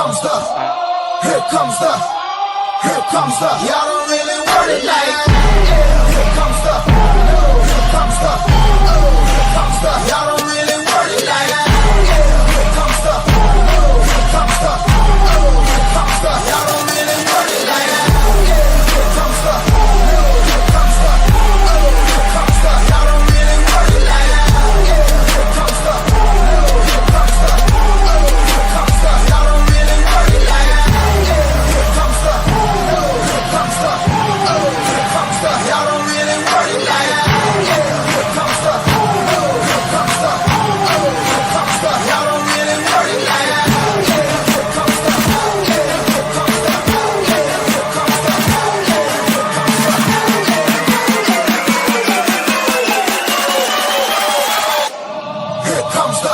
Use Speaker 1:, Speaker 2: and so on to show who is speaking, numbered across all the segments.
Speaker 1: y'all don't really want it like here comes the, here comes the, here comes the, y'all don't really want it like here comes the, here comes the, here comes the, y'all don't really want it like here comes the, here comes the, here comes the, y'all don't really want it like here comes the, here comes the, here comes the, y'all don't really want it like here comes the, here comes the, here comes the, y'all don't really want it like here comes the, here comes the, here comes the, y'all don't really want it like here comes the, here comes the, here comes the, here comes the.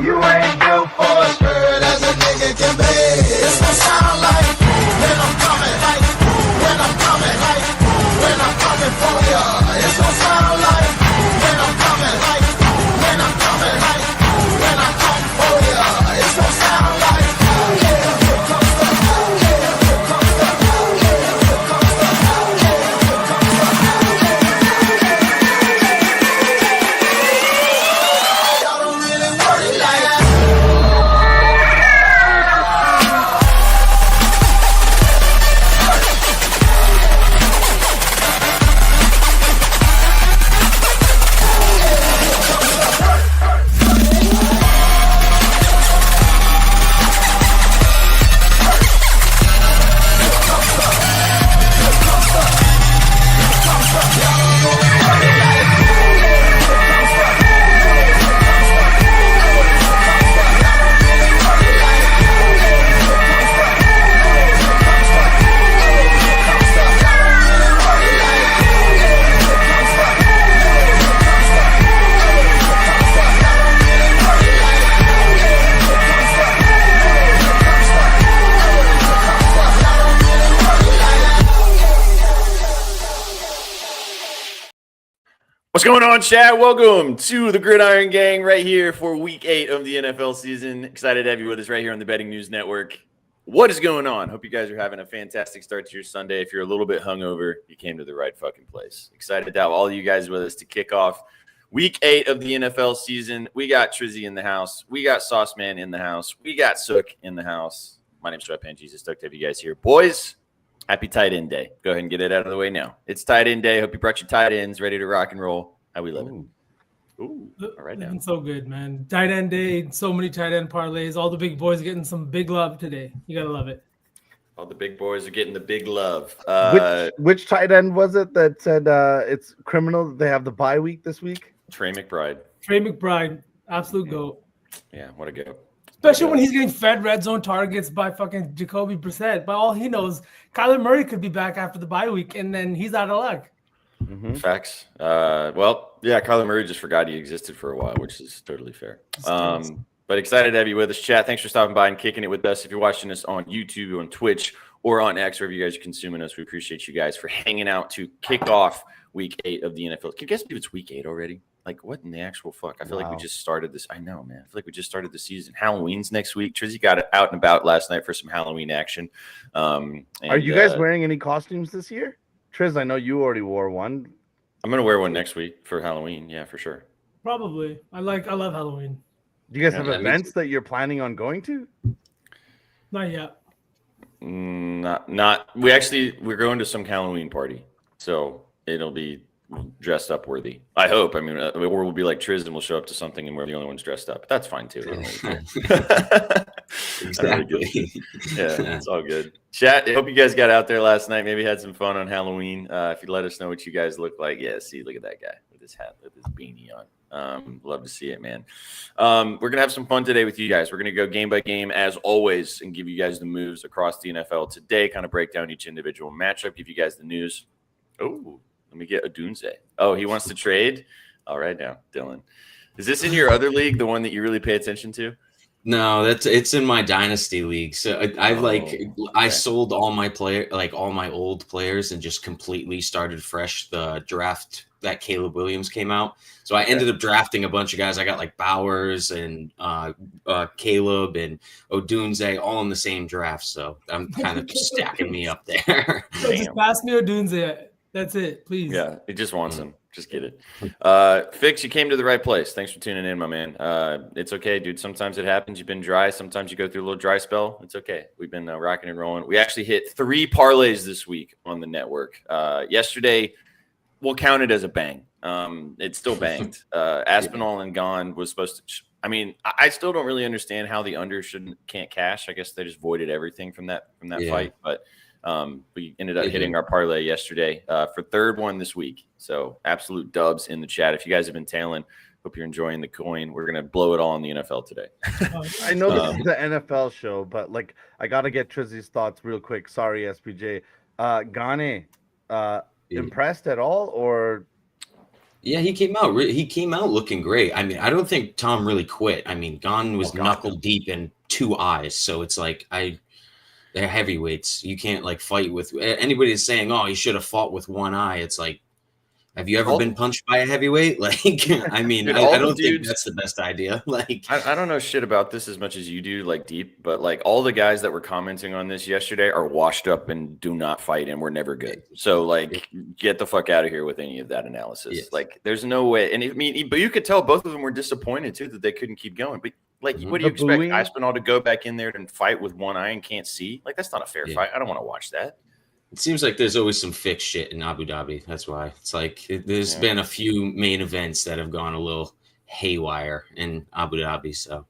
Speaker 1: You ain't built for a skirt as a nigga can be. It's gonna sound like when I'm coming, like when I'm coming, like when I'm coming for ya. It's gonna sound like when I'm coming, like when I'm coming, like when I come for ya. It's gonna sound like here comes the, here comes the, here comes the, here comes the. Y'all don't really want it like that.
Speaker 2: What's going on, chat? Welcome to the Gridiron Gang right here for week 8 of the NFL season. Excited to have you with us right here on the Betting News Network. What is going on? Hope you guys are having a fantastic start to your Sunday. If you're a little bit hungover, you came to the right fucking place. Excited to have all of you guys with us to kick off week 8 of the NFL season. We got Trizzy in the house. We got Sauce Man in the house. We got Sook in the house. My name's Sweatpants Jesus. Stoked to have you guys here. Boys, happy tight end day. Go ahead and get it out of the way now. It's tight end day. Hope you brought your tight ends ready to rock and roll. How we living? Ooh, all right now.
Speaker 3: Living so good, man. Tight end day, so many tight end parlays. All the big boys getting some big love today. You gotta love it.
Speaker 2: All the big boys are getting the big love.
Speaker 4: Which tight end was it that said it's criminal that they have the bye week this week?
Speaker 2: Trey McBride.
Speaker 3: Trey McBride, absolute GOAT.
Speaker 2: Yeah, what a go.
Speaker 3: Especially when he's getting fed red zone targets by fucking Jacoby Brissett. By all he knows, Kyler Murray could be back after the bye week, and then he's out of luck.
Speaker 2: Mm-hmm. Facts. Well, yeah, Kyler Murray just forgot he existed for a while, which is totally fair. But excited to have you with us, chat. Thanks for stopping by and kicking it with us. If you're watching us on YouTube, on Twitch, or on X, wherever you guys are consuming us, we appreciate you guys for hanging out to kick off week 8 of the NFL. Can you guys believe it's week 8 already? Like, what in the actual fuck? I feel like we just started this. I know, man. I feel like we just started the season. Halloween's next week. Trizzy got it out and about last night for some Halloween action.
Speaker 4: Are you guys wearing any costumes this year? Triz, I know you already wore one.
Speaker 2: I'm going to wear one next week for Halloween. Yeah, for sure.
Speaker 3: Probably. I love Halloween.
Speaker 4: Do you guys have events that you're planning on going to?
Speaker 3: Not yet.
Speaker 2: Not. We're going to some Halloween party. So it'll be dressed up worthy. I hope. I mean, or we'll be like Triz and we'll show up to something and we're the only ones dressed up. That's fine too. Really yeah, it's all good. Chat. I hope you guys got out there last night. Maybe had some fun on Halloween. If you let us know what you guys look like. Yeah, see, look at that guy with his hat, with his beanie on. Love to see it, man. We're gonna have some fun today with you guys. We're gonna go game by game as always and give you guys the moves across the NFL today. Kind of break down each individual matchup. Give you guys the news. Oh, let me get Odunze. Oh, he wants to trade. All right, now, Dylan. Is this in your other league, the one that you really pay attention to?
Speaker 5: No, it's in my dynasty league. So I sold all my all my old players and just completely started fresh the draft that Caleb Williams came out. So I ended up drafting a bunch of guys. I got like Bowers and Caleb and Odunze all in the same draft. So I'm kind of stacking me up there.
Speaker 3: So just pass me Odunze. That's it, please.
Speaker 2: Yeah, he just wants him. Just get it. Fix, you came to the right place. Thanks for tuning in, my man. It's okay, dude. Sometimes it happens. You've been dry. Sometimes you go through a little dry spell. It's okay. We've been rocking and rolling. We actually hit 3 parlays this week on the network. Yesterday, we'll count it as a bang. It's still banged. Aspinall and Gone was supposed to – I mean, I still don't really understand how the under can't cash. I guess they just voided everything from that fight. But we ended up hitting our parlay yesterday for third one this week. So absolute dubs in the chat. If you guys have been tailing, hope you're enjoying the coin. We're going to blow it all in the NFL today.
Speaker 4: I know this is the NFL show, but like I got to get Trizzy's thoughts real quick. Sorry, SPJ. Gane, impressed at all or?
Speaker 5: Yeah, he came out looking great. I mean, I don't think Tom really quit. I mean, Gane was knuckle deep in 2 eyes. So it's like they're heavyweights. You can't like fight with anybody that's saying, "Oh, he should have fought with 1 eye." It's like, have you ever been punched by a heavyweight? Like, I mean,
Speaker 2: dude,
Speaker 5: I don't think that's the best idea. Like,
Speaker 2: I don't know shit about this as much as you do, like deep, but like all the guys that were commenting on this yesterday are washed up and do not fight and we're never good. So like, get the fuck out of here with any of that analysis.
Speaker 5: Yes.
Speaker 2: Like, there's no way. And I mean, but you could tell both of them were disappointed too that they couldn't keep going. But like, what do you expect Aspinall to go back in there and fight with 1 eye and can't see? Like, that's not a fair fight. I don't want to watch that.
Speaker 5: It seems like there's always some fixed shit in Abu Dhabi. That's why it's like there's been a few main events that have gone a little haywire in Abu Dhabi. So,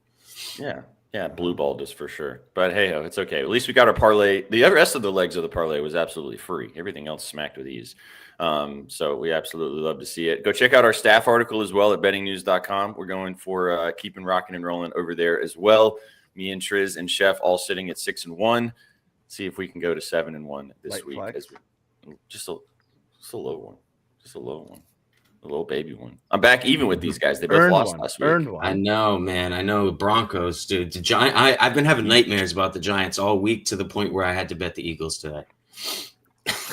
Speaker 2: yeah, blue balled us for sure. But hey, it's okay. At least we got our parlay. The rest of the legs of the parlay was absolutely free. Everything else smacked with ease. So we absolutely love to see it. Go check out our staff article as well at bettingnews.com. We're going for keeping rocking and rolling over there as well. Me and Triz and Chef all sitting at 6-1. See if we can go to 7-1 this week. Just a low one. Just a low one. A little baby one. I'm back even with these guys. They both lost last week.
Speaker 5: I know, man. I know. Broncos, dude. The I've been having nightmares about the Giants all week to the point where I had to bet the Eagles today.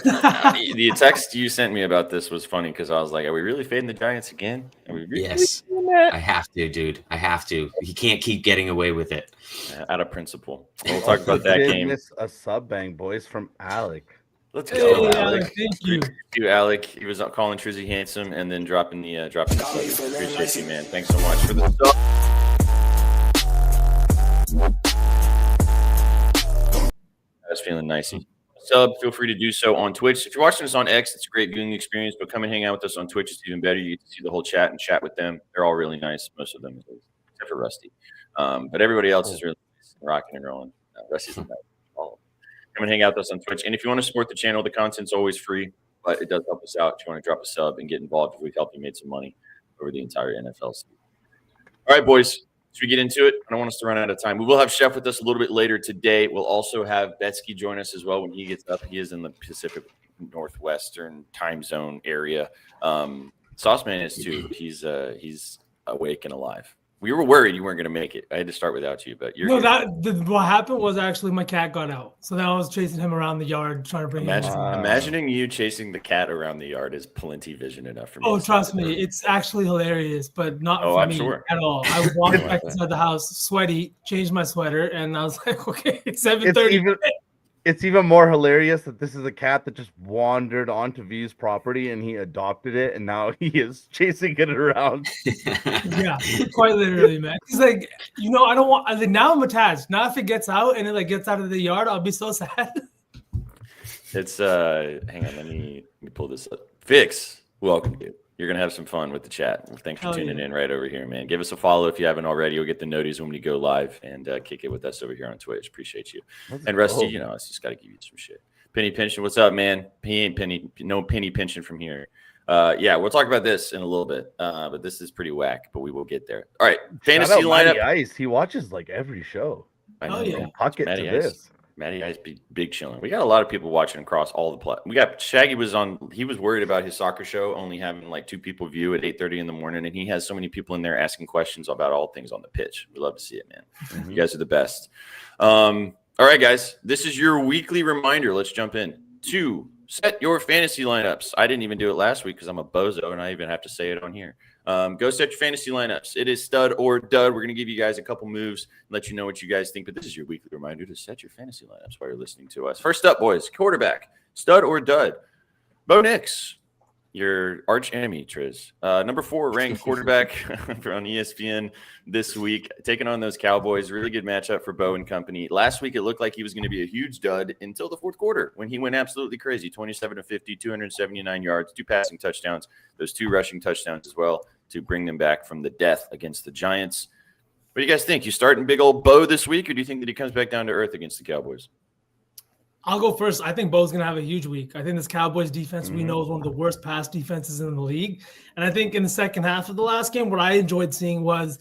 Speaker 2: The text you sent me about this was funny because I was like, are we really fading the Giants again? Are we really
Speaker 5: yes. I have to, dude. I have to. He can't keep getting away with it.
Speaker 2: Out of principle. We'll talk about that game.
Speaker 4: A sub bang, boys, from Alec.
Speaker 2: Let's go,
Speaker 3: Hey,
Speaker 2: Alec.
Speaker 3: Thank you.
Speaker 2: Thank you, Alec. He was calling Trizzy handsome and then dropping the sub. Appreciate you, man. Thanks so much for the sub. I was feeling nicey. Sub, feel free to do so on Twitch. If you're watching us on X, it's a great viewing experience, but come and hang out with us on Twitch. It's even better. You get to see the whole chat and chat with them. They're all really nice, most of them, except for Rusty. But everybody else is really nice, rocking and rolling. Rusty's the best. Come and hang out with us on Twitch. And if you want to support the channel, the content's always free, but it does help us out. If you want to drop a sub and get involved, we've helped you make some money over the entire NFL season. All right, boys. As we get into it, I don't want us to run out of time. We will have Chef with us a little bit later today. We'll also have Betsky join us as well when he gets up. He is in the Pacific Northwestern time zone area. Sauceman is too. He's awake and alive. We were worried you weren't going to make it. I had to start without you, but you're
Speaker 3: what happened was actually my cat got out. So then I was chasing him around the yard trying to bring him.
Speaker 2: Imagining you chasing the cat around the yard is plenty vision enough for me.
Speaker 3: Oh, trust me, it's actually hilarious, but not for me at all. I walked back inside the house, sweaty, changed my sweater, and I was like, okay, it's 7:30.
Speaker 4: It's even more hilarious that this is a cat that just wandered onto V's property and he adopted it, and now he is chasing it around.
Speaker 3: Yeah, quite literally, man. He's like, I don't want. Now I'm attached. Now if it gets out and it gets out of the yard, I'll be so sad.
Speaker 2: It's hang on, let me pull this up. Fix, welcome, dude. You're going to have some fun with the chat. Well, thanks for tuning in right over here, man. Give us a follow if you haven't already. You'll get the notice when we go live and kick it with us over here on Twitch. Appreciate you. And Rusty, you know, I just got to give you some shit. Penny Pension, what's up, man? He ain't penny, no penny pension from here. Yeah, we'll talk about this in a little bit, but this is pretty whack, but we will get there. All right, fantasy lineup.
Speaker 4: Ice. He watches like every show.
Speaker 2: I know. Yeah.
Speaker 4: Pocket to this.
Speaker 2: Matty Ice, big chilling. We got a lot of people watching across all the platforms. We got Shaggy was on. He was worried about his soccer show only having like 2 people view at 8:30 in the morning, and he has so many people in there asking questions about all things on the pitch. We love to see it, man. Mm-hmm. You guys are the best. All right, guys, this is your weekly reminder. Let's jump in to set your fantasy lineups. I didn't even do it last week because I'm a bozo, and I even have to say it on here. Go set your fantasy lineups. It is stud or dud. We're going to give you guys a couple moves and let you know what you guys think. But this is your weekly reminder to set your fantasy lineups while you're listening to us. First up, boys, quarterback, stud or dud. Bo Nix, your arch enemy, Triz. Number 4 ranked quarterback on ESPN this week, taking on those Cowboys. Really good matchup for Bo and company. Last week, it looked like he was going to be a huge dud until the fourth quarter when he went absolutely crazy. 27 of 50, 279 yards, 2 passing touchdowns, those 2 rushing touchdowns as well to bring them back from the death against the Giants. What do you guys think? You starting big old Bo this week, or do you think that he comes back down to earth against the Cowboys?
Speaker 3: I'll go first. I think Bo's going to have a huge week. I think this Cowboys defense we know is one of the worst pass defenses in the league. And I think in the second half of the last game, what I enjoyed seeing was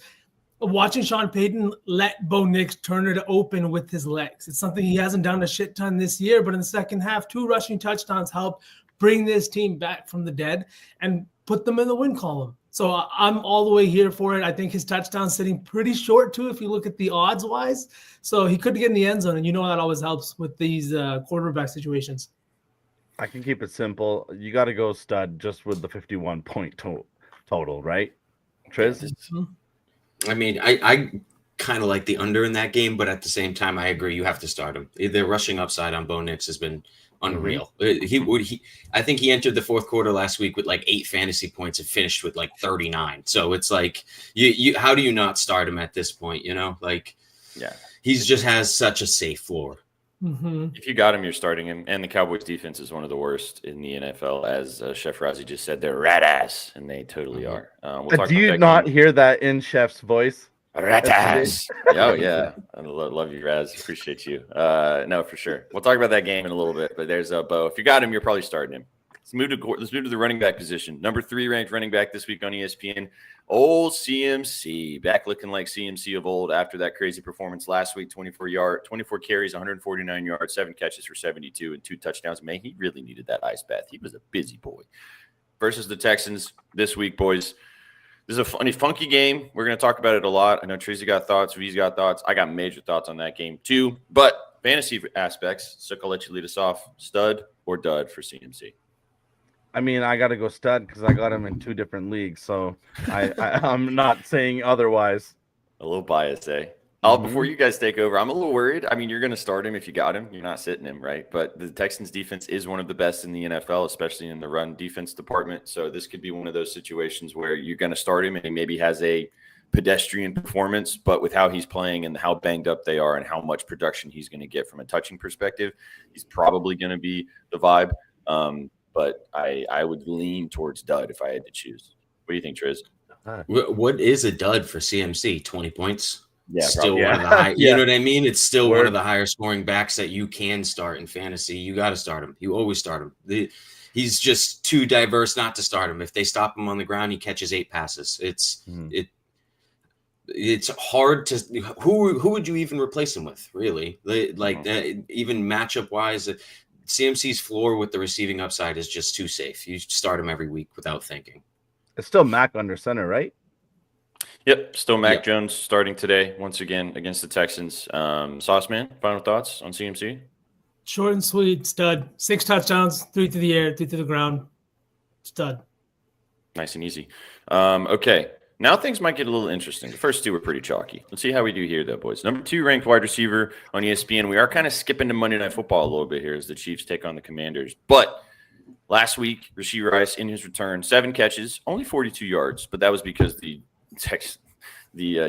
Speaker 3: watching Sean Payton let Bo Nix turn it open with his legs. It's something he hasn't done a shit ton this year, but in the second half, 2 rushing touchdowns helped bring this team back from the dead and put them in the win column. So I'm all the way here for it. I think his touchdown's sitting pretty short, too, if you look at the odds-wise. So he could get in the end zone, and you know that always helps with these quarterback situations.
Speaker 4: I can keep it simple. You got to go stud just with the 51-point total, right, Triz?
Speaker 5: I mean, I kind of like the under in that game, but at the same time, I agree you have to start him. The rushing upside on Bo Nix has been unreal. I think he entered the fourth quarter last week with like 8 fantasy points and finished with like 39. So it's like, you how do you not start him at this point? You know, like,
Speaker 2: yeah,
Speaker 5: he's just has such a safe floor.
Speaker 3: Mm-hmm.
Speaker 2: If you got him, you're starting him. And the Cowboys defense is one of the worst in the NFL. As Chef Razi just said, they're rat ass, and they totally are.
Speaker 4: Do you not hear that in Chef's voice?
Speaker 2: Rat ass. Oh, yeah. I love you, Raz. Appreciate you. No, for sure. We'll talk about that game in a little bit, but there's Bo. If you got him, you're probably starting him. Let's move to the running back position. Number 3 ranked running back this week on ESPN. Old CMC. Back looking like CMC of old after that crazy performance last week. 24 carries, 149 yards, 7 catches for 72, and 2 touchdowns. Man, he really needed that ice bath. He was a busy boy. Versus the Texans this week, boys. This is a funky game. We're going to talk about it a lot. I know Tracy got thoughts. V's got thoughts. I got major thoughts on that game too. But fantasy aspects, so I'll let you lead us off. Stud or dud for CMC?
Speaker 4: I mean, I got to go stud because I got him in 2 different leagues. So I'm not saying otherwise.
Speaker 2: A little biased, eh? Before you guys take over, I'm a little worried. I mean, you're going to start him if you got him. You're not sitting him, right? But the Texans defense is one of the best in the NFL, especially in the run defense department. So this could be one of those situations where you're going to start him and he maybe has a pedestrian performance, but with how he's playing and how banged up they are and how much production he's going to get from a touching perspective, he's probably going to be the vibe. But I would lean towards dud if I had to choose. What do you think, Triz?
Speaker 5: What is a dud for CMC? 20 points?
Speaker 2: Yeah,
Speaker 5: still one of the high, you know what I mean? It's still one of the higher scoring backs that you can start in fantasy. You got to start him. You always start him. He's just too diverse not to start him. If they stop him on the ground, he catches 8 passes. It's hard to who would you even replace him with? Really, even matchup wise, CMC's floor with the receiving upside is just too safe. You start him every week without thinking.
Speaker 4: It's still Mac under center, right?
Speaker 2: Yep, still Mac Jones starting today once again against the Texans. Sauce Man, final thoughts on CMC?
Speaker 3: Short and sweet, stud. 6 touchdowns, 3 to the air, 3 to the ground. Stud.
Speaker 2: Nice and easy. Okay, now things might get a little interesting. The first 2 were pretty chalky. Let's see how we do here, though, boys. Number 2 ranked wide receiver on ESPN. We are kind of skipping to Monday Night Football a little bit here as the Chiefs take on the Commanders. But last week, Rashee Rice in his return, 7 catches, only 42 yards. But that was because the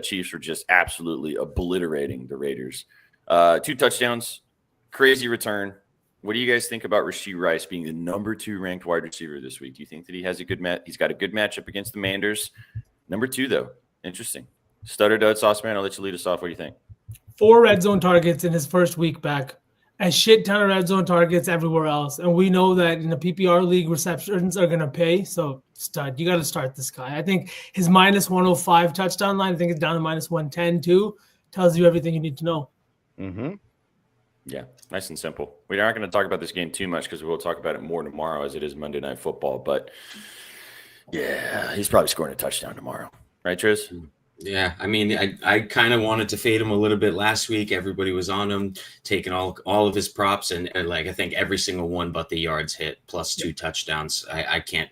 Speaker 2: Chiefs were just absolutely obliterating the Raiders. 2 touchdowns, crazy return. what do you guys think about Rashee Rice being the number 2 ranked wide receiver this week? Do you think that he has a good he's got a good matchup against the Manders? Number 2, though. Interesting. Stutter Dud, Sauceman, I'll let you lead us off. What do you think?
Speaker 3: 4 red zone targets in his first week back. A shit ton of red zone targets everywhere else. And we know that in the PPR league, receptions are going to pay. So, stud, you got to start this guy. I think his minus 105 touchdown line, I think it's down to minus 110 too, tells you everything you need to know.
Speaker 4: Mm-hmm.
Speaker 2: Yeah, nice and simple. We aren't going to talk about this game too much because we'll talk about it more tomorrow as it is Monday Night Football. But, yeah, he's probably scoring a touchdown tomorrow. Right, Triz?
Speaker 5: Yeah, I mean, I kind of wanted to fade him a little bit last week. Everybody was on him, taking all of his props, and like I think every single one but the yards hit plus 2 touchdowns.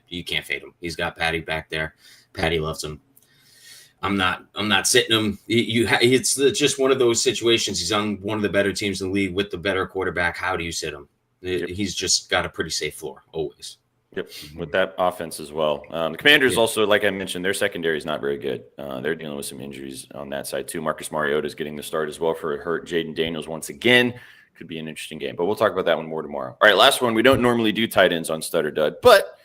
Speaker 5: You can't fade him. He's got Patty back there. Patty loves him. I'm not sitting him. It's just one of those situations. He's on one of the better teams in the league with the better quarterback. How do you sit him? He's just got a pretty safe floor always.
Speaker 2: Yep, with that offense as well. The Commanders also, like I mentioned, their secondary is not very good. They're dealing with some injuries on that side too. Marcus Mariota is getting the start as well for a hurt Jaden Daniels once again. Could be an interesting game, but we'll talk about that one more tomorrow. All right, last one. We don't normally do tight ends on Stutter Dud, but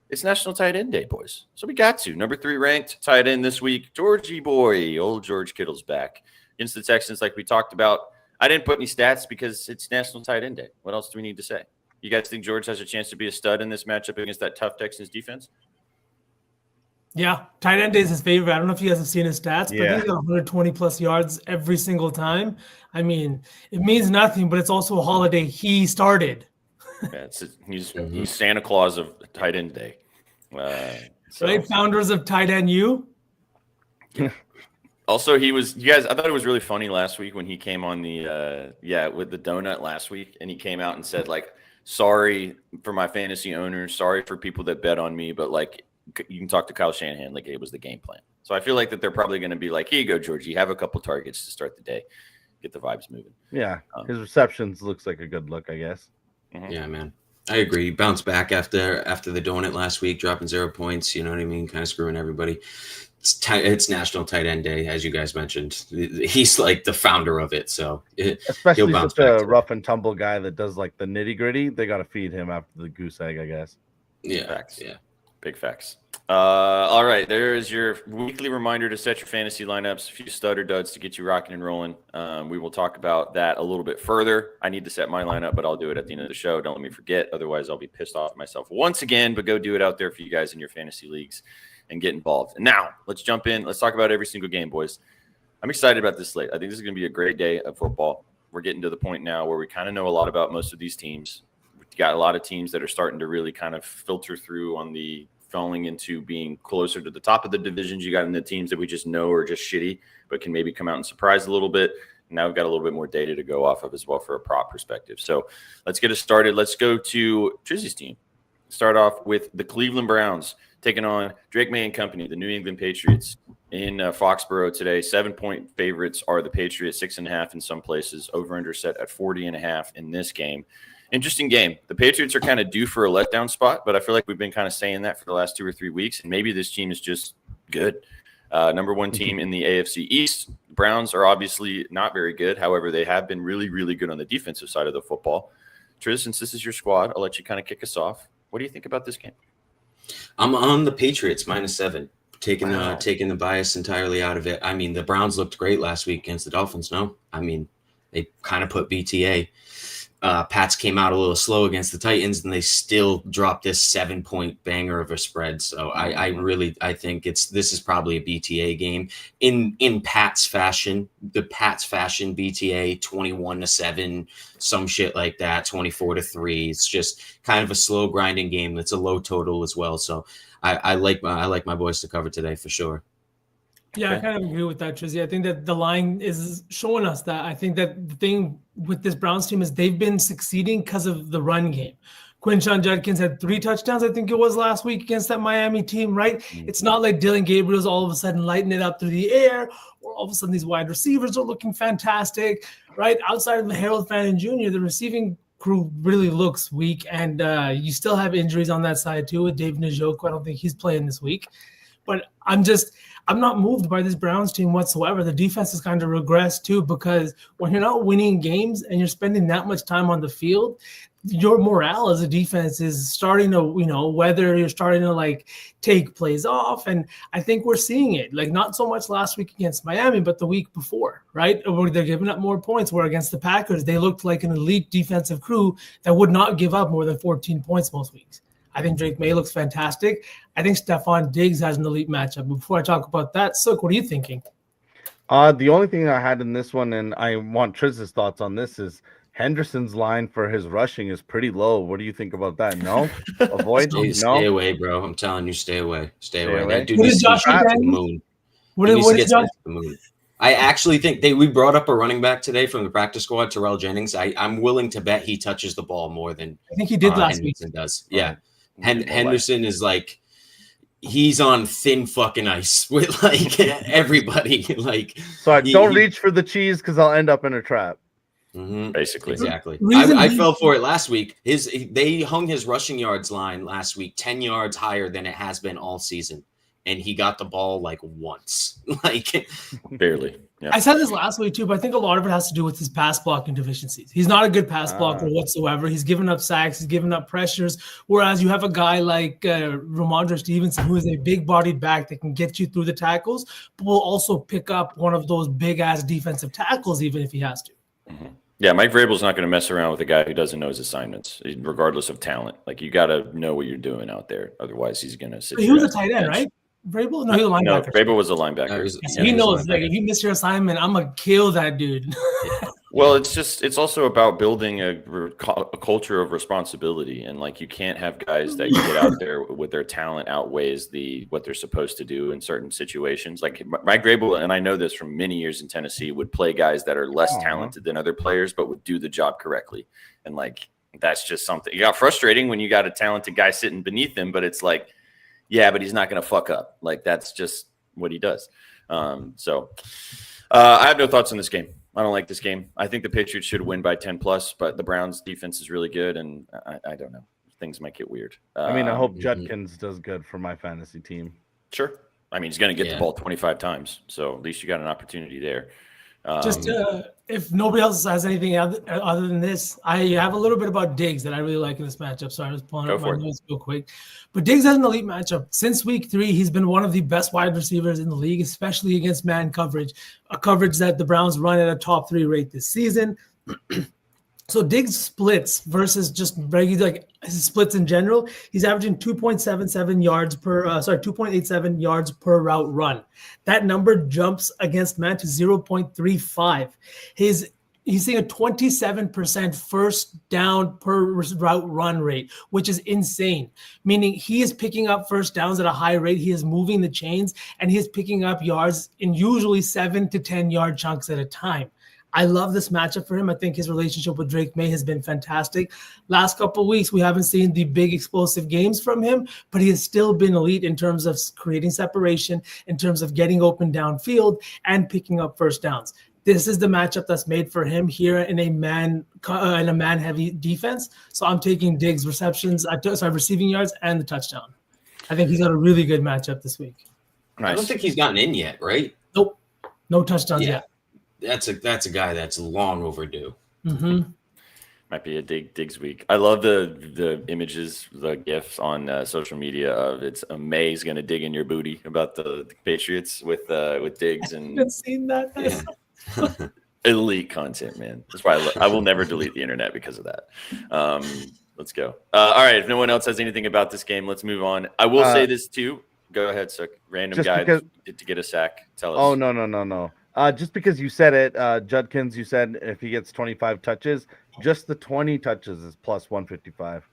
Speaker 2: it's National Tight End Day, boys. So we got to. Number 3 ranked tight end this week, Georgie boy. Old George Kittle's back against the Texans like we talked about. I didn't put any stats because it's National Tight End Day. What else do we need to say? You guys think George has a chance to be a stud in this matchup against that tough Texans defense?
Speaker 3: Yeah, tight end is his favorite. I don't know if you guys have seen his stats, but he's got 120 plus yards every single time. I mean, it means nothing, but it's also a holiday he started.
Speaker 2: Yeah, he's Santa Claus of tight end day.
Speaker 3: Right, founders of Tight End U.
Speaker 2: Also, I thought it was really funny last week when he came on with the donut last week, and he came out and said, like, sorry for my fantasy owners, sorry for people that bet on me, but like you can talk to Kyle Shanahan like it was the game plan. So I feel like that they're probably going to be like, here you go, Georgie, have a couple targets to start the day, get the vibes moving.
Speaker 4: Yeah, his receptions looks like a good look, I guess.
Speaker 2: Mm-hmm.
Speaker 5: Yeah, man. I agree. He bounced back after the donut last week, dropping 0 points. You know what I mean? Kind of screwing everybody. It's National Tight End Day, as you guys mentioned. He's like the founder of it, so
Speaker 4: especially such a rough and tumble guy that does like the nitty gritty. They got to feed him after the goose egg, I guess.
Speaker 5: Yeah,
Speaker 2: facts.
Speaker 5: Yeah,
Speaker 2: big facts. All right, there is your weekly reminder to set your fantasy lineups. A few stutter duds to get you rocking and rolling. We will talk about that a little bit further. I need to set my lineup, but I'll do it at the end of the show. Don't let me forget, otherwise I'll be pissed off at myself once again. But go do it out there for you guys in your fantasy leagues and get involved. And now let's jump in. Let's talk about every single game, boys. I'm excited about this slate. I think this is going to be a great day of football. We're getting to the point now where we kind of know a lot about most of these teams. We've got a lot of teams that are starting to really kind of filter through on the falling into being closer to the top of the divisions. You got in the teams that we just know are just shitty, but can maybe come out and surprise a little bit. Now we've got a little bit more data to go off of as well for a prop perspective. So let's get it started. Let's go to Trizzy's team. Start off with the Cleveland Browns taking on Drake May and company, the New England Patriots in Foxborough today. 7-point favorites are the Patriots, 6.5 in some places, over under set at 40.5 in this game. Interesting game. The Patriots are kind of due for a letdown spot, but I feel like we've been kind of saying that for the last 2 or 3 weeks, and maybe this team is just good. Number 1 team in the AFC East. Browns are obviously not very good. However, they have been really, really good on the defensive side of the football. Triz, since this is your squad, I'll let you kind of kick us off. What do you think about this game?
Speaker 5: I'm on the Patriots -7, taking the bias entirely out of it. I mean, the Browns looked great last week against the Dolphins. No, I mean, they kind of put BTA. Pats came out a little slow against the Titans, and they still dropped this 7-point banger of a spread. So I think this is probably a BTA game in Pats fashion. The Pats fashion BTA 21-7, some shit like that, 24-3. It's just kind of a slow grinding game. That's a low total as well. So I like my boys to cover today for sure.
Speaker 3: Yeah, I kind of agree with that, Trizzy. I think that the line is showing us that. I think that the thing with this Browns team is they've been succeeding because of the run game. Quinshon Judkins had 3 touchdowns, I think it was last week against that Miami team, right? It's not like Dylan Gabriel's all of a sudden lighting it up through the air, or all of a sudden these wide receivers are looking fantastic, right? Outside of the Harold Fannin Jr., the receiving crew really looks weak, and you still have injuries on that side too with Dave Njoku. I don't think he's playing this week. But I'm not moved by this Browns team whatsoever. The defense has kind of regressed too, because when you're not winning games and you're spending that much time on the field, your morale as a defense is starting to, whether you're starting to like take plays off. And I think we're seeing it, like not so much last week against Miami, but the week before, right? Where they're giving up more points, where against the Packers, they looked like an elite defensive crew that would not give up more than 14 points most weeks. I think Drake May looks fantastic. I think Stephon Diggs has an elite matchup. But before I talk about that, Sook, what are you thinking?
Speaker 4: The only thing I had in this one, and I want Triz's thoughts on this, is Henderson's line for his rushing is pretty low. What do you think about that? No? Avoid?
Speaker 5: Stay away, bro. I'm telling you, stay away. Stay away. That dude
Speaker 3: What
Speaker 5: needs
Speaker 3: is
Speaker 5: to
Speaker 3: Josh
Speaker 5: get to the moon.
Speaker 3: What is Josh?
Speaker 5: The moon. I actually think we brought up a running back today from the practice squad, Terrell Jennings. I'm willing to bet he touches the ball more than
Speaker 3: I think he did last week.
Speaker 5: Henderson does. Yeah. Henderson is like, he's on thin fucking ice with like everybody. Like,
Speaker 4: so I don't reach for the cheese because I'll end up in a trap.
Speaker 5: Mm-hmm.
Speaker 2: Basically,
Speaker 5: exactly. I fell for it last week. They hung his rushing yards line last week 10 yards higher than it has been all season, and he got the ball like once, like
Speaker 2: barely. Yeah.
Speaker 3: I said this last week too, but I think a lot of it has to do with his pass blocking deficiencies. He's not a good pass blocker whatsoever. He's given up sacks, he's given up pressures. Whereas you have a guy like Ramondre Stevenson, who is a big-bodied back that can get you through the tackles, but will also pick up one of those big-ass defensive tackles, even if he has to.
Speaker 2: Mm-hmm. Yeah, Mike Vrabel's not going to mess around with a guy who doesn't know his assignments, regardless of talent. Like, you got to know what you're doing out there. Otherwise, he's going to sit.
Speaker 3: He was a tight end, right? Vrabel? No, he was a linebacker.
Speaker 2: No, Vrabel was a linebacker.
Speaker 3: He knows, like, if you miss your assignment, I'm going to kill that dude.
Speaker 2: Well, it's also about building a culture of responsibility. And, like, you can't have guys that get out there with their talent outweighs what they're supposed to do in certain situations. Like, Mike Vrabel, and I know this from many years in Tennessee, would play guys that are less talented than other players, but would do the job correctly. And, like, that's just something. You got frustrating when you got a talented guy sitting beneath him, but it's like, yeah, but he's not going to fuck up. Like, that's just what he does. I have no thoughts on this game. I don't like this game. I think the Patriots should win by 10 plus, but the Browns defense is really good, and I don't know. Things might get weird.
Speaker 4: I hope Judkins does good for my fantasy team.
Speaker 2: Sure. I mean, he's going to get the ball 25 times, so at least you got an opportunity there.
Speaker 3: If nobody else has anything other than this, I have a little bit about Diggs that I really like in this matchup. So I was pulling up my notes real quick. But Diggs has an elite matchup. Since week 3, he's been one of the best wide receivers in the league, especially against man coverage, a coverage that the Browns run at a top 3 rate this season. So Diggs splits versus just regular, like his splits in general, he's averaging 2.87 yards per 2.87 yards per route run. That number jumps against man to 0.35. He's seeing a 27% first down per route run rate, which is insane. Meaning he is picking up first downs at a high rate. He is moving the chains, and he is picking up yards in usually 7 to 10 yard chunks at a time. I love this matchup for him. I think his relationship with Drake May has been fantastic. Last couple of weeks, we haven't seen the big explosive games from him, but he has still been elite in terms of creating separation, in terms of getting open downfield and picking up first downs. This is the matchup that's made for him here in a man-heavy defense. So I'm taking Diggs receiving yards and the touchdown. I think he's got a really good matchup this week.
Speaker 5: Nice. I don't think he's gotten in yet, right?
Speaker 3: Nope, no touchdowns yet.
Speaker 5: That's a guy that's long overdue.
Speaker 3: Mm-hmm.
Speaker 2: Might be a Diggs week. I love the images, the GIFs on social media of it's May's going to dig in your booty about the Patriots with Diggs and.
Speaker 3: I've seen that.
Speaker 2: Yeah. Elite content, man. That's why I will never delete the internet because of that. Let's go. All right. If no one else has anything about this game, let's move on. I will say this too. Go ahead, Sook. Random guy to get a sack. Tell us.
Speaker 4: Oh, no. Just because you said it, Judkins, you said if he gets 25 touches, just the 20 touches is plus 155.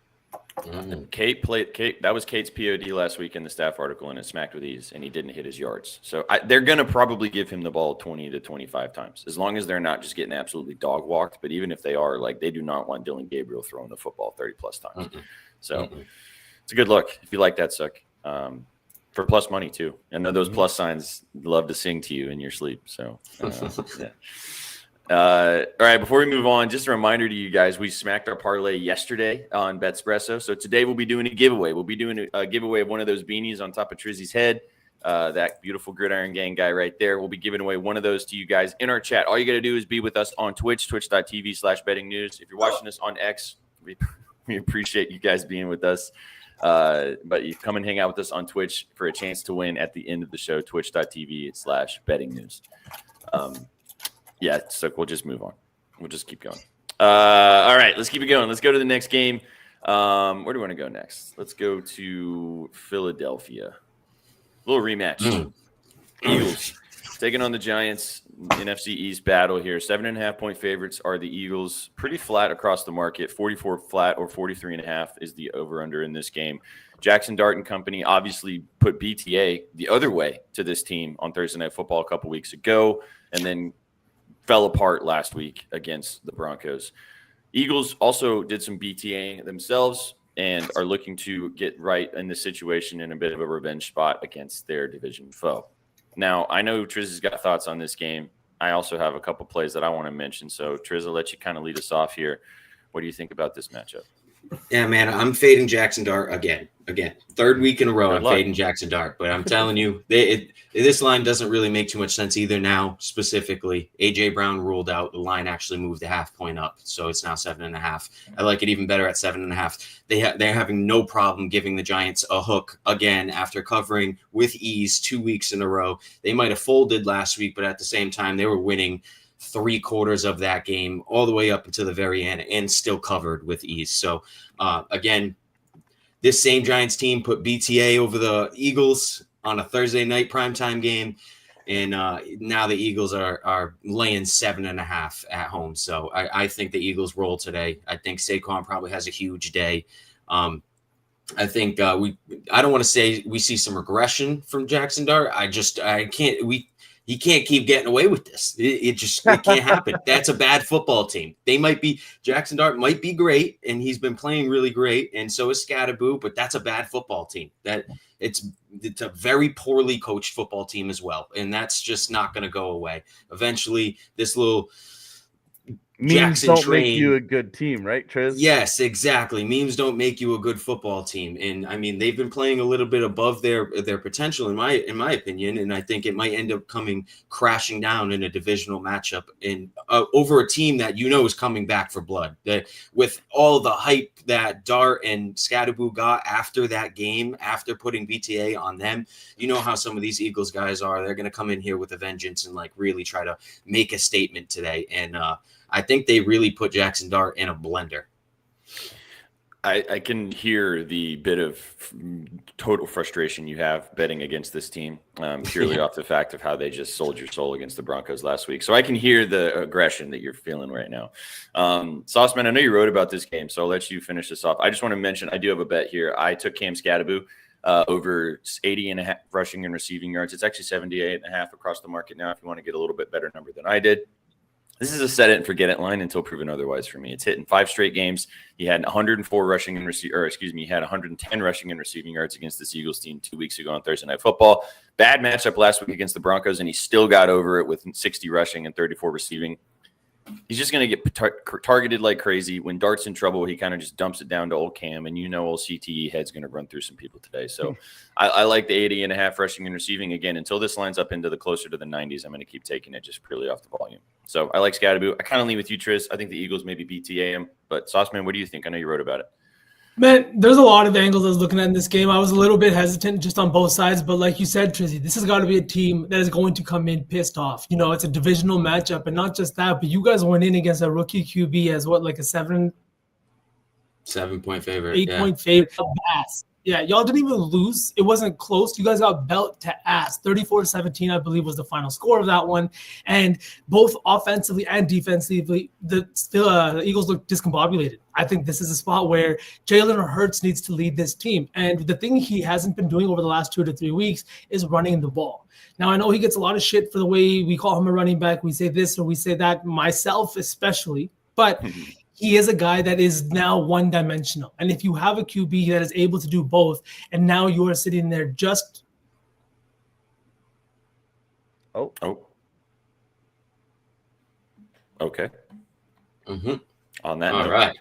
Speaker 2: Kate, that was Kate's POD last week in the staff article, and it smacked with ease, and he didn't hit his yards. So they're going to probably give him the ball 20 to 25 times, as long as they're not just getting absolutely dog walked. But even if they are, like, they do not want Dylan Gabriel throwing the football 30 plus times. So it's a good look if you like that, Sook. For plus money too. And those plus signs love to sing to you in your sleep. So, yeah. All right. Before we move on, just a reminder to you guys, we smacked our parlay yesterday on Betspresso. So today we'll be doing a giveaway. We'll be doing a giveaway of one of those beanies on top of Trizzy's head. That beautiful Gridiron Gang guy right there. We'll be giving away one of those to you guys in our chat. All you got to do is be with us on Twitch, twitch.tv/bettingnews. If you're watching this on X, We appreciate you guys being with us. But you come and hang out with us on Twitch for a chance to win at the end of the show, twitch.tv/betting news. Yeah, so we'll just move on. We'll just keep going. All right, let's keep it going. Let's go to the next game. Where do we want to go next? Let's go to Philadelphia. A little rematch. Eagles taking on the Giants. NFC East battle here. 7.5-point favorites are the Eagles. Pretty flat across the market. 44 flat or 43.5 is the over-under in this game. Jackson Dart and company obviously put BTA the other way to this team on Thursday Night Football a couple weeks ago, and then fell apart last week against the Broncos. Eagles also did some BTA themselves and are looking to get right in this situation in a bit of a revenge spot against their division foe. Now, I know Triz has got thoughts on this game. I also have a couple plays that I want to mention. So, Triz, I'll let you kind of lead us off here. What do you think about this matchup?
Speaker 5: Yeah, man, I'm fading Jackson Dart again. Third week in a row, I'm fading Jackson Dart. But I'm telling you, this line doesn't really make too much sense either now. Specifically, A.J. Brown ruled out. The line actually moved a half point up, so it's now 7.5. I like it even better at 7.5. They're having no problem giving the Giants a hook again after covering with ease 2 weeks in a row. They might have folded last week, but at the same time, they were winning 3/4 of that game all the way up until the very end and still covered with ease. So again, this same Giants team put BTA over the Eagles on a Thursday night primetime game. And now the Eagles are laying 7.5 at home. So I think the Eagles roll today. I think Saquon probably has a huge day. I think I don't want to say we see some regression from Jackson Dart. He can't keep getting away with this. It can't happen. That's a bad football team. Jackson Dart might be great, and he's been playing really great, and so is Scatterboo, but that's a bad football team. It's a very poorly coached football team as well, and that's just not going to go away. Eventually, this little
Speaker 4: memes
Speaker 5: Jackson
Speaker 4: don't
Speaker 5: train,
Speaker 4: make you a good team, right, Triz?
Speaker 5: Yes, exactly. Memes don't make you a good football team, and I mean they've been playing a little bit above their potential in my opinion, and I think it might end up coming crashing down in a divisional matchup in over a team that is coming back for blood. That with all the hype that Dart and Scatterboo got after that game, after putting BTA on them, you know how some of these Eagles guys are. They're going to come in here with a vengeance and really try to make a statement today, and I think they really put Jackson Dart in a blender.
Speaker 2: I can hear the bit of total frustration you have betting against this team, purely off the fact of how they just sold your soul against the Broncos last week. So I can hear the aggression that you're feeling right now. Sauceman, I know you wrote about this game, so I'll let you finish this off. I just want to mention I do have a bet here. I took Cam Scatterboo over 80.5 rushing and receiving yards. It's actually 78.5 across the market now if you want to get a little bit better number than I did. This is a set it and forget it line until proven otherwise for me. It's hit in 5 straight games. He had 104 rushing and he had 110 rushing and receiving yards against this Eagles team 2 weeks ago on Thursday Night Football. Bad matchup last week against the Broncos, and he still got over it with 60 rushing and 34 receiving. He's just going to get targeted like crazy. When Dart's in trouble, he kind of just dumps it down to old Cam, and old CTE head's going to run through some people today. So I like the 80.5 rushing and receiving. Again, until this lines up into the closer to the 90s, I'm going to keep taking it just purely off the volume. So I like Scatterboo. I kind of lean with you, Triz. I think the Eagles maybe BTA him. But Sauceman, what do you think? I know you wrote about it.
Speaker 3: Man, there's a lot of angles I was looking at in this game. I was a little bit hesitant just on both sides, but like you said, Trizzy, this has got to be a team that is going to come in pissed off. It's a divisional matchup, and not just that, but you guys went in against a rookie QB as like a 7-point favorite, 8-point favorite. Ass. Yeah, y'all didn't even lose. It wasn't close. You guys got belt to ass. 34-17, I believe, was the final score of that one. And both offensively and defensively, the Eagles look discombobulated. I think this is a spot where Jalen Hurts needs to lead this team. And the thing he hasn't been doing over the last 2 to 3 weeks is running the ball. Now, I know he gets a lot of shit for the way we call him a running back. We say this or we say that, myself especially. But he is a guy that is now one-dimensional. And if you have a QB that is able to do both, and now you are sitting there just
Speaker 2: okay.
Speaker 5: Mm-hmm.
Speaker 2: On that
Speaker 5: All
Speaker 2: note.
Speaker 5: right.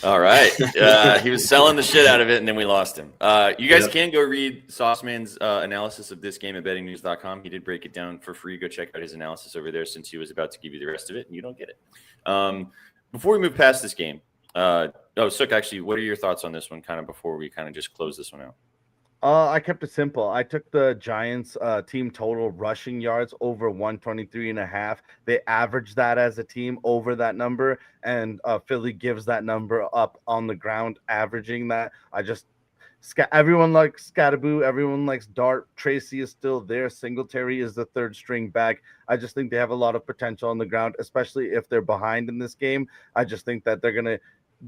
Speaker 2: All right. He was selling the shit out of it, and then we lost him. You guys can go read Sauceman's analysis of this game at bettingnews.com. He did break it down for free. Go check out his analysis over there since he was about to give you the rest of it, and you don't get it. Before we move past this game, Oh, Sook, actually, what are your thoughts on this one kind of before we kind of just close this one out?
Speaker 4: I kept it simple. I took the Giants team total rushing yards over 123.5. They averaged that as a team over that number, and Philly gives that number up on the ground, averaging that. Everyone likes Scattaboo. Everyone likes Dart. Tracy is still there. Singletary is the third string back. I just think they have a lot of potential on the ground, especially if they're behind in this game. I just think that they're going to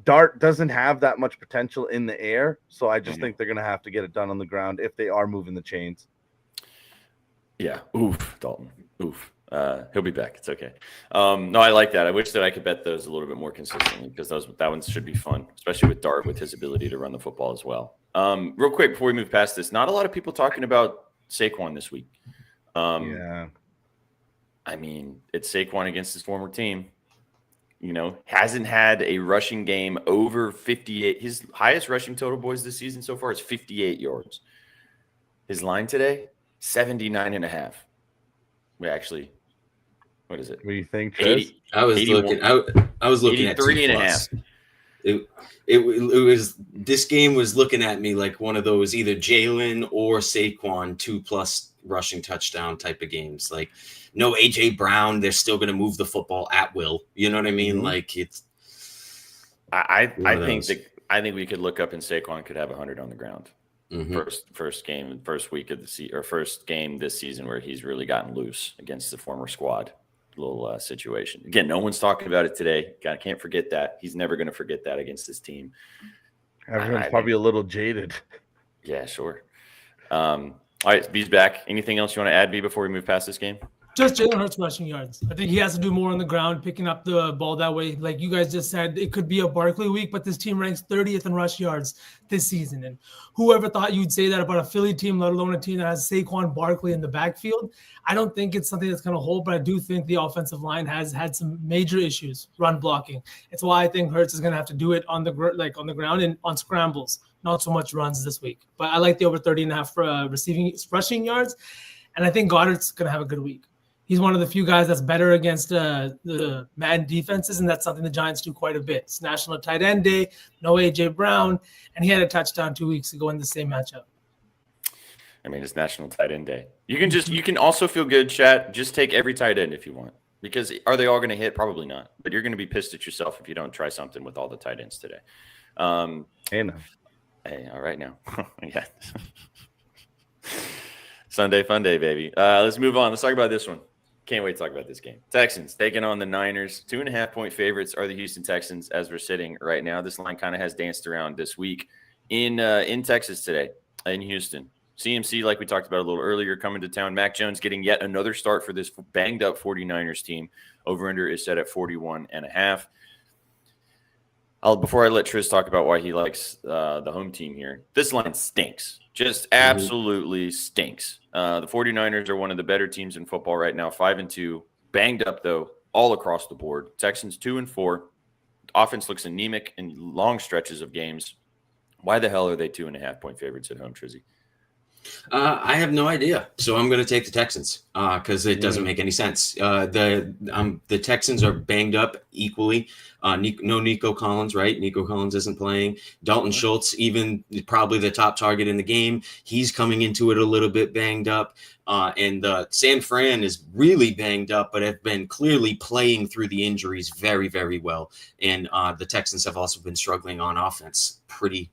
Speaker 4: Dart doesn't have that much potential in the air, so I just think they're going to have to get it done on the ground if they are moving the chains.
Speaker 2: Yeah. Oof, Dalton. Oof. He'll be back. It's okay. No, I like that. I wish that I could bet those a little bit more consistently because that one should be fun, especially with Dart with his ability to run the football as well. Real quick before we move past this, not a lot of people talking about Saquon this week.
Speaker 4: Yeah.
Speaker 2: I mean, it's Saquon against his former team. You know, hasn't had a rushing game over 58. His highest rushing total, boys, this season so far is 58 yards. His line today, 79.5. We actually, what is it?
Speaker 4: What do you think, Tris?
Speaker 5: I was looking at
Speaker 2: 83.5.
Speaker 5: It was, this game was looking at me like one of those either Jalen or Saquon 2+ rushing touchdown type of games. Like, no AJ Brown, they're still going to move the football at will. You know what I mean?
Speaker 2: Mm-hmm.
Speaker 5: Like, it's.
Speaker 2: I think we could look up and Saquon could have 100 on the ground.
Speaker 5: Mm-hmm.
Speaker 2: First week of the or first game this season where he's really gotten loose against the former squad. Little situation. Again, no one's talking about it today. Can't forget that. He's never going to forget that against his team.
Speaker 4: Everyone's probably a little jaded.
Speaker 2: Yeah, sure. All right, B's back. Anything else you want to add, B, before we move past this game?
Speaker 3: Just Jalen Hurts rushing yards. I think he has to do more on the ground, picking up the ball that way. Like you guys just said, it could be a Barkley week, but this team ranks 30th in rush yards this season. And whoever thought you'd say that about a Philly team, let alone a team that has Saquon Barkley in the backfield? I don't think it's something that's going to hold, but I do think the offensive line has had some major issues run blocking. It's why I think Hurts is going to have to do it on the ground and on scrambles, not so much runs this week. But I like the over 30.5 rushing yards, and I think Goddard's going to have a good week. He's one of the few guys that's better against the man defenses, and that's something the Giants do quite a bit. It's National Tight End Day, no A.J. Brown, and he had a touchdown 2 weeks ago in the same matchup.
Speaker 2: I mean, it's National Tight End Day. You can also feel good, chat. Just take every tight end if you want. Because are they all going to hit? Probably not. But you're going to be pissed at yourself if you don't try something with all the tight ends today. Hey, all right now. Yeah. Sunday fun day, baby. Let's move on. Let's talk about this one. Can't wait to talk about this game. Texans taking on the Niners. 2.5-point favorites are the Houston Texans as we're sitting right now. This line kind of has danced around this week in Texas today, in Houston. CMC, like we talked about a little earlier, coming to town. Mac Jones getting yet another start for this banged-up 49ers team. Over-under is set at 41.5. Before I let Tris talk about why he likes the home team here, this line stinks. Just absolutely stinks. The 49ers are one of the better teams in football right now, 5-2. Banged up, though, all across the board. Texans 2-4. Offense looks anemic in long stretches of games. Why the hell are they 2.5-point favorites at home, Trizzy?
Speaker 5: I have no idea. So I'm going to take the Texans because it doesn't make any sense. The Texans are banged up equally. No Nico Collins, right? Nico Collins isn't playing. Dalton Schultz, even probably the top target in the game. He's coming into it a little bit banged up. And San Fran is really banged up, but have been clearly playing through the injuries very, very well. And the Texans have also been struggling on offense pretty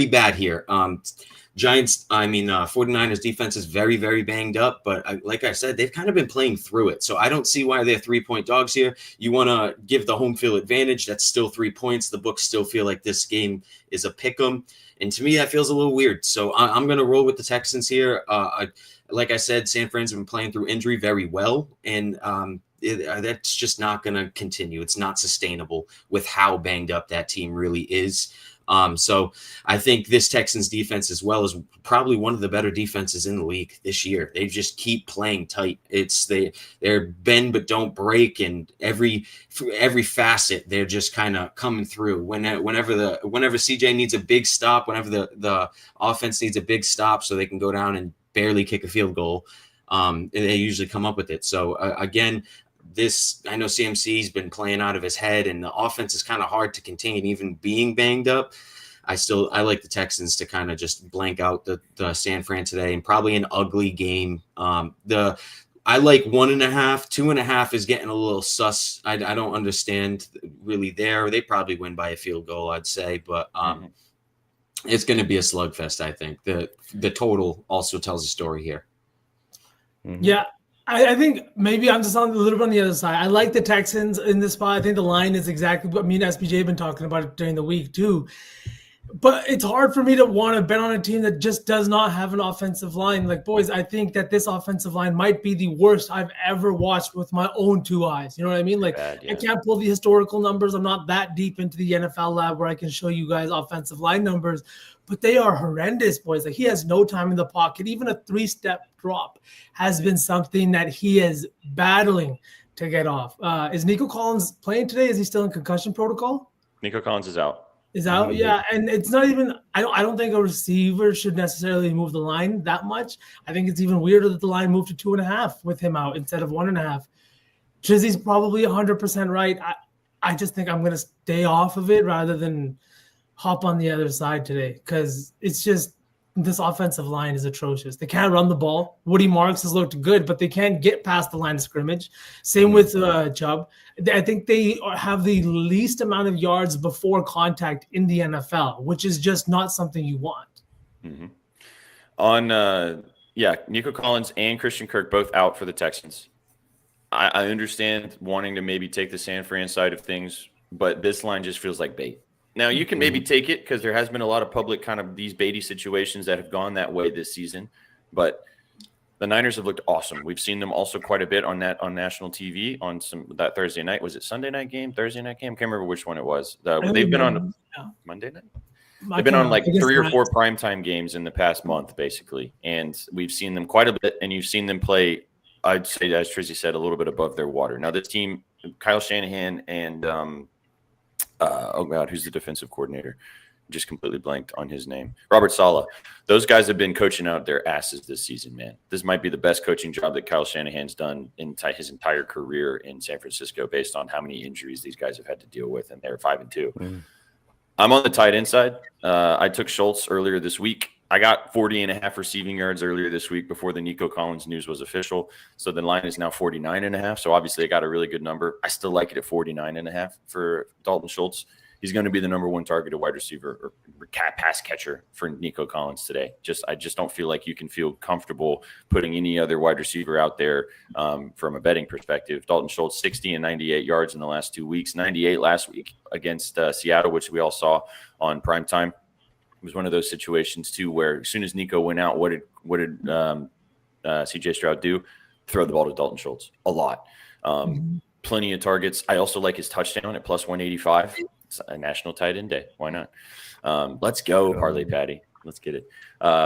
Speaker 5: bad here. 49ers defense is very, very banged up, but like I said, they've kind of been playing through it. So I don't see why they're 3-point dogs here. You want to give the home field advantage. That's still 3 points. The books still feel like this game is a pick 'em. And to me, that feels a little weird. So I'm going to roll with the Texans here. Like I said, San Fran's been playing through injury very well. And that's just not going to continue. It's not sustainable with how banged up that team really is. So I think this Texans defense as well is probably one of the better defenses in the league this year. They just keep playing tight. They're bend but don't break, and every facet they're just kind of coming through. Whenever CJ needs a big stop, whenever the offense needs a big stop, so they can go down and barely kick a field goal, they usually come up with it. So again, I know CMC's been playing out of his head, and the offense is kind of hard to contain, even being banged up. I like the Texans to kind of just blank out the San Fran today, and probably an ugly game. I like 1.5, 2.5 is getting a little sus. I don't understand really there. They probably win by a field goal, I'd say, but it's going to be a slugfest. I think the total also tells a story here.
Speaker 3: Yeah. I think maybe I'm just on a little bit on the other side. I like the Texans in this spot. I think the line is exactly what me and SPJ have been talking about it during the week too. But it's hard for me to want to bet on a team that just does not have an offensive line. Like, boys, I think that this offensive line might be the worst I've ever watched with my own two eyes. You know what I mean? Like, I can't pull the historical numbers. I'm not that deep into the NFL lab where I can show you guys offensive line numbers, but they are horrendous, boys. Like, he has no time in the pocket. Even a 3-step drop has been something that he is battling to get off. Is Nico Collins playing today? Is he still in concussion protocol?
Speaker 2: Nico Collins is out.
Speaker 3: Is out, yeah, and it's not even. I don't think a receiver should necessarily move the line that much. I think it's even weirder that the line moved to 2.5 with him out instead of 1.5. Chizzy's probably 100% right. I just think I'm gonna stay off of it rather than hop on the other side today because it's just this offensive line is atrocious. They can't run the ball. Woody Marks has looked good, but they can't get past the line of scrimmage. Same with Chubb. I think they have the least amount of yards before contact in the NFL, which is just not something you want.
Speaker 2: Nico Collins and Christian Kirk both out for the Texans. I understand wanting to maybe take the San Fran side of things, but this line just feels like bait. Now, you can maybe take it because there has been a lot of public kind of these baity situations that have gone that way this season. But the Niners have looked awesome. We've seen them also quite a bit on national TV on that Thursday night. Was it Sunday night game, Thursday night game? I can't remember which one it was. They've been on Monday night. They've been on like 3 or 4 primetime games in the past month, basically. And we've seen them quite a bit. And you've seen them play, I'd say, as Trizzy said, a little bit above their water. Now, this team, Kyle Shanahan and who's the defensive coordinator? Just completely blanked on his name. Robert Saleh. Those guys have been coaching out their asses this season, man. This might be the best coaching job that Kyle Shanahan's done in his entire career in San Francisco based on how many injuries these guys have had to deal with, and they're 5-2. I'm on the tight end side. I took Schultz earlier this week. I got 40.5 receiving yards earlier this week before the Nico Collins news was official. So the line is now 49.5. So obviously I got a really good number. I still like it at 49.5 for Dalton Schultz. He's going to be the number 1 targeted wide receiver or pass catcher for Nico Collins today. I just don't feel like you can feel comfortable putting any other wide receiver out there from a betting perspective. Dalton Schultz, 60 and 98 yards in the last 2 weeks, 98 last week against Seattle, which we all saw on primetime. It was one of those situations too, where as soon as Nico went out, what did CJ Stroud do? Throw the ball to Dalton Schultz a lot. Plenty of targets. I also like his touchdown at plus 185. It's a national tight end day. Why not? Let's go, Parlay Patty. Let's get it.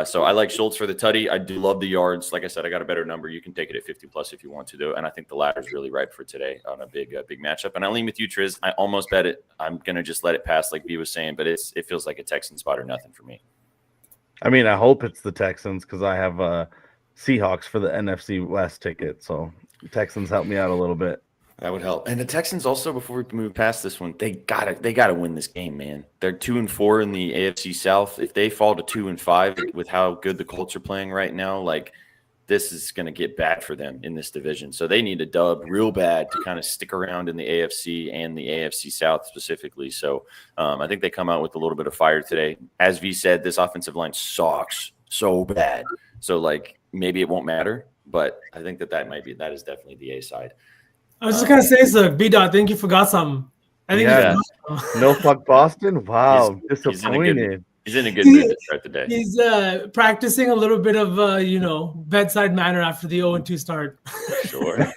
Speaker 2: So I like Schultz for the tutty. I do love the yards. Like I said, I got a better number. You can take it at 50+ if you want to, though. And I think the ladder is really ripe for today on a big matchup. And I lean with you, Triz. I almost bet it. I'm going to just let it pass like B was saying, but it feels like a Texan spot or nothing for me.
Speaker 4: I mean, I hope it's the Texans because I have Seahawks for the NFC West ticket. So the Texans help me out a little bit.
Speaker 2: That would help. And the Texans also, before we move past this one, they gotta win this game, man. They're 2-4 in the AFC South. If they fall to 2-5 with how good the Colts are playing right now, like this is gonna get bad for them in this division. So they need a dub real bad to kind of stick around in the AFC and the AFC South specifically. So I think they come out with a little bit of fire today. As V said, this offensive line sucks so bad. So like maybe it won't matter, but I think that is definitely the A side.
Speaker 3: I was just gonna say, so B-Dot, I think you forgot something. I think
Speaker 4: no fuck Boston. Wow, disappointed.
Speaker 2: He's in a good mood to start the day.
Speaker 3: He's practicing a little bit of bedside manner after the 0-2 start.
Speaker 2: Sure.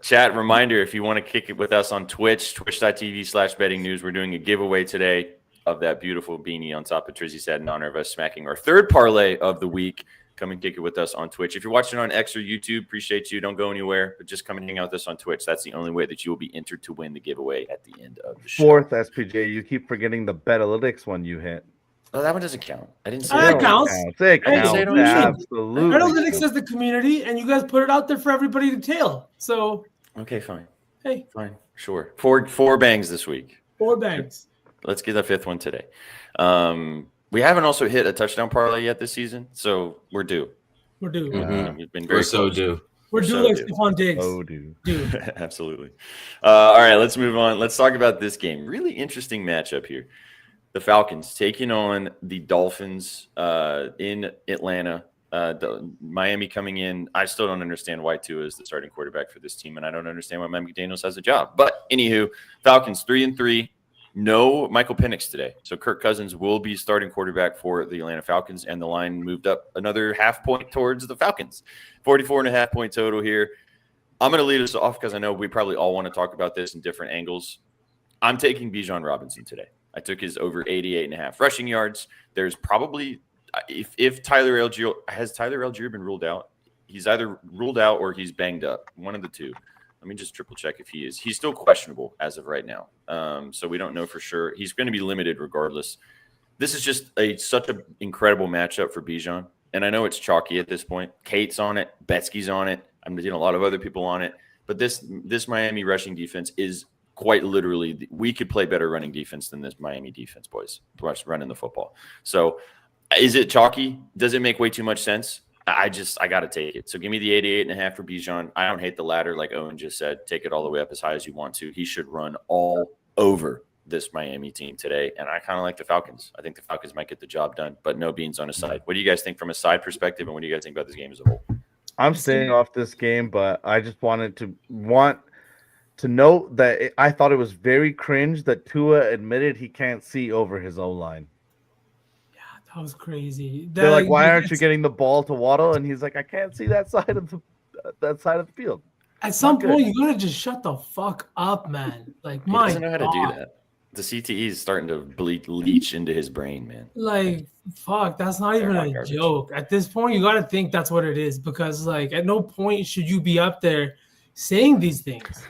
Speaker 2: Chat reminder: if you want to kick it with us on Twitch, twitch.tv/betting news, we're doing a giveaway today of that beautiful beanie on top of Trizzy's head in honor of us smacking our 3rd parlay of the week. Come and kick it with us on Twitch. If you're watching on X or YouTube, appreciate you. Don't go anywhere, but just come and hang out with us on Twitch. That's the only way that you will be entered to win the giveaway at the end of the show.
Speaker 4: 4th SPJ, you keep forgetting the Betalytics one you hit.
Speaker 2: Oh, that one doesn't count. I didn't say
Speaker 3: That
Speaker 2: that.
Speaker 3: counts.
Speaker 4: It
Speaker 3: Hey,
Speaker 4: counts.
Speaker 2: say it on the show.
Speaker 4: Absolutely.
Speaker 3: Analytics says the community, and you guys put it out there for everybody to tail. So,
Speaker 2: Okay, fine.
Speaker 3: hey,
Speaker 2: Fine. Sure. Four bangs this week.
Speaker 3: 4 bangs.
Speaker 2: Let's get the 5th one today. We haven't also hit a touchdown parlay yet this season, so we're due.
Speaker 3: We're due.
Speaker 2: We've been very
Speaker 5: so
Speaker 2: close.
Speaker 5: due.
Speaker 3: We're
Speaker 2: so
Speaker 3: due like
Speaker 2: due.
Speaker 3: Stephon Diggs.
Speaker 4: Oh, dude.
Speaker 3: Dude.
Speaker 2: Absolutely. All right, let's move on. Let's talk about this game. Really interesting matchup here. The Falcons taking on the Dolphins in Atlanta. Miami coming in. I still don't understand why Tua is the starting quarterback for this team, and I don't understand why Mike McDaniels has a job. But anywho, Falcons 3-3. No Michael Penix today. So Kirk Cousins will be starting quarterback for the Atlanta Falcons, and the line moved up another half point towards the Falcons. 44.5 point total here. I'm going to lead us off because I know we probably all want to talk about this in different angles. I'm taking Bijan Robinson today. I took his over 88.5 rushing yards. There's probably, if Tyler Algier, has Tyler Algier been ruled out? He's either ruled out or he's banged up. One of the two. Let me just triple check if he is. He's still questionable as of right now. So we don't know for sure. He's going to be limited regardless. This is just such an incredible matchup for Bijan. And I know it's chalky at this point. Kate's on it. Betsky's on it. I'm seeing a lot of other people on it. But this Miami rushing defense is quite literally, we could play better running defense than this Miami defense, boys, running the football. So is it chalky? Does it make way too much sense? I got to take it. So give me the 88.5 for Bijan. I don't hate the ladder, like Owen just said. Take it all the way up as high as you want to. He should run all over this Miami team today. And I kind of like the Falcons. I think the Falcons might get the job done, but no beans on a side. What do you guys think from a side perspective, and what do you guys think about this game as a whole?
Speaker 4: I'm staying off this game, but I just wanted to note that I thought it was very cringe that Tua admitted he can't see over his O-line.
Speaker 3: That was crazy.
Speaker 4: They're like, why aren't you getting the ball to Waddle? And he's like, I can't see that side of the field.
Speaker 3: At some point, you gotta just shut the fuck up, man. Like,
Speaker 2: He doesn't know how to do that. The CTE is starting to leach into his brain, man.
Speaker 3: Like, fuck, that's not even a joke. At this point, you gotta think that's what it is, because like at no point should you be up there saying these things.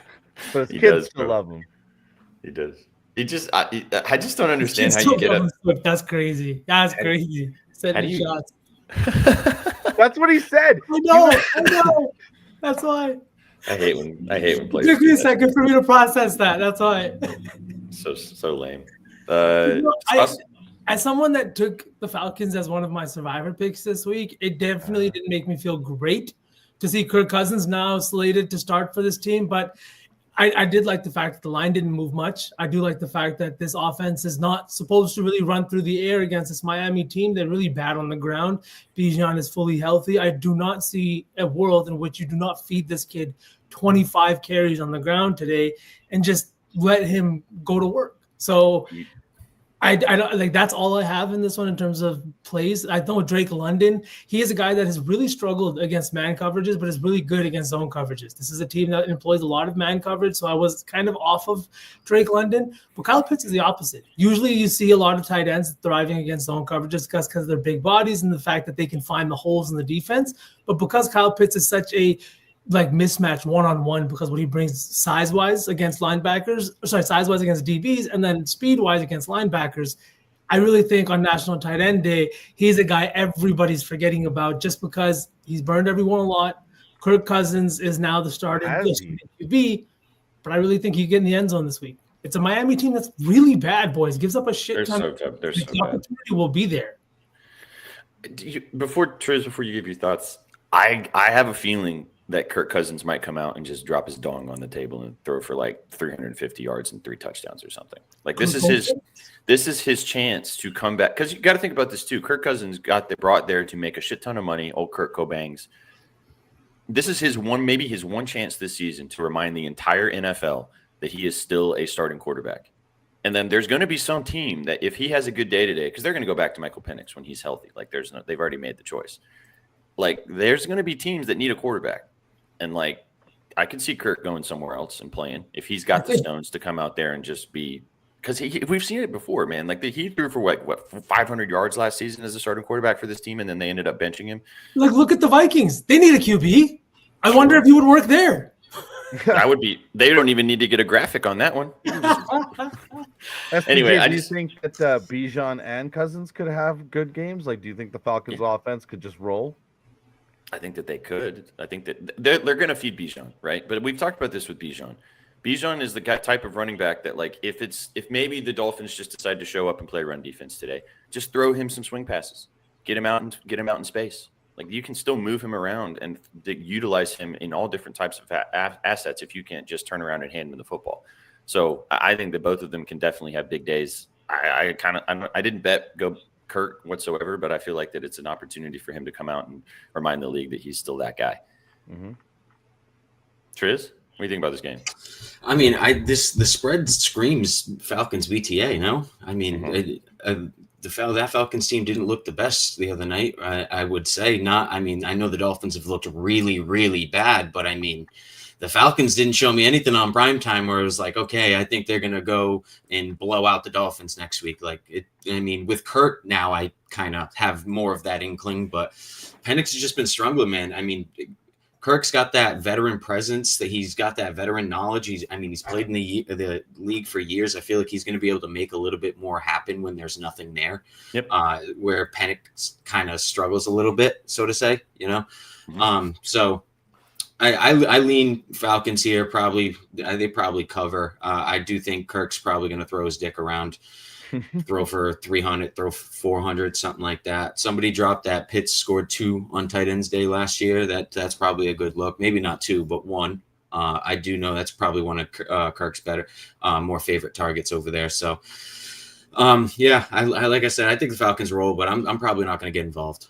Speaker 4: But his kids still love him.
Speaker 2: He does. He just, I just don't understand how you get up.
Speaker 3: That's crazy. That's crazy. Setting shots.
Speaker 4: That's what he said.
Speaker 3: I know. That's why.
Speaker 2: I hate when players.
Speaker 3: It took me a second for me to process that. That's why.
Speaker 2: So lame.
Speaker 3: As someone that took the Falcons as one of my survivor picks this week, it definitely didn't make me feel great to see Kirk Cousins now slated to start for this team, but I did like the fact that the line didn't move much. I do like the fact that this offense is not supposed to really run through the air against this Miami team. They're really bad on the ground. Bijan is fully healthy. I do not see a world in which you do not feed this kid 25 carries on the ground today and just let him go to work. So I don't like, that's all I have in this one in terms of plays. I know Drake London, he is a guy that has really struggled against man coverages, but is really good against zone coverages. This is a team that employs a lot of man coverage, so I was kind of off of Drake London. But Kyle Pitts is the opposite. Usually you see a lot of tight ends thriving against zone coverages because of their big bodies and the fact that they can find the holes in the defense. But because Kyle Pitts is such a mismatch one-on-one, because what he brings size-wise against size-wise against DBs, and then speed-wise against linebackers, I really think on National Tight End Day, he's a guy everybody's forgetting about just because he's burned everyone a lot. Kirk Cousins is now the starting QB, but I really think he get in the end zone this week. It's a Miami team that's really bad, boys. Gives up a shit ton.
Speaker 2: They're so
Speaker 3: the opportunity will be there.
Speaker 2: Before you give your thoughts, I have a feeling that Kirk Cousins might come out and just drop his dong on the table and throw for like 350 yards and 3 touchdowns or something. Like this is his chance to come back, because you got to think about this too. Kirk Cousins brought there to make a shit ton of money. Old Kurt Cobangs. This is his one chance this season to remind the entire NFL that he is still a starting quarterback. And then there's going to be some team that if he has a good day today, because they're going to go back to Michael Penix when he's healthy. Like they've already made the choice. Like there's going to be teams that need a quarterback. And like, I can see Kirk going somewhere else and playing if he's got the stones to come out there and just be, because we've seen it before, man. Like he threw for what 500 yards last season as a starting quarterback for this team, and then they ended up benching him.
Speaker 3: Like, look at the Vikings; they need a QB. I wonder if he would work there.
Speaker 2: That would be. They don't even need to get a graphic on that one. Anyway,
Speaker 4: Do you think that Bijan and Cousins could have good games? Like, do you think the Falcons' offense could just roll?
Speaker 2: I think that they could. I think that they're going to feed Bijan, right? But we've talked about this with Bijan. Bijan is the type of running back that, like, if maybe the Dolphins just decide to show up and play run defense today, just throw him some swing passes, get him out in space. Like, you can still move him around and utilize him in all different types of assets if you can't just turn around and hand him the football. So I think that both of them can definitely have big days. I didn't bet go Kurt whatsoever, but I feel like that it's an opportunity for him to come out and remind the league that he's still that guy.
Speaker 4: Mm-hmm.
Speaker 2: Triz, what do you think about this game?
Speaker 5: I mean, the spread screams Falcons BTA. No, I mean, that Falcons team didn't look the best the other night. I would say not. I mean, I know the Dolphins have looked really, really bad, but I mean, the Falcons didn't show me anything on primetime where it was like, okay, I think they're going to go and blow out the Dolphins next week. I mean, with Kurt now, I kind of have more of that inkling, but Penix has just been struggling, man. I mean, Kirk's got that veteran presence, that he's got that veteran knowledge. He's played in the league for years. I feel like he's going to be able to make a little bit more happen when there's nothing there.
Speaker 2: Yep.
Speaker 5: Where Penix kind of struggles a little bit, so to say, you know?
Speaker 2: Mm-hmm.
Speaker 5: So I lean Falcons here. They probably cover. I do think Kirk's probably going to throw his dick around, throw for 300, throw 400, something like that. Somebody dropped that Pitts scored 2 on tight ends day last year. That's probably a good look. Maybe not 2, but 1. I do know that's probably one of Kirk's more favorite targets over there. So, yeah, I like I said, I think the Falcons roll, but I'm probably not going to get involved.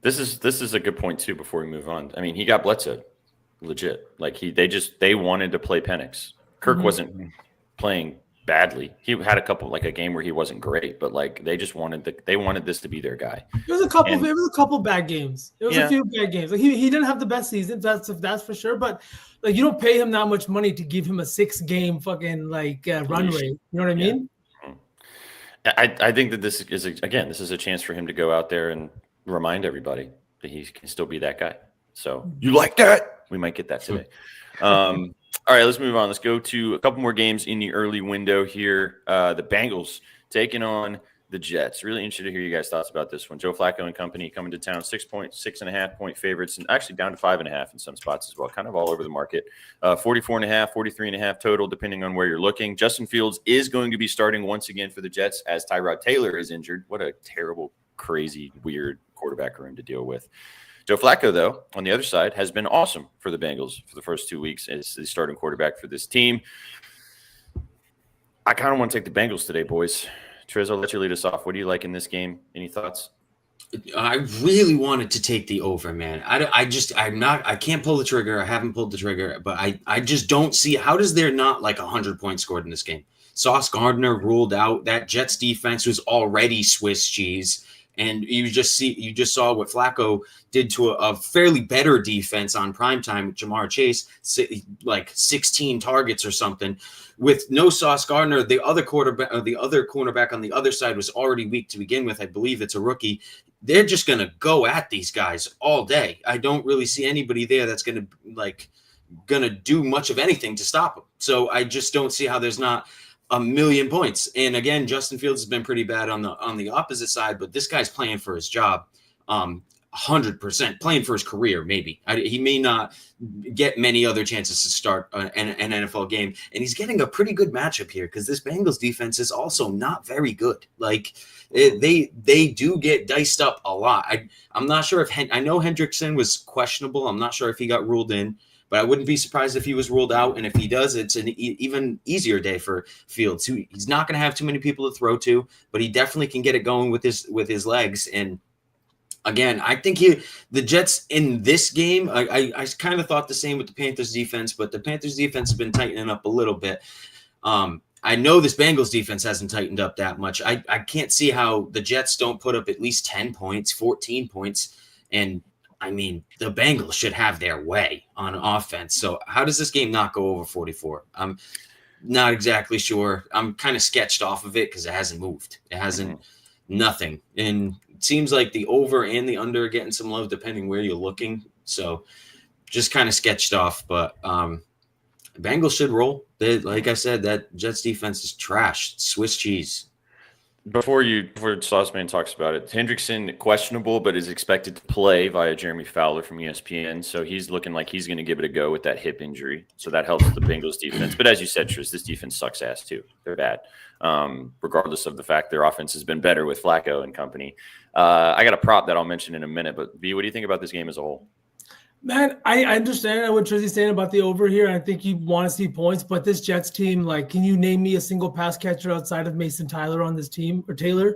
Speaker 2: This is a good point too. Before we move on, I mean, he got Bledsoe, legit. Like they wanted to play Penix. Kirk wasn't playing badly. He had a game where he wasn't great, but like they wanted this to be their guy.
Speaker 3: It was a couple bad games. It was a few bad games. Like he didn't have the best season. That's for sure. But like you don't pay him that much money to give him a 6-game fucking run rate. You know what I mean?
Speaker 2: I think that this is a chance for him to go out there and remind everybody that he can still be that guy. So you like that? We might get that today. All right, let's move on. Let's go to a couple more games in the early window here. The Bengals taking on the Jets. Really interested to hear you guys' thoughts about this one. Joe Flacco and company coming to town, 6.5 point favorites, and actually down to 5.5 in some spots as well, kind of all over the market. 44.5, 43.5 total, depending on where you're looking. Justin Fields is going to be starting once again for the Jets as Tyrod Taylor is injured. What a terrible, crazy, weird quarterback room to deal with. Joe Flacco, though, on the other side, has been awesome for the Bengals for the first 2 weeks as the starting quarterback for this team. I kind of want to take the Bengals today, boys. Triz, I'll let you lead us off. What do you like in this game? Any thoughts?
Speaker 5: I really wanted to take the over, man. I can't pull the trigger. I haven't pulled the trigger, but I just don't see, how does there not like 100 points scored in this game? Sauce Gardner ruled out. That Jets defense was already Swiss cheese. And you just saw what Flacco did to a fairly better defense on primetime with Jamar Chase, like 16 targets or something. With no Sauce Gardner, the other cornerback on the other side was already weak to begin with. I believe it's a rookie. They're just going to go at these guys all day. I don't really see anybody there that's going to do much of anything to stop them. So I just don't see how there's not a million points. And again, Justin Fields has been pretty bad on the opposite side, but this guy's playing for his job, 100%, playing for his career. Maybe he may not get many other chances to start an NFL game, and he's getting a pretty good matchup here because this Bengals defense is also not very good. Like they do get diced up a lot. I'm not sure if I know Hendrickson was questionable. I'm not sure if he got ruled in, but I wouldn't be surprised if he was ruled out. And if he does, it's an even easier day for Fields. He's not going to have too many people to throw to, but he definitely can get it going with his legs. And again, I think the Jets in this game, I kind of thought the same with the Panthers defense, but the Panthers defense has been tightening up a little bit. I know this Bengals defense hasn't tightened up that much. I can't see how the Jets don't put up at least 10 points, 14 points. And I mean, the Bengals should have their way on offense. So how does this game not go over 44? I'm not exactly sure. I'm kind of sketched off of it because it hasn't moved. It hasn't nothing. And it seems like the over and the under are getting some love depending where you're looking. So just kind of sketched off. But Bengals should roll. Like I said, that Jets defense is trash. Swiss cheese.
Speaker 2: Before Sauceman talks about it, Hendrickson questionable, but is expected to play via Jeremy Fowler from ESPN. So he's looking like he's going to give it a go with that hip injury. So that helps the Bengals defense. But as you said, Tris, this defense sucks ass too. They're bad, regardless of the fact their offense has been better with Flacco and company. I got a prop that I'll mention in a minute. But B, what do you think about this game as a whole?
Speaker 3: Man, I understand what Trizzy's saying about the over here. I think you want to see points, but this Jets team, like, can you name me a single pass catcher outside of Mason Tyler on this team or Taylor?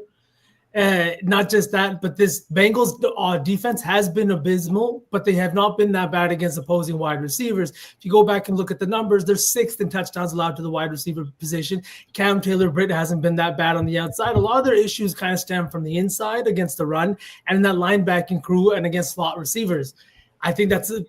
Speaker 3: Not just that, but this Bengals defense has been abysmal, but they have not been that bad against opposing wide receivers. If you go back and look at the numbers, they're 6th in touchdowns allowed to the wide receiver position. Cam Taylor-Britt hasn't been that bad on the outside. A lot of their issues kind of stem from the inside against the run and in that linebacking crew and against slot receivers. I think that's a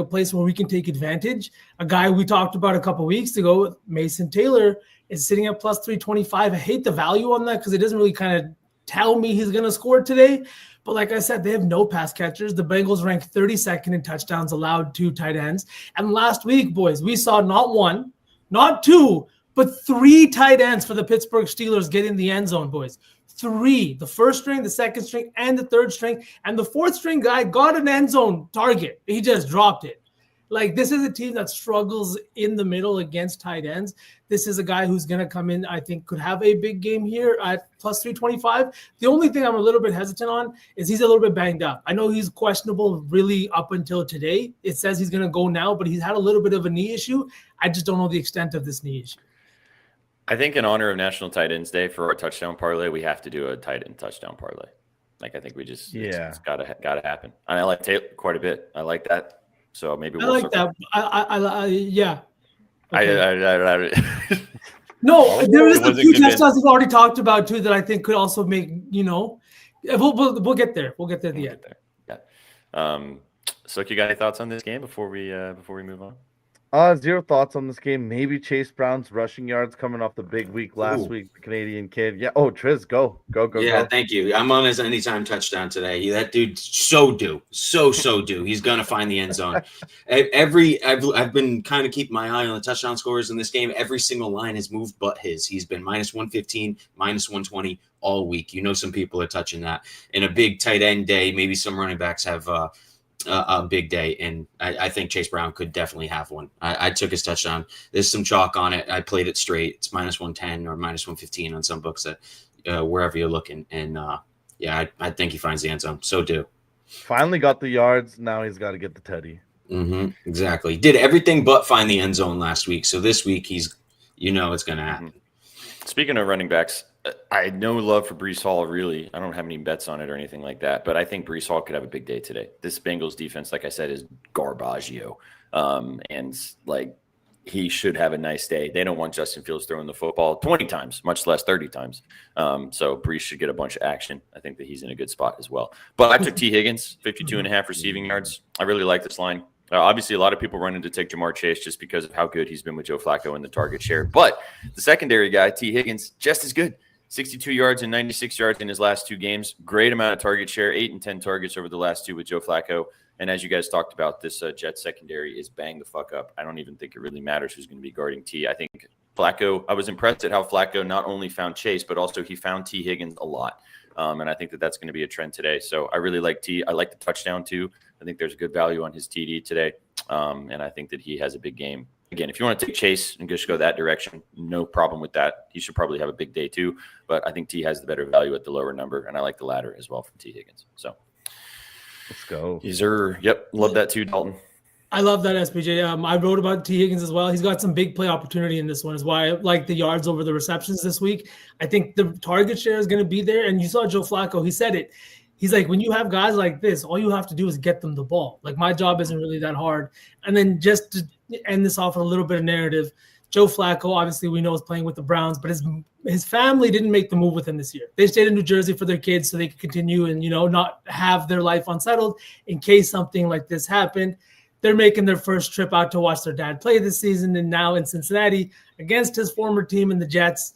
Speaker 3: place where we can take advantage. A guy we talked about a couple weeks ago, Mason Taylor, is sitting at plus 325. I hate the value on that because it doesn't really kind of tell me he's going to score today. But like I said, they have no pass catchers. The Bengals rank 32nd in touchdowns allowed to tight ends. And last week, boys, we saw not one, not two, but 3 tight ends for the Pittsburgh Steelers get in the end zone, boys. 3, the first string, the second string, and the third string. And the fourth string guy got an end zone target. He just dropped it. Like, this is a team that struggles in the middle against tight ends. This is a guy who's going to come in, I think, could have a big game here at plus 325. The only thing I'm a little bit hesitant on is he's a little bit banged up. I know he's questionable really up until today. It says he's going to go now, but he's had a little bit of a knee issue. I just don't know the extent of this knee issue.
Speaker 2: I think in honor of National Tight Ends Day for our touchdown parlay, we have to do a tight end touchdown parlay. Like, I think we just it's gotta happen. And I like Taylor quite a bit. I like that. So maybe we'll
Speaker 3: like that. Yeah.
Speaker 2: Okay.
Speaker 3: No, there is a few touchdowns we've already talked about too that I think could also make, we'll get there. We'll get there at the end.
Speaker 2: Yeah. So you got any thoughts on this game before we move on?
Speaker 4: 0 thoughts on this game. Maybe Chase Brown's rushing yards coming off the big week last week, the Canadian kid. Yeah. Oh, Triz, go.
Speaker 5: Yeah, thank you. I'm on his anytime touchdown today. That dude so due. He's gonna find the end zone. I've been kind of keeping my eye on the touchdown scores in this game. Every single line has moved but his. He's been minus 115, minus 120 all week. Some people are touching that. In a big tight end day, maybe some running backs have a big day, and I think Chase Brown could definitely have one. I took his touchdown. There's some chalk on it. I played it straight. It's minus 110 or minus 115 on some books that wherever you're looking. And I think he finds the end zone. So do.
Speaker 4: Finally got the yards. Now he's got to get the teddy.
Speaker 5: Exactly. Did everything but find the end zone last week. So this week it's going to happen.
Speaker 2: Speaking of running backs, I had no love for Breece Hall, really. I don't have any bets on it or anything like that, but I think Breece Hall could have a big day today. This Bengals defense, like I said, is garbaggio. And he should have a nice day. They don't want Justin Fields throwing the football 20 times, much less 30 times. So Breece should get a bunch of action. I think that he's in a good spot as well. But I took T. Higgins, 52.5 receiving yards. I really like this line. Obviously, a lot of people running to take Jamar Chase just because of how good he's been with Joe Flacco in the target share. But the secondary guy, T. Higgins, just as good. 62 yards and 96 yards in his last 2 games. Great amount of target share, 8 and 10 targets over the last 2 with Joe Flacco. And as you guys talked about, this Jets secondary is bang the fuck up. I don't even think it really matters who's going to be guarding T. I think Flacco, I was impressed at how Flacco not only found Chase, but also he found T. Higgins a lot. And I think that that's going to be a trend today. So I really like T. I like the touchdown too. I think there's a good value on his TD today. And I think that he has a big game. Again, if you want to take Chase and just go that direction, no problem with that. He should probably have a big day too. But I think T has the better value at the lower number. And I like the latter as well from T. Higgins. So
Speaker 4: let's go.
Speaker 2: Yep. Love that too, Dalton.
Speaker 3: I love that, SPJ. I wrote about T. Higgins as well. He's got some big play opportunity in this one, is why I like the yards over the receptions this week. I think the target share is going to be there. And you saw Joe Flacco. He said it. He's like, when you have guys like this, all you have to do is get them the ball. Like, my job isn't really that hard. And then just to end this off with a little bit of narrative, Joe Flacco, obviously we know, is playing with the Browns, but his family didn't make the move with him this year. They stayed in New Jersey for their kids so they could continue and, not have their life unsettled in case something like this happened. They're making their first trip out to watch their dad play this season, and now in Cincinnati against his former team in the Jets.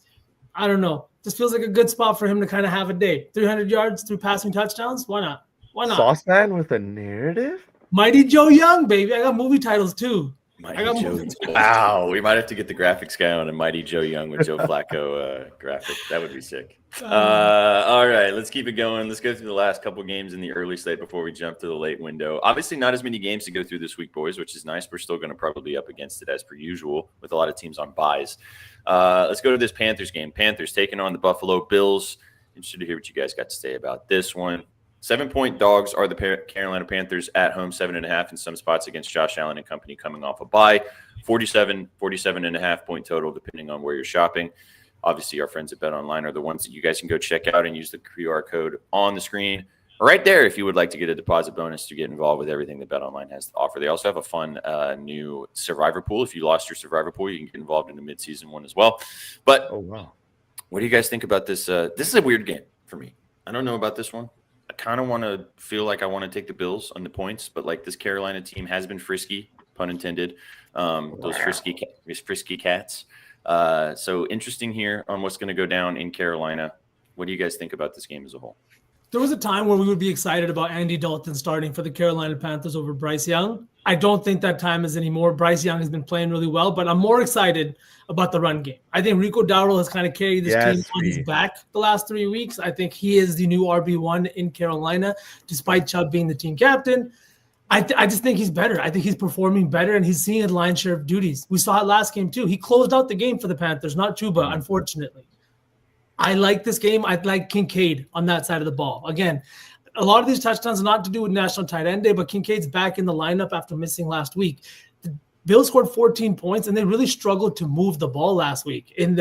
Speaker 3: I don't know. This feels like a good spot for him to kind of have a day. 300 yards, 3 passing touchdowns. Why not?
Speaker 4: Sauceman with a narrative?
Speaker 3: Mighty Joe Young, baby. I got movie titles too.
Speaker 2: Mighty
Speaker 3: I got
Speaker 2: Joe.
Speaker 3: movie titles.
Speaker 2: Wow, we might have to get the graphics guy on a Mighty Joe Young with Joe Flacco graphic. That would be sick. All right, let's keep it going. Let's go through the last couple games in the early slate before we jump to the late window. Obviously, not as many games to go through this week, boys, which is nice. We're still going to probably be up against it as per usual with a lot of teams on buys. Let's go to this Panthers game. Panthers taking on the Buffalo Bills. Interested to hear what you guys got to say about this one. 7-point dogs are the Carolina Panthers at home, 7.5 in some spots against Josh Allen and company coming off a bye. 47.5 point total, depending on where you're shopping. Obviously, our friends at BetOnline are the ones that you guys can go check out and use the QR code on the screen right there if you would like to get a deposit bonus to get involved with everything that BetOnline has to offer. They also have a fun new Survivor pool. If you lost your Survivor pool, you can get involved in the midseason one as well. But what do you guys think about this? This is a weird game for me. I don't know about this one. I kind of want to feel like I want to take the Bills on the points, but like this Carolina team has been frisky, pun intended. Those frisky cats. So interesting here on what's going to go down in Carolina. What do you guys think about this game as a whole?
Speaker 3: There was a time where we would be excited about Andy Dalton starting for the Carolina Panthers over Bryce Young. I don't think that time is anymore. Bryce Young has been playing really well, but I'm more excited about the run game. I think Rico Dowdle has kind of carried this team on his back the last 3 weeks. I think he is the new RB1 in Carolina, despite Chubb being the team captain. I just think he's better. I think he's performing better, and he's seeing a lion's share of duties. We saw it last game, too. He closed out the game for the Panthers, not Chuba, unfortunately. I like this game. I like Kincaid on that side of the ball. Again, a lot of these touchdowns are not to do with National Tight End Day, but Kincaid's back in the lineup after missing last week. The Bills scored 14 points, and they really struggled to move the ball last week against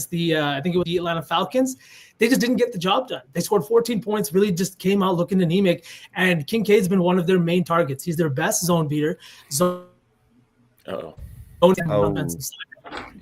Speaker 3: the I think it was the Atlanta Falcons. They just didn't get the job done. They scored 14 points, really just came out looking anemic, and Kincaid's been one of their main targets. He's their best zone beater. Offensive side.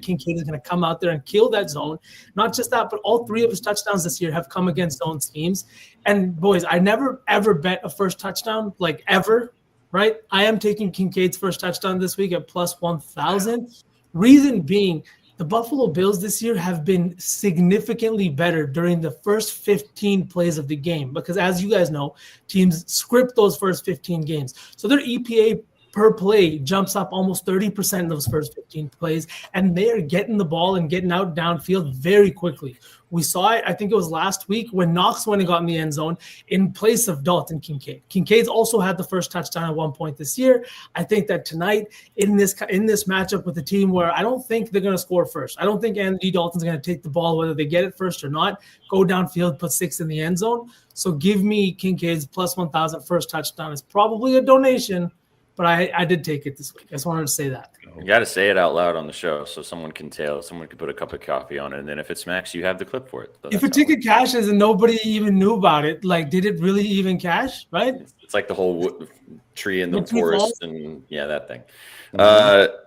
Speaker 3: Kincaid is going to come out there and kill that zone. Not just that, but all 3 of his touchdowns this year have come against zone schemes. And boys, I never ever bet a first touchdown, like ever, right? I am taking Kincaid's first touchdown this week at plus 1,000. Reason being, the Buffalo Bills this year have been significantly better during the first 15 plays of the game because, as you guys know, teams script those first 15 games. So their EPA per play jumps up almost 30% in those first 15 plays, and they are getting the ball and getting out downfield very quickly. We saw it, I think it was last week, when Knox went and got in the end zone in place of Dalton Kincaid. Kincaid's also had the first touchdown at one point this year. I think that tonight in this matchup with a team where I don't think they're going to score first. I don't think Andy Dalton's going to take the ball, whether they get it first or not, go downfield, put 6 in the end zone. So give me Kincaid's plus 1,000 first touchdown. It's probably a donation, but I did take it this week. I just wanted to say that.
Speaker 2: You got to say it out loud on the show so someone can tell. Someone can put a cup of coffee on it, and then if it smacks, you have the clip for it. So
Speaker 3: if a ticket cashes and nobody even knew about it, like, did it really even cash, right?
Speaker 2: It's like the whole tree in the forest and, yeah, that thing.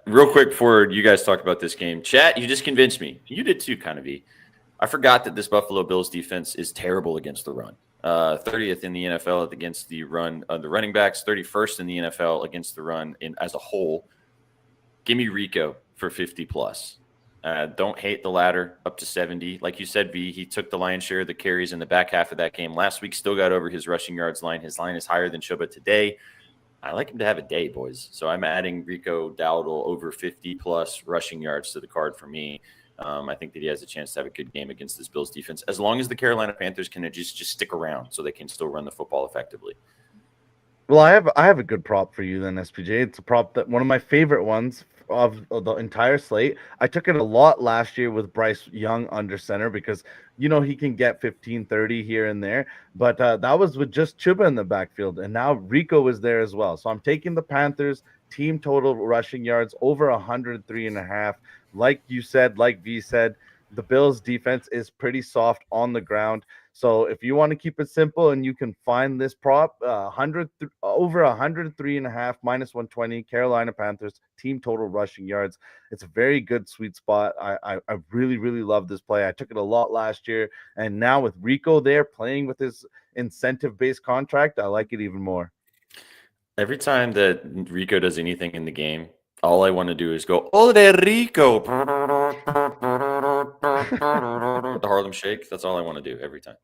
Speaker 2: Real quick before you guys talk about this game. Chat, you just convinced me. You did too, kind of, E. I forgot that this Buffalo Bills defense is terrible against the run. 30th in the NFL against the run, the running backs, 31st in the NFL against the run as a whole. Give me Rico for 50 plus. Don't hate the ladder up to 70. Like you said, V, he took the lion's share of the carries in the back half of that game. Last week, still got over his rushing yards line. His line is higher than Chuba today. I like him to have a day, boys. So I'm adding Rico Dowdle over 50 plus rushing yards to the card for me. I think that he has a chance to have a good game against this Bills defense, as long as the Carolina Panthers can just stick around so they can still run the football effectively.
Speaker 4: Well, I have a good prop for you then, SPJ. It's a prop that one of my favorite ones of the entire slate. I took it a lot last year with Bryce Young under center because, you know, he can get 15, 30 here and there. But that was with just Chuba in the backfield. And now Rico is there as well. So I'm taking the Panthers team total rushing yards over 103.5. Like you said, like V said, the Bills defense is pretty soft on the ground. So if you want to keep it simple and you can find this prop, over 103.5 minus 120 Carolina Panthers team total rushing yards. It's a very good sweet spot. I really, really love this play. I took it a lot last year, and now with Rico there playing with his incentive-based contract, I like it even more.
Speaker 2: Every time that Rico does anything in the game, all I want to do is go, "Oh, de Rico!" The Harlem Shake. That's all I want to do every time.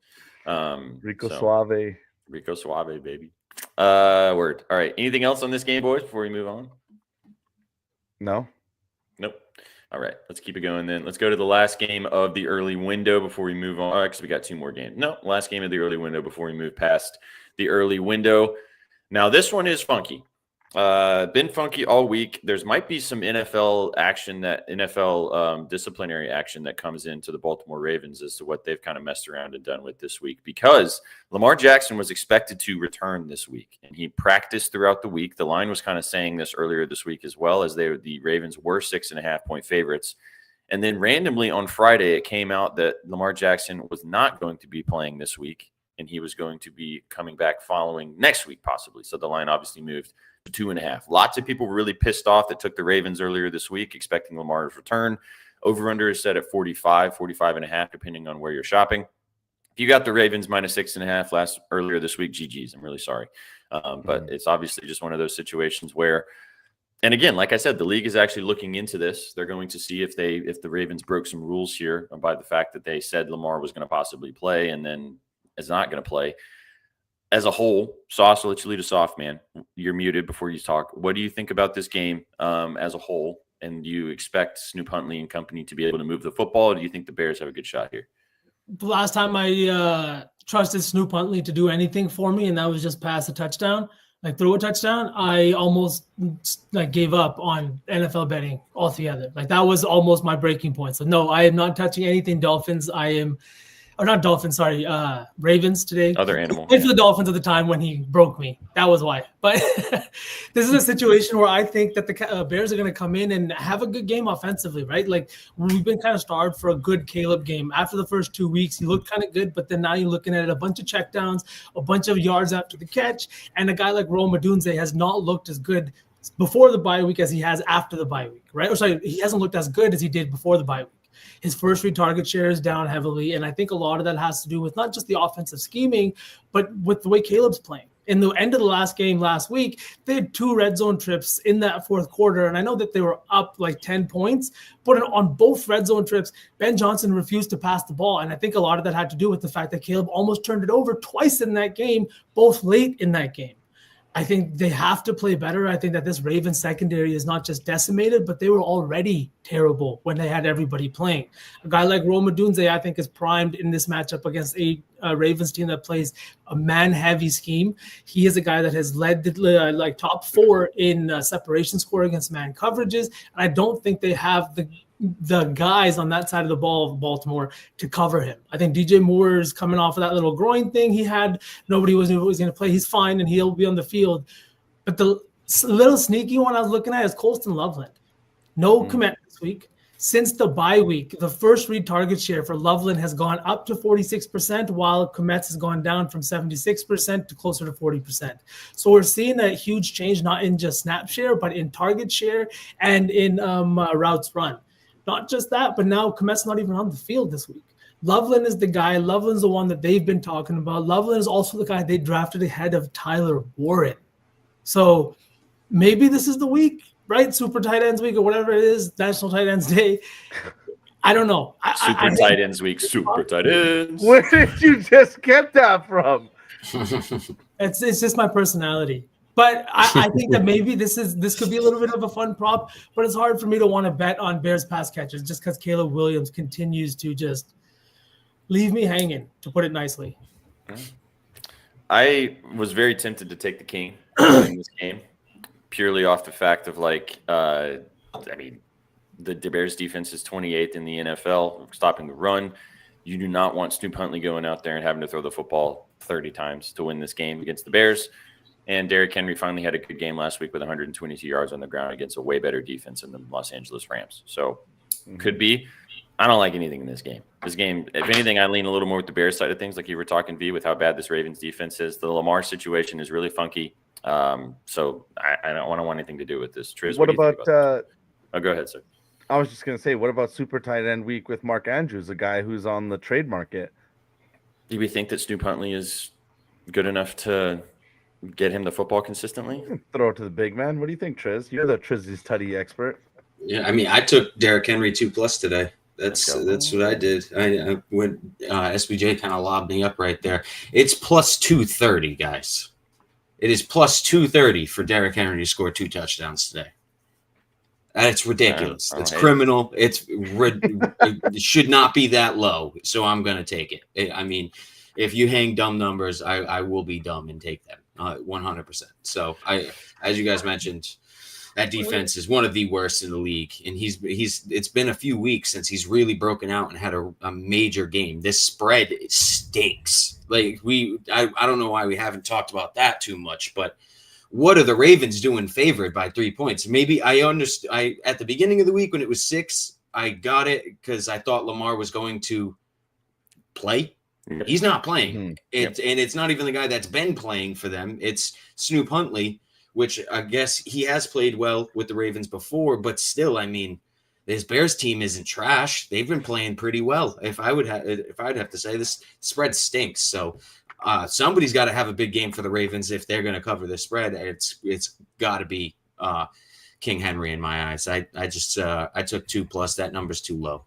Speaker 4: Rico Suave.
Speaker 2: Rico Suave, baby. Word. All right. Anything else on this game, boys, before we move on?
Speaker 4: No.
Speaker 2: Nope. All right. Let's keep it going then. Let's go to the last game of the early window before we move on. Because we got 2 more games. No, last game of the early window before we move past the early window. Now, this one is funky. Been funky all week. There's might be some NFL action, that NFL disciplinary action that comes into the Baltimore Ravens as to what they've kind of messed around and done with this week, because Lamar Jackson was expected to return this week and he practiced throughout the week. The line was kind of saying this earlier this week as well, as the Ravens were 6.5-point favorites. And then randomly on Friday, it came out that Lamar Jackson was not going to be playing this week and he was going to be coming back following next week, possibly. So the line obviously moved to 2.5. Lots of people were really pissed off that took the Ravens earlier this week, expecting Lamar's return. Over-under is set at 45.5, depending on where you're shopping. If you got the Ravens -6.5 earlier this week, GG's. I'm really sorry. But it's obviously just one of those situations where, and again, like I said, the league is actually looking into this. They're going to see if the Ravens broke some rules here by the fact that they said Lamar was going to possibly play and then is not going to play. As a whole, Sauce, I'll let you lead us off, man. You're muted before you talk. What do you think about this game as a whole? And do you expect Snoop Huntley and company to be able to move the football, or do you think the Bears have a good shot here?
Speaker 3: The last time I trusted Snoop Huntley to do anything for me, and that was just pass a touchdown, like throw a touchdown, I almost gave up on NFL betting altogether. Like that was almost my breaking point. So no, I am not touching anything Dolphins. Not Dolphins, sorry, Ravens today.
Speaker 2: Other animal.
Speaker 3: Played for the Dolphins at the time when he broke me. That was why. But this is a situation where I think that the Bears are going to come in and have a good game offensively, right? Like we've been kind of starved for a good Caleb game. After the first 2 weeks, he looked kind of good, but then now you're looking at a bunch of checkdowns, a bunch of yards after the catch, and a guy like Rome Odunze has not looked as good before the bye week as he has after the bye week, right? Or sorry, he hasn't looked as good as he did before the bye week. His first read target share is down heavily, and I think a lot of that has to do with not just the offensive scheming, but with the way Caleb's playing. In the end of the last game last week, they had 2 red zone trips in that fourth quarter, and I know that they were up like 10 points, but on both red zone trips, Ben Johnson refused to pass the ball, and I think a lot of that had to do with the fact that Caleb almost turned it over twice in that game, both late in that game. I think they have to play better. I think that this Ravens secondary is not just decimated, but they were already terrible when they had everybody playing. A guy like Rome Odunze, I think, is primed in this matchup against a Ravens team that plays a man-heavy scheme. He is a guy that has led the top 4 in separation score against man coverages, and I don't think they have the guys on that side of the ball of Baltimore to cover him. I think DJ Moore is coming off of that little groin thing he had. Nobody was going to play. He's fine, and he'll be on the field. But the little sneaky one I was looking at is Colston Loveland. No commit this week. Since the bye week, the first read target share for Loveland has gone up to 46%, while Komet's has gone down from 76% to closer to 40%. So we're seeing a huge change, not in just snap share, but in target share and in routes run. Not just that, but now Komet's not even on the field this week. Loveland is the guy. Loveland's the one that they've been talking about. Loveland is also the guy they drafted ahead of Tyler Warren. So maybe this is the week, right? Super tight ends week or whatever it is, National Tight Ends Day. I don't know.
Speaker 2: Super tight ends week, super tight ends.
Speaker 4: Where did you just get that from?
Speaker 3: It's just my personality. But I think that maybe this could be a little bit of a fun prop, but it's hard for me to want to bet on Bears pass catchers just because Caleb Williams continues to just leave me hanging, to put it nicely.
Speaker 2: I was very tempted to take the King in this game, purely off the fact of the Bears defense is 28th in the NFL, stopping the run. You do not want Snoop Huntley going out there and having to throw the football 30 times to win this game against the Bears. And Derrick Henry finally had a good game last week with 122 yards on the ground against a way better defense in the Los Angeles Rams. So could be. I don't like anything in this game. This game, if anything, I lean a little more with the Bears side of things, like you were talking, V, with how bad this Ravens defense is. The Lamar situation is really funky. So I don't want anything to do with this. Triz,
Speaker 4: what about
Speaker 2: go ahead, sir.
Speaker 4: I was just going to say, what about super tight end week with Mark Andrews, a guy who's on the trade market?
Speaker 2: Do we think that Snoop Huntley is good enough to get him the football consistently?
Speaker 4: Throw it to the big man. What do you think, Triz? You're the Trizzy's tutty expert.
Speaker 5: Yeah, I mean, I took Derrick Henry 2+ today. That's what I did. I went SBJ kind of lobbed me up right there. It's plus 230, guys. It is plus 230 for Derrick Henry to score 2 touchdowns today. It's ridiculous. It's criminal. It should not be that low. So I'm going to take it. I mean, if you hang dumb numbers, I will be dumb and take them 100%. So as you guys mentioned, that defense is one of the worst in the league. And it's been a few weeks since he's really broken out and had a major game. This spread stinks. Like I don't know why we haven't talked about that too much, but what are the Ravens doing favored by 3 points? Maybe I understood. At the beginning of the week when it was 6, I got it because I thought Lamar was going to play. He's not playing. And it's not even the guy that's been playing for them. It's Snoop Huntley, which I guess he has played well with the Ravens before, but still, I mean, this Bears team isn't trash. They've been playing pretty well. If I'd have to say, this spread stinks. So somebody's got to have a big game for the Ravens if they're going to cover the spread. It's got to be King Henry in my eyes. I took 2+. That number's too low.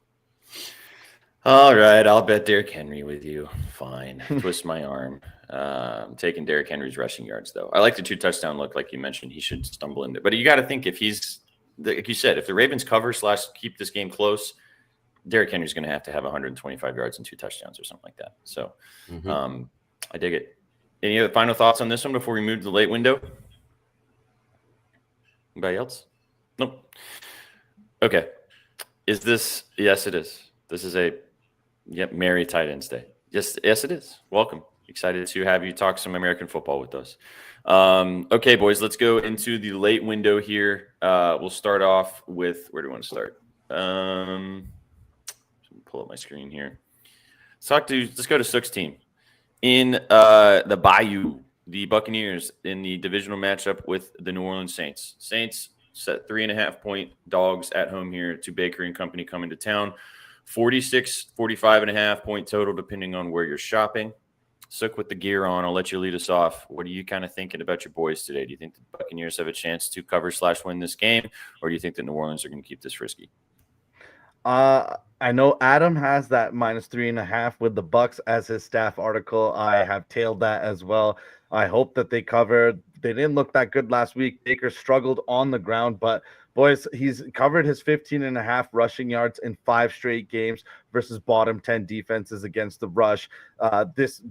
Speaker 2: All right, I'll bet Derrick Henry with you. Fine. Twist my arm. I'm taking Derrick Henry's rushing yards, though. I like the 2 touchdown look, like you mentioned. He should stumble in there. But you got to think if he's, like you said, if the Ravens cover / keep this game close, Derrick Henry's going to have 125 yards and 2 touchdowns or something like that. So I dig it. Any other final thoughts on this one before we move to the late window? Anybody else? Nope. Okay. Is this? Yes, it is. This is a merry tight ends day. Yes, it is. Welcome. Excited to have you talk some American football with us. Okay, boys, let's go into the late window here. We'll start off with, where do we want to start? Pull up my screen here. Let's go to Sook's team. In the Bayou, the Buccaneers in the divisional matchup with the New Orleans Saints. Saints set 3.5-point dogs at home here to Baker and Company coming to town. 45.5 point total, depending on where you're shopping. Sook with the gear on. I'll let you lead us off. What are you kind of thinking about your boys today? Do you think the Buccaneers have a chance to cover / win this game, or do you think that New Orleans are going to keep this risky?
Speaker 4: I know Adam has that -3.5 with the Bucks as his staff article. I have tailed that as well. I hope that they cover. They didn't look that good last week. Baker struggled on the ground, but boys, he's covered his 15.5 rushing yards in 5 straight games versus bottom 10 defenses against the rush. This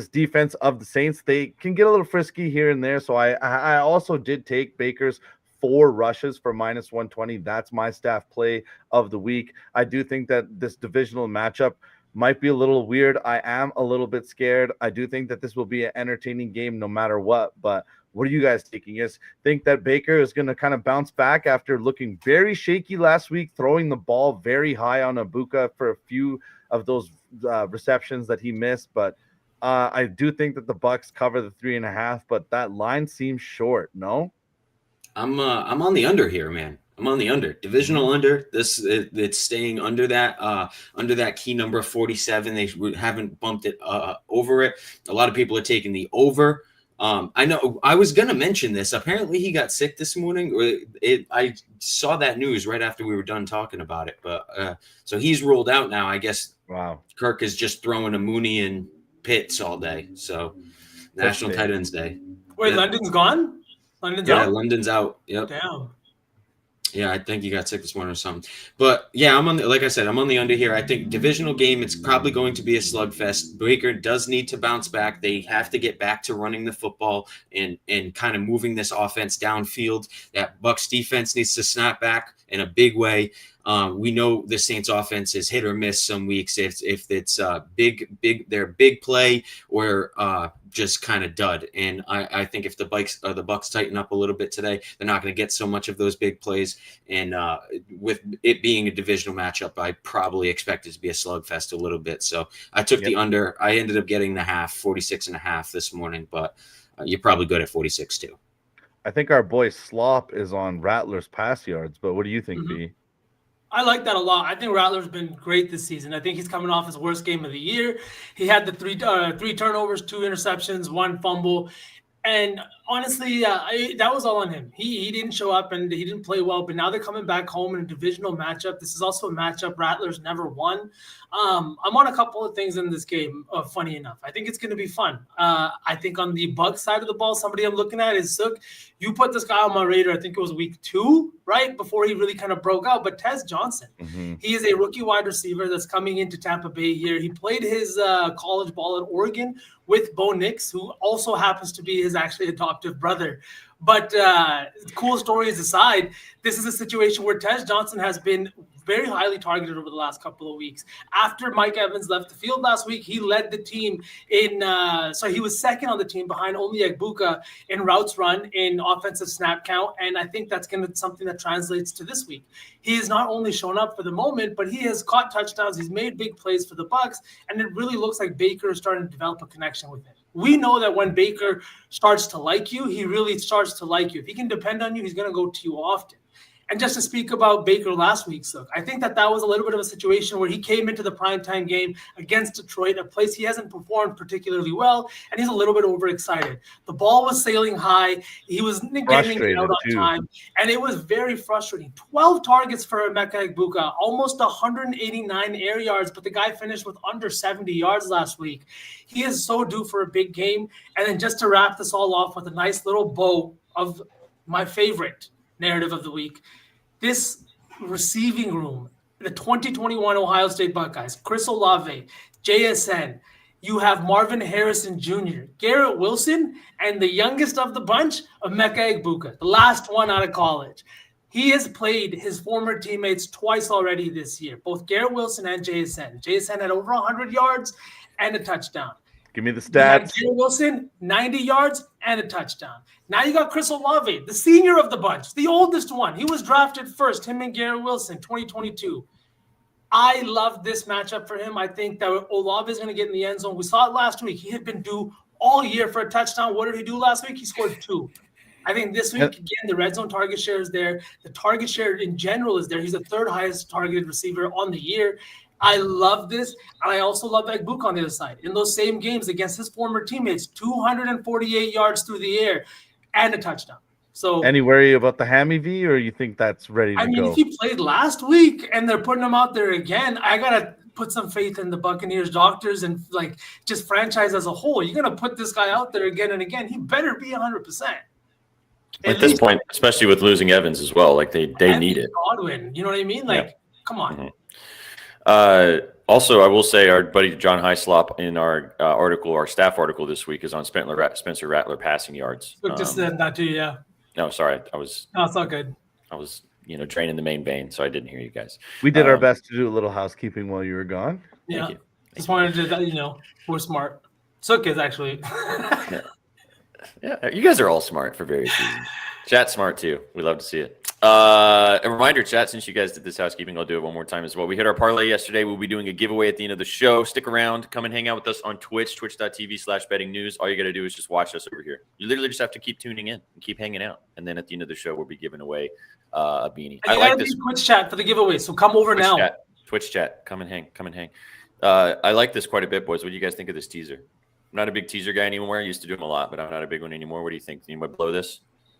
Speaker 4: defense of the Saints, they can get a little frisky here and there. So I also did take Baker's 4 rushes for -120. That's my staff play of the week. I do think that this divisional matchup might be a little weird. I am a little bit scared. I do think that this will be an entertaining game no matter what. But what are you guys thinking? Is think that Baker is going to kind of bounce back after looking very shaky last week, throwing the ball very high on Abuka for a few of those receptions that he missed. But I do think that the Bucks cover the 3.5, but that line seems short. No,
Speaker 5: I'm on the under here, man. I'm on the under. Divisional under. It's staying under that key number 47. They haven't bumped it over it. A lot of people are taking the over. I know I was gonna mention this. Apparently, he got sick this morning. I saw that news right after we were done talking about it. But so he's ruled out now. I guess.
Speaker 4: Wow.
Speaker 5: Kirk is just throwing a Mooney and Pitts all day. So National Tight Ends Day.
Speaker 3: Wait,
Speaker 5: yeah.
Speaker 3: London's gone? London's
Speaker 5: yeah,
Speaker 3: out?
Speaker 5: London's out. Yep.
Speaker 3: Damn.
Speaker 5: Yeah, I think he got sick this morning or something. But yeah, like I said, I'm on the under here. I think divisional game, it's probably going to be a slugfest. Baker does need to bounce back. They have to get back to running the football and kind of moving this offense downfield. That Bucs defense needs to snap back in a big way. We know the Saints offense is hit or miss some weeks if it's big play or just kind of dud. And I think if the Bucs tighten up a little bit today, they're not going to get so much of those big plays. And with it being a divisional matchup, I probably expect it to be a slugfest a little bit. So I took the under. I ended up getting the 46.5 this morning, but you're probably good at 46 too.
Speaker 4: I think our boy Slop is on Rattler's pass yards, but what do you think, B?
Speaker 3: I like that a lot. I think Rattler's been great this season. I think he's coming off his worst game of the year. He had the three turnovers, 2 interceptions, 1 fumble. And honestly, that was all on him. He didn't show up and he didn't play well. But now they're coming back home in a divisional matchup. This is also a matchup Rattlers never won. I'm on a couple of things in this game. Funny enough, I think it's going to be fun. I think on the Bucks side of the ball, somebody I'm looking at is Sook. You put this guy on my radar. I think it was week 2, right before he really kind of broke out. But Tez Johnson, he is a rookie wide receiver that's coming into Tampa Bay here. He played his college ball at Oregon with Bo Nix, who also happens to be his actually adoptive brother. But cool stories aside, this is a situation where Tez Johnson has been very highly targeted over the last couple of weeks. After Mike Evans left the field last week, he led the team in he was second on the team behind only Egbuka in routes run in offensive snap count. And I think that's going to be something that translates to this week. He has not only shown up for the moment, but he has caught touchdowns. He's made big plays for the Bucks. And it really looks like Baker is starting to develop a connection with him. We know that when Baker starts to like you, he really starts to like you. If he can depend on you, he's going to go to you often. And just to speak about Baker last week, so I think that was a little bit of a situation where he came into the primetime game against Detroit, a place he hasn't performed particularly well, and he's a little bit overexcited. The ball was sailing high. He was getting out on time, and it was very frustrating. 12 targets for Emeka Egbuka, almost 189 air yards, but the guy finished with under 70 yards last week. He is so due for a big game. And then just to wrap this all off with a nice little bow of my favorite narrative of the week, this receiving room, the 2021 Ohio State Buckeyes, Chris Olave, JSN, you have Marvin Harrison Jr., Garrett Wilson, and the youngest of the bunch, Emeka Egbuka, the last one out of college. He has played his former teammates twice already this year, both Garrett Wilson and JSN. JSN had over 100 yards and a touchdown.
Speaker 4: Give me the stats.
Speaker 3: Garrett Wilson, 90 yards and a touchdown. Now you got Chris Olave, the senior of the bunch, the oldest one. He was drafted first, him and Garrett Wilson, 2022. I love this matchup for him. I think that Olave is going to get in the end zone. We saw it last week. He had been due all year for a touchdown. What did he do last week? He scored 2. I think this week, again, the red zone target share is there. The target share in general is there. He's the 3rd highest targeted receiver on the year. I love this, and I also love Egbuka on the other side. In those same games against his former teammates, 248 yards through the air and a touchdown. So,
Speaker 4: any worry about the hammy V, or you think that's ready to go?
Speaker 3: If he played last week and they're putting him out there again, I gotta put some faith in the Buccaneers doctors and just franchise as a whole. You're gonna put this guy out there again and again. He better be 100%.
Speaker 2: At this point, especially with losing Evans as well, they need it.
Speaker 3: Godwin, you know what I mean? Come on.
Speaker 2: Mm-hmm. Also, I will say our buddy John Hyslop in our article, our staff article this week, is on Spencer Rattler passing yards.
Speaker 3: Just said that too, yeah.
Speaker 2: No, sorry,
Speaker 3: No, it's all good.
Speaker 2: I was draining the main vein, so I didn't hear you guys.
Speaker 4: We did our best to do a little housekeeping while you were gone.
Speaker 3: Yeah, just wanted to, we're smart. Sook is actually.
Speaker 2: Yeah, you guys are all smart for various reasons. Chat's smart too. We love to see it. A reminder, chat, since you guys did this housekeeping, I'll do it one more time as well. We hit our parlay yesterday. We'll be doing a giveaway at the end of the show. Stick around. Come and hang out with us on Twitch, twitch.tv/bettingnews. All you got to do is just watch us over here. You literally just have to keep tuning in and keep hanging out. And then at the end of the show, we'll be giving away a beanie.
Speaker 3: I like this Twitch chat for the giveaway, so come over now.
Speaker 2: Twitch chat. Come and hang. I like this quite a bit, boys. What do you guys think of this teaser? I'm not a big teaser guy anymore. I used to do them a lot, but I'm not a big one anymore. What do you think? You might blow this?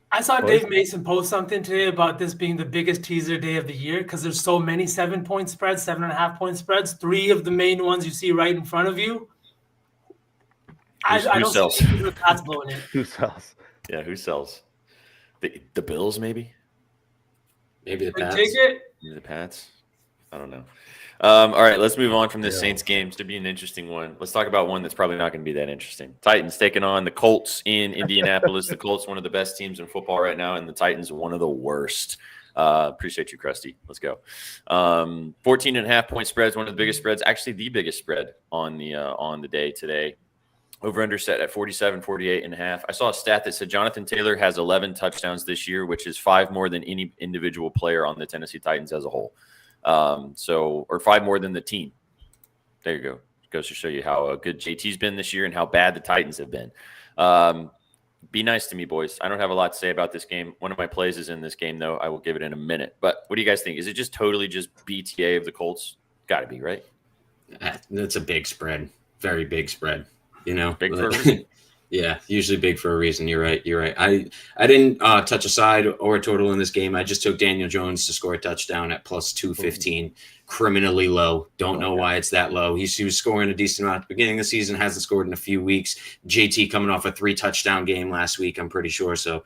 Speaker 3: I saw Dave Mason post something today about this being the biggest teaser day of the year because there's so many 7-point spreads, 7.5-point spreads, 3 of the main ones you see right in front of you. I don't
Speaker 2: sells?
Speaker 3: see the Pats blowing it.
Speaker 4: Who sells?
Speaker 2: Yeah, who sells? The Bills, maybe?
Speaker 5: Maybe the Pats.
Speaker 3: Take it.
Speaker 2: Maybe the Pats? I don't know. All right, let's move on from this Saints game. To be an interesting one. Let's talk about one that's probably not going to be that interesting. Titans taking on the Colts in Indianapolis. The Colts, one of the best teams in football right now, and the Titans, one of the worst. Appreciate you, Krusty. Let's go. 14.5-point spreads, one of the biggest spreads, actually the biggest spread on the day today. Over under set at 47.5. I saw a stat that said Jonathan Taylor has 11 touchdowns this year, which is 5 more than any individual player on the Tennessee Titans as a whole. Or 5 more than the team. There you go. Goes to show you how good JT's been this year and how bad the Titans have been. Be nice to me, boys. I don't have a lot to say about this game. One of my plays is in this game, though. I will give it in a minute. But what do you guys think? Is it just totally just BTA of the Colts? Got to be, right?
Speaker 5: That's a big spread. Very big spread.
Speaker 2: Big for
Speaker 5: Yeah, usually big for a reason. You're right. You're right. I didn't touch a side or a total in this game. I just took Daniel Jones to score a touchdown at plus 215. Criminally low. Don't know why it's that low. He was scoring a decent amount at the beginning of the season. Hasn't scored in a few weeks. JT coming off a 3-touchdown game last week, I'm pretty sure. So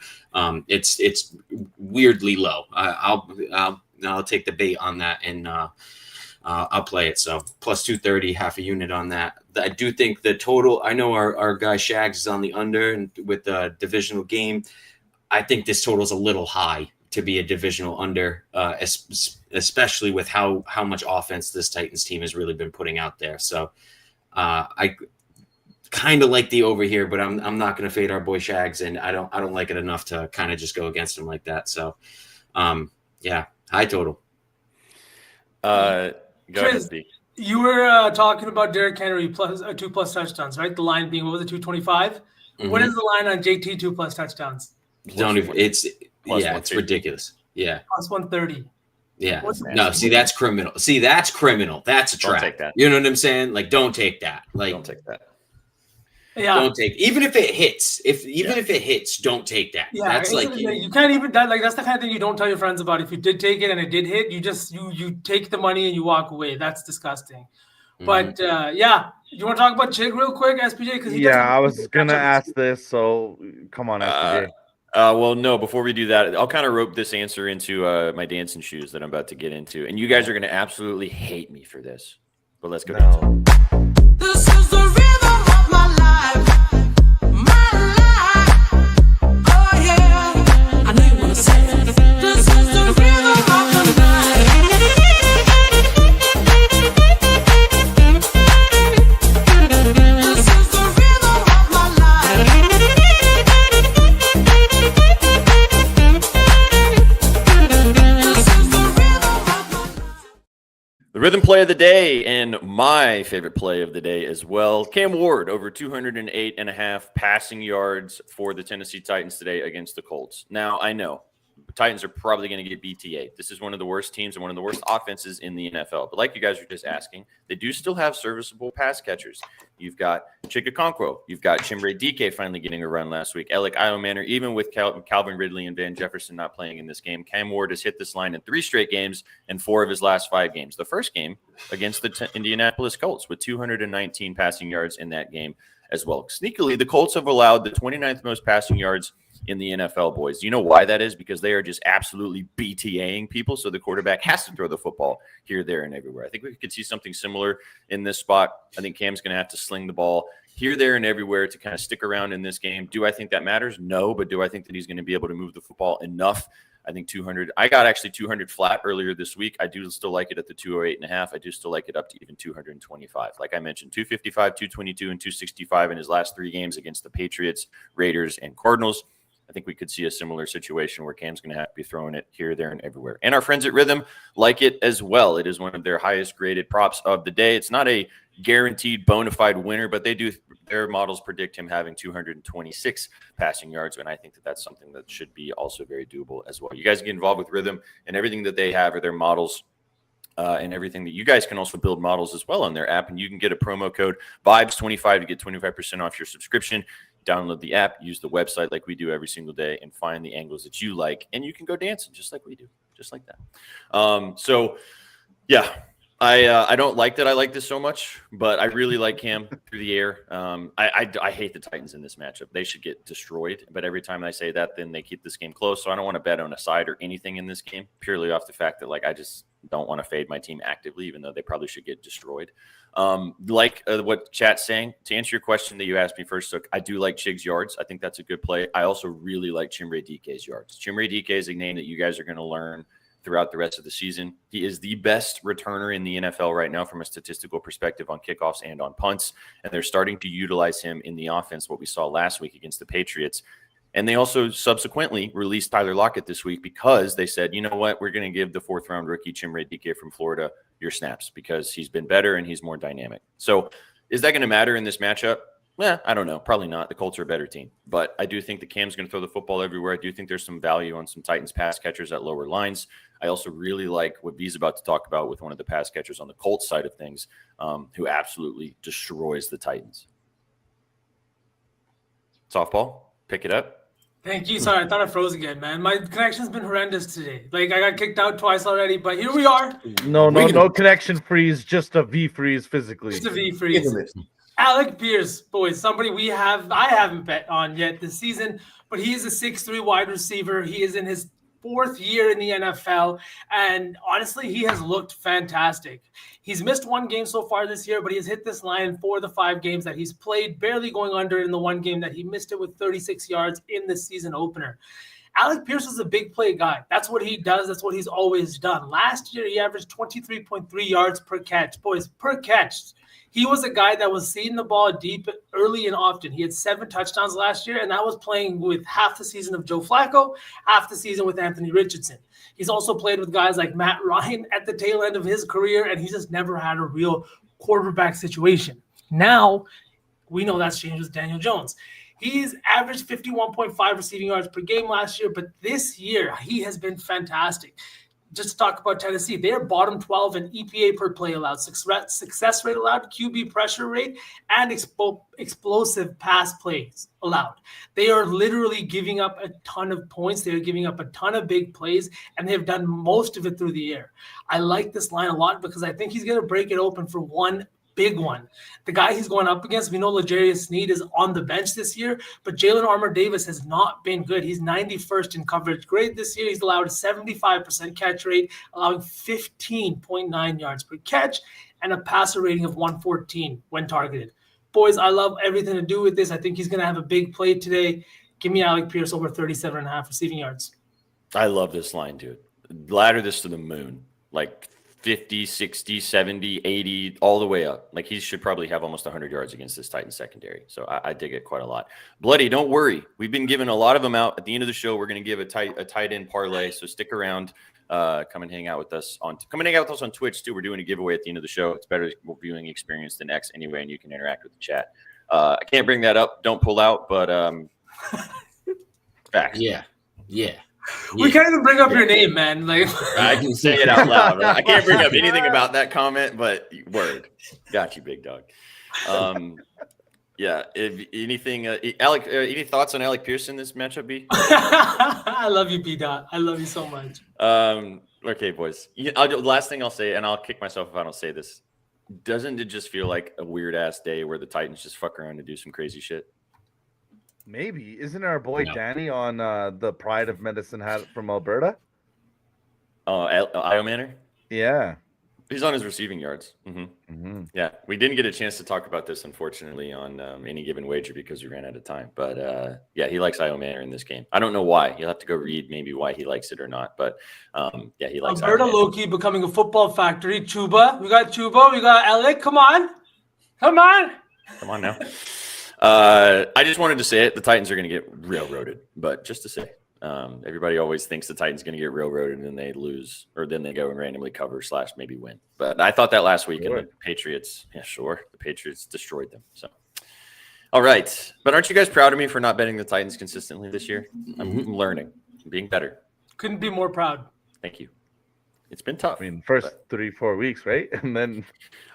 Speaker 5: it's weirdly low. I'll take the bait on that, and I'll play it. So plus 230, half a unit on that. I do think the total, I know our guy Shags is on the under and with the divisional game. I think this total is a little high to be a divisional under, especially with how much offense this Titans team has really been putting out there. So I kind of like the over here, but I'm not going to fade our boy Shags, and I don't like it enough to kind of just go against him like that. So yeah, high total.
Speaker 2: Go ahead, Steve.
Speaker 3: You were talking about Derrick Henry plus 2+ touchdowns, right? The line being, what was it, 225?
Speaker 5: Mm-hmm.
Speaker 3: What is the line on JT 2+ touchdowns?
Speaker 5: Don't even. It's ridiculous. Yeah,
Speaker 3: plus 130.
Speaker 5: Yeah. No, see, that's criminal. That's a trap.
Speaker 2: Don't take that.
Speaker 5: You know what I'm saying? Like, don't take that. Like,
Speaker 2: don't take that.
Speaker 3: Yeah.
Speaker 5: Don't take, even if it hits. If it hits, don't take that.
Speaker 3: Yeah,
Speaker 5: that's like
Speaker 3: you can't even that's the kind of thing you don't tell your friends about. If you did take it and it did hit, you just you take the money and you walk away. That's disgusting. Mm-hmm. But you want to talk about Chig real quick, SPJ? Because
Speaker 4: I was gonna ask this. So come on, SPJ.
Speaker 2: Well, no, before we do that, I'll kind of rope this answer into my dancing shoes that I'm about to get into. And you guys are going to absolutely hate me for this. But let's go.
Speaker 1: This is the rhythm of my life. My life. Oh, yeah. I know you want to say it. This is the rhythm of the night. This is the rhythm of my life.
Speaker 2: The rhythm play of the day, and my favorite play of the day as well. Cam Ward over 208.5 passing yards for the Tennessee Titans today against the Colts. Now, I know the Titans are probably going to get BTA. This is one of the worst teams and one of the worst offenses in the NFL. But like you guys were just asking, they do still have serviceable pass catchers. You've got Chikakonkwo. You've got Chimere Dike finally getting a run last week. Alec Iomanner, even with Calvin Ridley and Van Jefferson not playing in this game, Cam Ward has hit this line in 3 straight games and 4 of his last 5 games. The first game against the Indianapolis Colts with 219 passing yards in that game as well. Sneakily, the Colts have allowed the 29th most passing yards in the NFL, boys. You know why that is? Because they are just absolutely BTAing people, so the quarterback has to throw the football here, there, and everywhere. I think we could see something similar in this spot. I think Cam's going to have to sling the ball here, there, and everywhere to kind of stick around in this game. Do I think that matters? No, but do I think that he's going to be able to move the football enough? I think 200. I got actually 200 flat earlier this week. I do still like it at the 208.5. I do still like it up to even 225. Like I mentioned, 255, 222, and 265 in his last 3 games against the Patriots, Raiders, and Cardinals. I think we could see a similar situation where Cam's going to have to be throwing it here, there, and everywhere. And our friends at RITHMM like it as well. It is one of their highest graded props of the day. It's not a guaranteed bona fide winner, but their models predict him having 226 passing yards, and I think that that's something that should be also very doable as well. You guys get involved with RITHMM, and everything that they have are their models. And everything that you guys can also build models as well on their app, and you can get a promo code VIBES25 to get 25% off your subscription. Download the app, use the website like we do every single day, and find the angles that you like, and you can go dancing just like we do, just like that. I don't like that I like this so much, but I really like Cam through the air. I hate the Titans in this matchup. They should get destroyed, but every time I say that, then they keep this game close, so I don't want to bet on a side or anything in this game, purely off the fact that I just don't want to fade my team actively, even though they probably should get destroyed. What chat's saying, to answer your question that you asked me first, so I do like Chig's yards. I think that's a good play. I also really like Chimere Dike's yards. Chimere Dike is a name that you guys are going to learn throughout the rest of the season. He is the best returner in the NFL right now from a statistical perspective on kickoffs and on punts, and they're starting to utilize him in the offense, what we saw last week against the Patriots. And they also subsequently released Tyler Lockett this week because they said, you know what, we're going to give the 4th-round rookie Chimere Dike from Florida your snaps because he's been better and he's more dynamic. So is that going to matter in this matchup? I don't know. Probably not. The Colts are a better team. But I do think that Cam's going to throw the football everywhere. I do think there's some value on some Titans pass catchers at lower lines. I also really like what B's about to talk about with one of the pass catchers on the Colts side of things, who absolutely destroys the Titans. Softball, pick it up.
Speaker 3: Thank you. Sorry, I thought I froze again, man. My connection's been horrendous today. Like, I got kicked out twice already, but here we are.
Speaker 4: No connection freeze, just a V freeze physically.
Speaker 3: Just a V freeze. Alec Pierce, boys, somebody I haven't bet on yet this season, but he is a 6'3" wide receiver. He is in his 4th year in the NFL, and honestly, he has looked fantastic. He's missed 1 game so far this year, but he has hit this line in 4 of the 5 games that he's played, barely going under in the 1 game that he missed it with 36 yards in the season opener. Alec Pierce is a big play guy. That's what he does. That's what he's always done. Last year, he averaged 23.3 yards per catch. Boys, per catch. He was a guy that was seeing the ball deep early and often. He had 7 touchdowns last year, and that was playing with half the season of Joe Flacco, half the season with Anthony Richardson. He's also played with guys like Matt Ryan at the tail end of his career, and he's just never had a real quarterback situation. Now, we know that's changed with Daniel Jones. He's averaged 51.5 receiving yards per game last year, but this year he has been fantastic. Just to talk about Tennessee, they are bottom 12 in EPA per play allowed, success rate allowed, QB pressure rate, and explosive pass plays allowed. They are literally giving up a ton of points. They are giving up a ton of big plays, and they have done most of it through the air. I like this line a lot because I think he's going to break it open for one big one. The guy he's going up against, we know L'Jarius Sneed is on the bench this year, but Jalen Armour-Davis has not been good. He's 91st in coverage grade this year. He's allowed a 75% catch rate, allowing 15.9 yards per catch and a passer rating of 114 when targeted. Boys, I love everything to do with this. I think he's going to have a big play today. Give me Alec Pierce over 37.5 receiving yards.
Speaker 2: I love this line, dude. Ladder this to the moon. Like 50, 60, 70, 80, all the way up. Like he should probably have almost 100 yards against this Titans secondary. So I dig it quite a lot. Bloody, don't worry. We've been giving a lot of them out. At the end of the show, we're going to give a tight end parlay. So stick around. Come and hang out with us on Twitch too. We're doing a giveaway at the end of the show. It's better viewing experience than X anyway, and you can interact with the chat. I can't bring that up. Don't pull out, but facts.
Speaker 5: Yeah.
Speaker 3: We can't even bring up your name, man. Like
Speaker 2: I can say it out loud. Right? I can't bring up anything about that comment, but word. Got you, big dog. Yeah. If anything, Alec, any thoughts on Alec Pierce in this matchup, B?
Speaker 3: I love you, B-Dot. I love you so much.
Speaker 2: Okay, boys. Last thing I'll say, and I'll kick myself if I don't say this. Doesn't it just feel like a weird ass day where the Titans just fuck around and do some crazy shit?
Speaker 4: Maybe. Isn't our boy Danny on the Pride of Medicine hat from Alberta?
Speaker 2: Io Manor?
Speaker 4: Yeah.
Speaker 2: He's on his receiving yards. Yeah. We didn't get a chance to talk about this, unfortunately, on Any Given Wager because we ran out of time. But, yeah, he likes Io Manor in this game. I don't know why. You'll have to go read maybe why he likes it or not. But, yeah, he likes
Speaker 3: Alberta low-key becoming a football factory. Chuba. We got Chuba. We got Alec. Come on. Come on now.
Speaker 2: I just wanted to say it. The Titans are going to get railroaded, but just to say, everybody always thinks the Titans going to get railroaded and then they lose, or then they go and randomly cover / maybe win. But I thought that last week, and the Patriots, the Patriots destroyed them. So, all right. But aren't you guys proud of me for not betting the Titans consistently this year? I'm learning, I'm being better.
Speaker 3: Couldn't be more proud.
Speaker 2: Thank you. It's been tough.
Speaker 4: I mean, first 3-4 weeks, right? And then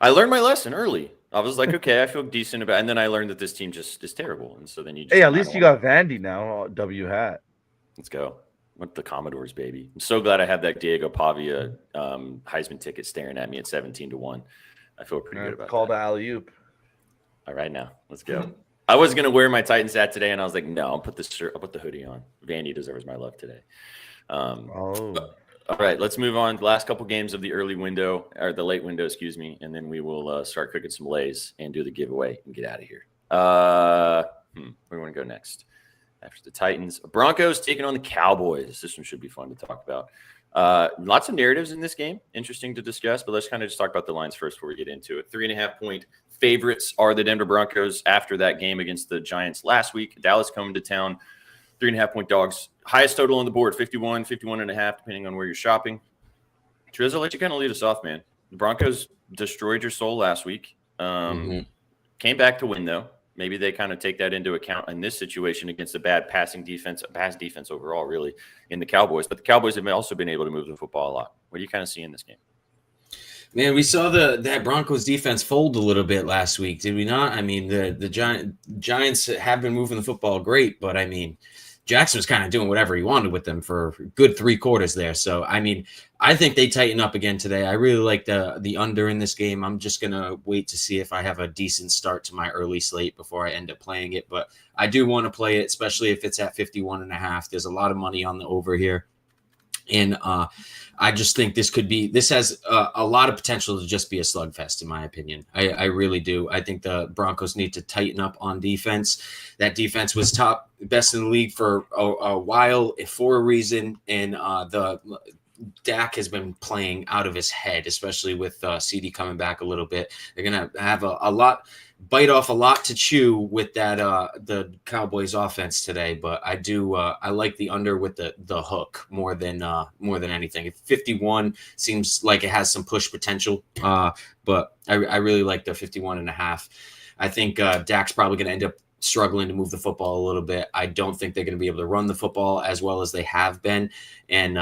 Speaker 2: I learned my lesson early. I was like, okay, I feel decent about it. And then I learned that this team just is terrible. And so then you just,
Speaker 4: hey, at least you got Vandy now, W hat.
Speaker 2: Let's go. With the Commodores, baby. I'm so glad I have that Diego Pavia Heisman ticket staring at me at 17-1. I feel pretty good about
Speaker 4: Call
Speaker 2: that.
Speaker 4: the alley-oop.
Speaker 2: All right, now. Let's go. I was going to wear my Titans hat today, and I was like, no, I'll put this shirt, I'll put the hoodie on. Vandy deserves my love today. All right, let's move on. The last couple games of the early window, or the late window, excuse me, and then we will start cooking some lays and do the giveaway and get out of here. Where do we want to go next? After the Titans, Broncos taking on the Cowboys. This one should be fun to talk about. Lots of narratives in this game, interesting to discuss, but let's kind of just talk about the lines first before we get into it. 3.5-point favorites are the Denver Broncos after that game against the Giants last week. Dallas coming to town. 3.5-point dogs. Highest total on the board, 51, 51.5, depending on where you're shopping. Triz, I'll let you kind of lead us off, man. The Broncos destroyed your soul last week. Came back to win, though. Maybe they kind of take that into account in this situation against a bad pass defense overall, really, in the Cowboys. But the Cowboys have also been able to move the football a lot. What do you kind of see in this game?
Speaker 5: Man, we saw that Broncos defense fold a little bit last week, did we not? I mean, the Giants have been moving the football great, but I mean, Jackson was kind of doing whatever he wanted with them for a good 3 quarters there. So, I mean, I think they tighten up again today. I really like the under in this game. I'm just going to wait to see if I have a decent start to my early slate before I end up playing it. But I do want to play it, especially if it's at 51.5. There's a lot of money on the over here. And I just think this has a lot of potential to just be a slugfest, in my opinion. I really do. I think the Broncos need to tighten up on defense. That defense was best in the league for a while for a reason. And the Dak has been playing out of his head, especially with CD coming back a little bit. They're going to have bite off a lot to chew with that the Cowboys offense today, but I like the under with the hook more than anything. 51 seems like it has some push potential, but I really like the 51.5. I think Dak's probably going to end up struggling to move the football a little bit. I don't think they're going to be able to run the football as well as they have been. And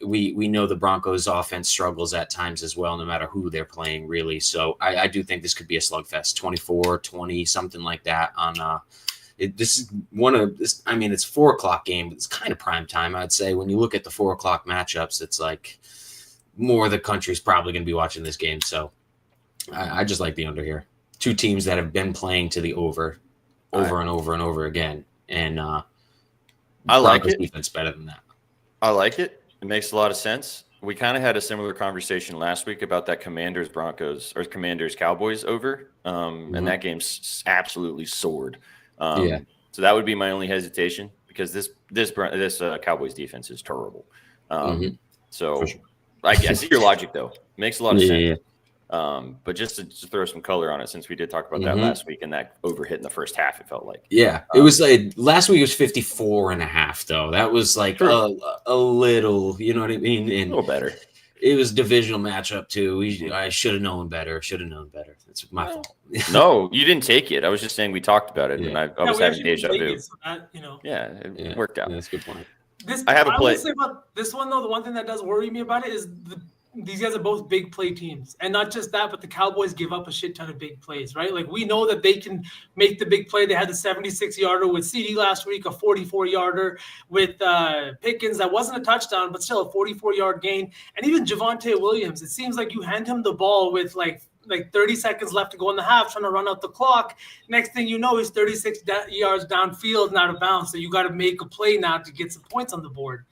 Speaker 5: we know the Broncos offense struggles at times as well, no matter who they're playing, really. So I do think this could be a slugfest, 24-20, something like that on this is one of this. I mean, it's 4:00 game, but it's kind of prime time. I'd say when you look at the 4:00 matchups, it's like more of the country's probably going to be watching this game. So I just like the under here. 2 teams that have been playing to the over and over and over again. And
Speaker 2: I like
Speaker 5: Broncos
Speaker 2: it.
Speaker 5: Defense better than that.
Speaker 2: I like it. It makes a lot of sense. We kind of had a similar conversation last week about that Commanders Cowboys over, and that game absolutely soared. So that would be my only hesitation, because this Cowboys defense is terrible. So
Speaker 5: Sure.
Speaker 2: I see your logic though. It makes a lot of sense.
Speaker 5: Yeah.
Speaker 2: But just to throw some color on it, since we did talk about that last week, and that over hit in the first half, it felt like.
Speaker 5: Yeah, it was like last week was 54.5 though. That was like a little, you know what I mean? And
Speaker 2: a little better.
Speaker 5: It was divisional matchup too. I should have known better. That's my fault.
Speaker 2: No, you didn't take it. I was just saying we talked about it, and I was having deja vu.
Speaker 3: So that,
Speaker 2: It worked out.
Speaker 5: Yeah, that's a good point.
Speaker 2: I have a play.
Speaker 3: will say about this one though, the one thing that does worry me about it is these guys are both big play teams, and not just that, but the Cowboys give up a shit ton of big plays, right? Like, we know that they can make the big play. They had the 76-yarder with CD last week, a 44-yarder with Pickens. That wasn't a touchdown, but still a 44-yard gain. And even Javonte Williams, it seems like you hand him the ball with like 30 seconds left to go in the half, trying to run out the clock. Next thing you know, he's 36 yards downfield and out of bounds. So you got to make a play now to get some points on the board.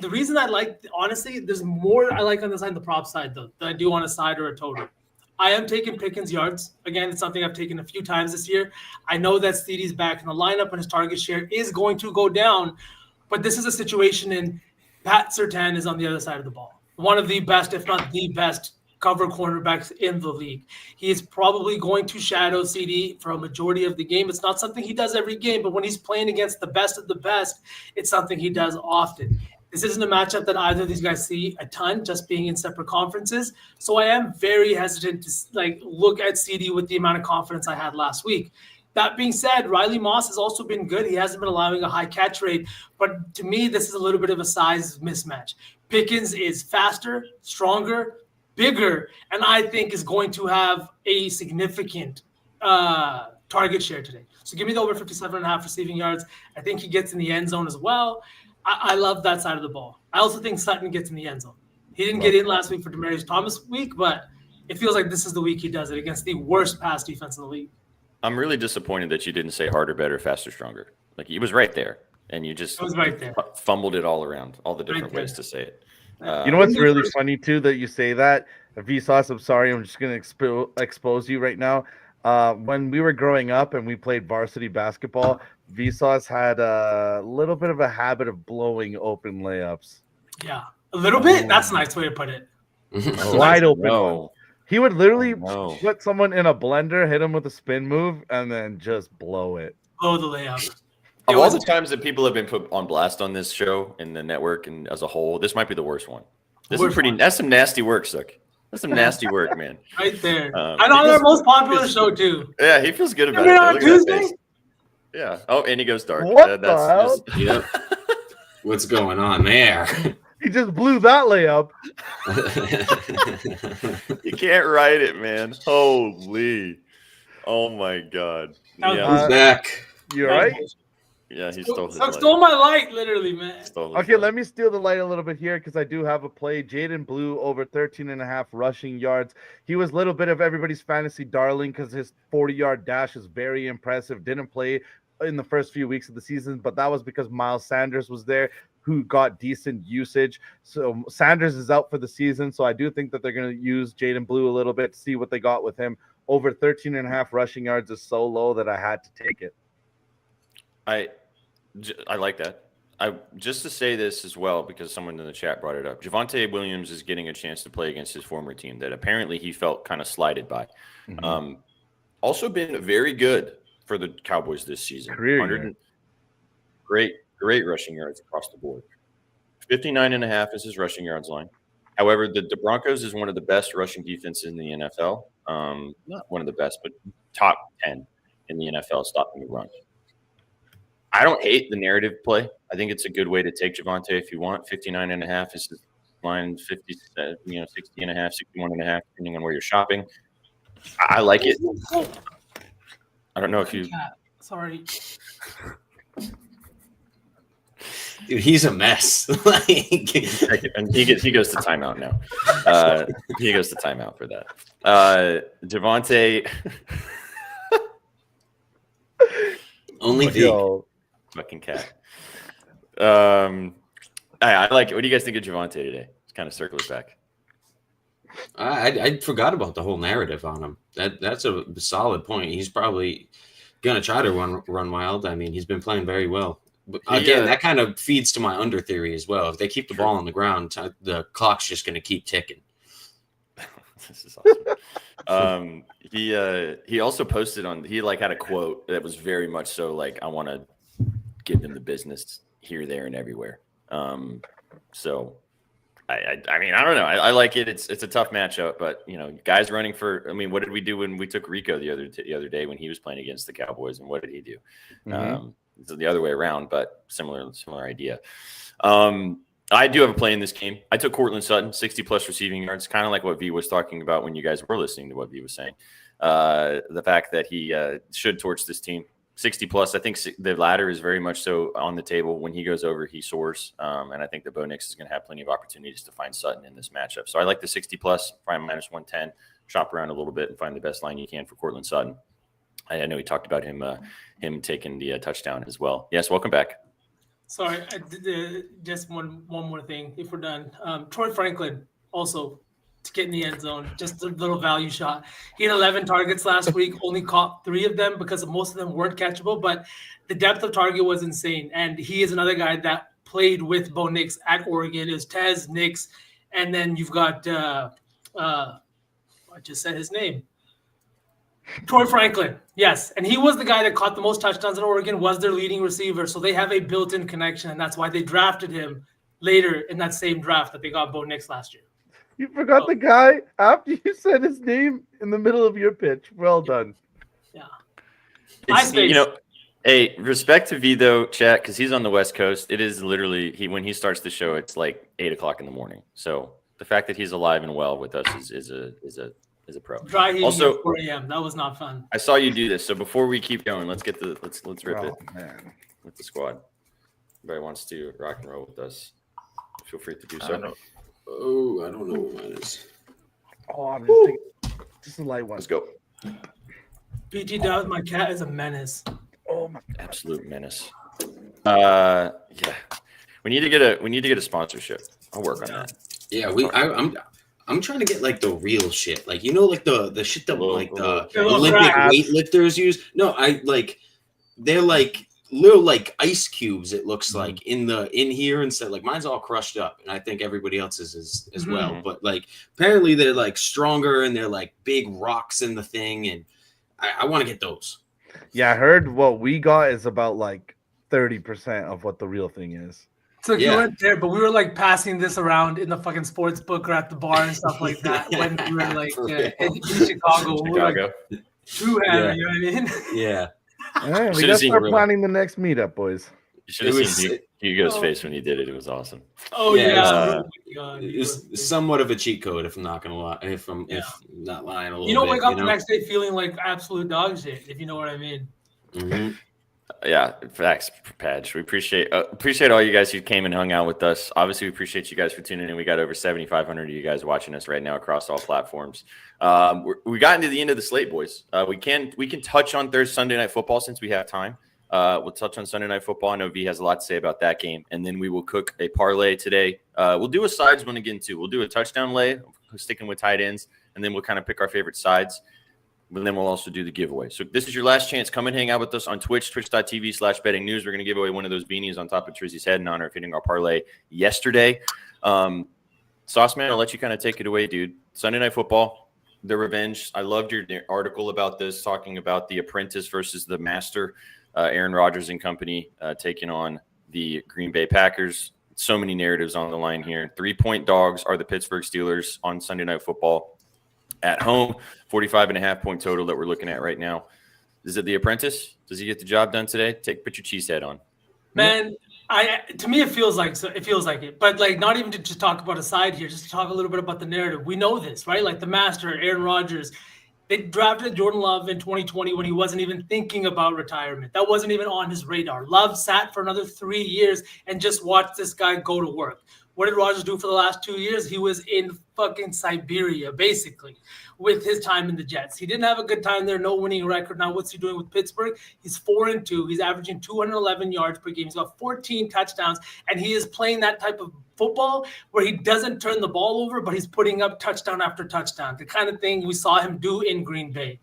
Speaker 3: The reason I like, honestly, there's more I like on the side, the prop side, though, than I do on a side or a total. I am taking Pickens yards. Again, it's something I've taken a few times this year. I know that CD's back in the lineup and his target share is going to go down, but this is a situation in Pat Surtain is on the other side of the ball. One of the best, if not the best, cover cornerbacks in the league. He is probably going to shadow CD for a majority of the game. It's not something he does every game, but when he's playing against the best of the best, it's something he does often. This isn't a matchup that either of these guys see a ton, just being in separate conferences. So I am very hesitant to look at CD with the amount of confidence I had last week. That being said, Riley Moss has also been good. He hasn't been allowing a high catch rate, but to me, this is a little bit of a size mismatch. Pickens is faster, stronger, bigger, and I think is going to have a significant target share today. So give me the over 57.5 receiving yards. I think he gets in the end zone as well. I love that side of the ball. I also think Sutton gets in the end zone. He didn't get in last week for Demaryius Thomas week, but it feels like this is the week he does it against the worst pass defense in the league.
Speaker 2: I'm really disappointed that you didn't say harder, better, faster, stronger. Like, he was right there, and you just fumbled it all around, all the different ways to say it.
Speaker 4: You know what's really funny too that you say that? Vsauce, I'm sorry, I'm just gonna expose you right now. When we were growing up and we played varsity basketball, Vsauce had a little bit of a habit of blowing open layups.
Speaker 3: Yeah, a little bit. That's a nice way to put it.
Speaker 4: Wide open.
Speaker 2: No.
Speaker 4: He would literally put someone in a blender, hit him with a spin move, and then just blow it.
Speaker 3: Blow the layup.
Speaker 2: Of all the times that people have been put on blast on this show and the network and as a whole, this might be the worst one. That's some nasty work, Sook. That's some nasty work, man.
Speaker 3: Right there. And on our most popular show, too.
Speaker 2: Yeah, he feels good about
Speaker 3: it.
Speaker 2: Look
Speaker 3: On
Speaker 2: at
Speaker 3: Tuesday?
Speaker 2: that face. Yeah. Oh, and he goes dark.
Speaker 4: What the hell?
Speaker 5: Yep. What's going on there?
Speaker 4: He just blew that layup.
Speaker 2: You can't write it, man. Holy. Oh my God.
Speaker 3: That was
Speaker 5: Who's back?
Speaker 4: You all right?
Speaker 2: Yeah, he stole his
Speaker 3: Suck
Speaker 2: light.
Speaker 3: stole my light, literally, man.
Speaker 4: Okay, let me steal the light a little bit here because I do have a play. Jaden Blue over 13.5 rushing yards. He was a little bit of everybody's fantasy darling because his 40-yard dash is very impressive. Didn't play in the first few weeks of the season, but that was because Miles Sanders was there, who got decent usage. So Sanders is out for the season, so I do think that they're going to use Jaden Blue a little bit to see what they got with him. Over 13.5 rushing yards is so low that I had to take it.
Speaker 2: I like that. Just to say this as well, because someone in the chat brought it up. Javonte Williams is getting a chance to play against his former team that apparently he felt kind of slighted by. Also been very good for the Cowboys this season. Great rushing yards across the board. 59.5 is his rushing yards line. However, the Broncos is one of the best rushing defenses in the NFL. Not one of the best, but top 10 in the NFL stopping the run. I don't hate the narrative play. I think it's a good way to take Javonte if you want. 59.5 is his line, 50, 60.5, 61.5, depending on where you're shopping. I like it. I don't know if you.
Speaker 3: Sorry.
Speaker 5: Dude, he's a mess.
Speaker 2: And he goes to timeout now. He goes to timeout for that. Javonte.
Speaker 5: Only the
Speaker 2: fucking cat. I like it. What do you guys think of Javonte today? Let's kind of circle it back.
Speaker 5: I forgot about the whole narrative on him. That's a solid point. He's probably gonna try to run wild. I mean, he's been playing very well. But again, that kind of feeds to my under theory as well. If they keep the ball on the ground, the clock's just gonna keep ticking.
Speaker 2: This is awesome. He also posted he had a quote that was very much so like, I want to give them the business here, there, and everywhere. So I mean, I don't know. I like it. It's a tough matchup, but guys running for. I mean, what did we do when we took Rico the other day when he was playing against the Cowboys, and what did he do? It's the other way around, but similar idea. I do have a play in this game. I took Cortland Sutton, 60+ receiving yards, kind of like what V was talking about when you guys were listening to what V was saying. The fact that he should torch this team. 60+, I think the ladder is very much so on the table. When he goes over, he soars. And I think that Bo Nix is going to have plenty of opportunities to find Sutton in this matchup. So I like the 60+, prime -110, shop around a little bit and find the best line you can for Cortland Sutton. I know he talked about him taking the touchdown as well. Yes, welcome back.
Speaker 3: Sorry, just one more thing if we're done. Troy Franklin also to get in the end zone, just a little value shot. He had 11 targets last week, only caught 3 of them because most of them weren't catchable, but the depth of target was insane. And he is another guy that played with Bo Nix at Oregon. Is Tez, Nix, and then you've got I just said his name. Troy Franklin, yes. And he was the guy that caught the most touchdowns in Oregon, was their leading receiver. So they have a built-in connection, and that's why they drafted him later in that same draft that they got Bo Nix last year.
Speaker 4: You forgot the guy after you said his name in the middle of your pitch. Well done.
Speaker 3: Yeah.
Speaker 2: Hey, respect to V though, chat, because he's on the West Coast. It is literally when he starts the show, it's like 8:00 in the morning. So the fact that he's alive and well with us is a pro.
Speaker 3: Dry heating
Speaker 2: Also,
Speaker 3: at 4 a.m. That was not fun.
Speaker 2: I saw you do this. So before we keep going, let's rip it with the squad. Everybody wants to rock and roll with us. Feel free to do so.
Speaker 5: I don't know what mine is.
Speaker 4: Oh, I'm just thinking, just a light one.
Speaker 2: Let's go.
Speaker 3: PG Dowd, my cat is a menace.
Speaker 4: Oh my
Speaker 2: Absolute menace. Yeah. We need to get a sponsorship. I'll work on that.
Speaker 5: Yeah, I'm trying to get like the real shit. Like like the shit that like the Olympic weightlifters use. No, they're like little like ice cubes, it looks like in here instead. Like mine's all crushed up, and I think everybody else's is as well. But like apparently they're like stronger and they're like big rocks in the thing, and I want to get those.
Speaker 4: Yeah, I heard what we got is about like 30% of what the real thing is.
Speaker 3: So you weren't there, but we were like passing this around in the fucking sports book or at the bar and stuff like that when we were like in Chicago. We were like, true, you know what I mean?
Speaker 5: Yeah.
Speaker 4: All right, we got to start planning the next meetup, boys.
Speaker 2: You should have seen Hugo's face when he did it. It was awesome.
Speaker 3: Oh
Speaker 5: Yeah,
Speaker 3: yeah.
Speaker 5: it was somewhat of a cheat code, if I'm not gonna lie. If not lying a little bit.
Speaker 3: You don't wake up the next day feeling like absolute dog shit, if you know what I mean.
Speaker 5: Mm-hmm.
Speaker 2: Yeah, facts, Padge. We appreciate all you guys who came and hung out with us. Obviously, we appreciate you guys for tuning in. We got over 7,500 of you guys watching us right now across all platforms. We got into the end of the slate, boys. We can touch on Sunday night football since we have time. We'll touch on Sunday night football. I know V has a lot to say about that game, and then we will cook a parlay today. We'll do a sides one again too. We'll do a touchdown lay, sticking with tight ends, and then we'll kind of pick our favorite sides. But then we'll also do the giveaway. So this is your last chance. Come and hang out with us on Twitch, twitch.tv/betting news. We're going to give away one of those beanies on top of Trizzy's head in honor of hitting our parlay yesterday. Sauce Man, I'll let you kind of take it away, dude. Sunday night football, the revenge. I loved your article about this, talking about the apprentice versus the master, Aaron Rodgers and company taking on the Green Bay Packers. So many narratives on the line here. 3-point dogs are the Pittsburgh Steelers on Sunday night football. At home, 45.5-point total that we're looking at right now. Is it the apprentice? Does he get the job done today? Put your cheese head on.
Speaker 3: Man, to me it feels like it. But like, not even to just talk about a side here, just to talk a little bit about the narrative. We know this, right? Like the master, Aaron Rodgers. They drafted Jordan Love in 2020 when he wasn't even thinking about retirement. That wasn't even on his radar. Love sat for another 3 years and just watched this guy go to work. What did Rodgers do for the last 2 years? He was in fucking Siberia, basically, with his time in the Jets. He didn't have a good time there, no winning record. Now, what's he doing with Pittsburgh? He's 4-2. He's averaging 211 yards per game. He's got 14 touchdowns, and he is playing that type of football where he doesn't turn the ball over, but he's putting up touchdown after touchdown, the kind of thing we saw him do in Green Bay.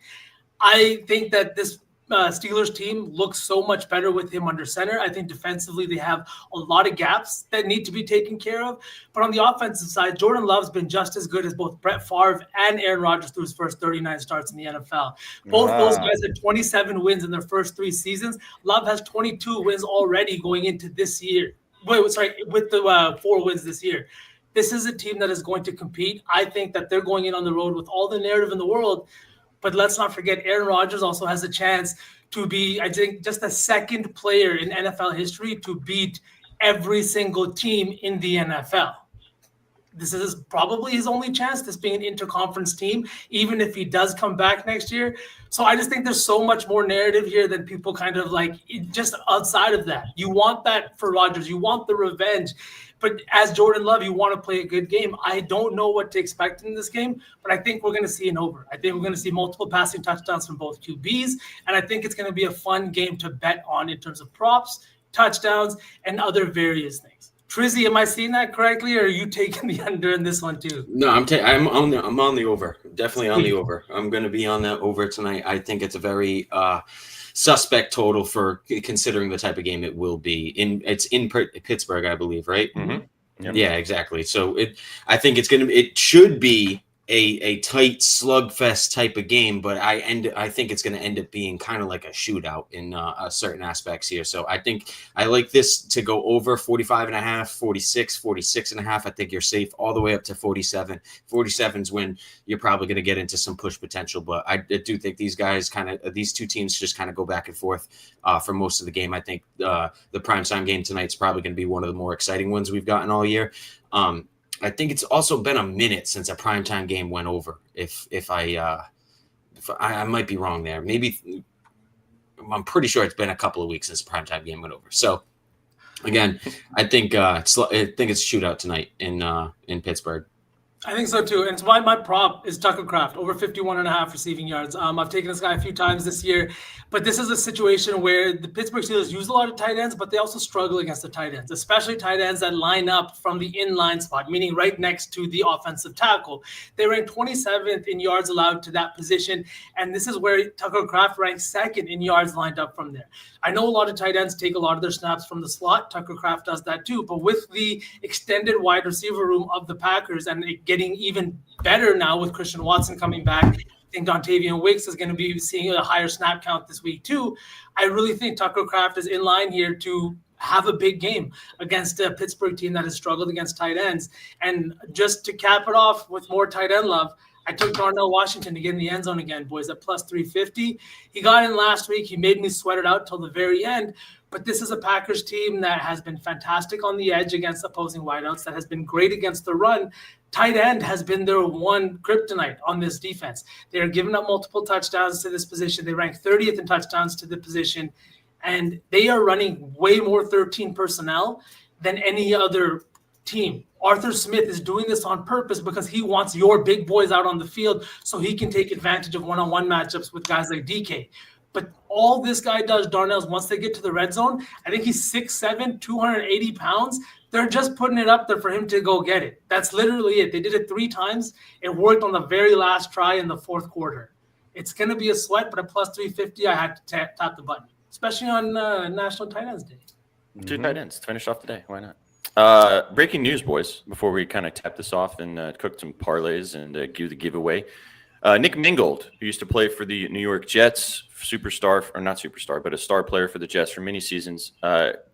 Speaker 3: I think that this Steelers team looks so much better with him under center. I think defensively they have a lot of gaps that need to be taken care of. But on the offensive side, Jordan Love's been just as good as both Brett Favre and Aaron Rodgers through his first 39 starts in the NFL. Both those guys had 27 wins in their first 3 seasons. Love has 22 wins already going into this year. With the 4 wins this year. This is a team that is going to compete. I think that they're going in on the road with all the narrative in the world. But let's not forget, Aaron Rodgers also has a chance to be, I think, just the second player in NFL history to beat every single team in the NFL. This is probably his only chance, this being an interconference team, even if he does come back next year. So I just think there's so much more narrative here than people kind of like just outside of that. You want that for Rodgers. You want the revenge. But as Jordan Love, you want to play a good game. I don't know what to expect in this game, but I think we're going to see an over. I think we're going to see multiple passing touchdowns from both QBs, and I think it's going to be a fun game to bet on in terms of props, touchdowns, and other various things. Trizzy, am I seeing that correctly, or are you taking the under in this one too?
Speaker 5: No, I'm on the over. Definitely on the over. I'm going to be on that over tonight. I think it's a very suspect total for considering the type of game it will be. It's in Pittsburgh, I believe, right?
Speaker 2: Mm-hmm. Yep.
Speaker 5: Yeah, exactly. So I think it should be a tight slugfest type of game, but I think it's going to end up being kind of like a shootout in certain aspects here. So I think I like this to go over 45.5, 46.5. I think you're safe all the way up to 47. 47's when you're probably going to get into some push potential, but I do think these two teams just kind of go back and forth for most of the game. I think the primetime game tonight's probably going to be one of the more exciting ones we've gotten all year. I think it's also been a minute since a primetime game went over. If I might be wrong there. Maybe I'm pretty sure it's been a couple of weeks since a primetime game went over. So again, I think it's a shootout tonight in Pittsburgh.
Speaker 3: I think so too. And it's why my prop is Tucker Kraft, over 51.5 receiving yards. I've taken this guy a few times this year, but this is a situation where the Pittsburgh Steelers use a lot of tight ends, but they also struggle against the tight ends, especially tight ends that line up from the inline spot, meaning right next to the offensive tackle. They rank 27th in yards allowed to that position, and this is where Tucker Kraft ranks 2nd in yards lined up from there. I know a lot of tight ends take a lot of their snaps from the slot. Tucker Kraft does that too, but with the extended wide receiver room of the Packers and it getting even better now with Christian Watson coming back, I think Dontavian Wicks is going to be seeing a higher snap count this week too. I really think Tucker Kraft is in line here to have a big game against a Pittsburgh team that has struggled against tight ends. And just to cap it off with more tight end love, I took Darnell Washington to get in the end zone again, boys, at plus 350. He got in last week. He made me sweat it out till the very end. But this is a Packers team that has been fantastic on the edge against opposing wideouts, that has been great against the run. Tight end has been their one kryptonite on this defense. They are giving up multiple touchdowns to this position. They rank 30th in touchdowns to the position. And they are running way more 13 personnel than any other team. Arthur Smith is doing this on purpose because he wants your big boys out on the field so he can take advantage of one-on-one matchups with guys like DK. But all this guy does, Darnell's, once they get to the red zone, I think he's 6'7", 280 pounds. They're just putting it up there for him to go get it. That's literally it. They did it 3 times. It worked on the very last try in the fourth quarter. It's going to be a sweat, but at plus 350, I had to tap the button, especially on National Tight Ends Day.
Speaker 2: 2 tight ends to finish off the day. Why not? Breaking news, boys, before we kind of tap this off and cook some parlays and do the giveaway. Nick Mangold, who used to play for the New York Jets, superstar, or not superstar, but a star player for the Jets for many seasons,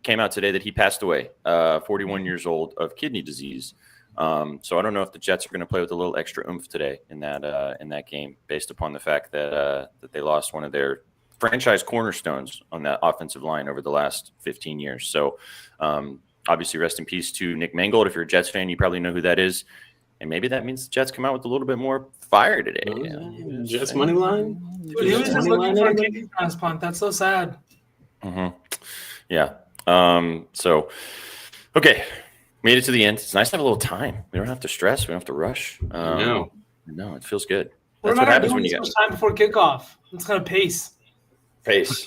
Speaker 2: came out today that he passed away, 41 years old, of kidney disease. So I don't know if the Jets are going to play with a little extra oomph today in that game, based upon the fact that they lost one of their franchise cornerstones on that offensive line over the last 15 years. So obviously, rest in peace to Nick Mangold. If you're a Jets fan, you probably know who that is. And maybe that means the Jets come out with a little bit more fire today.
Speaker 5: Jets money line?
Speaker 3: Dude, he was just looking for a kidney transplant. That's so sad.
Speaker 2: Mm-hmm. Yeah. So, okay. Made it to the end. It's nice to have a little time. We don't have to stress. We don't have to rush. No, it feels good. That's what happens when you get
Speaker 3: time before kickoff. It's kind of pace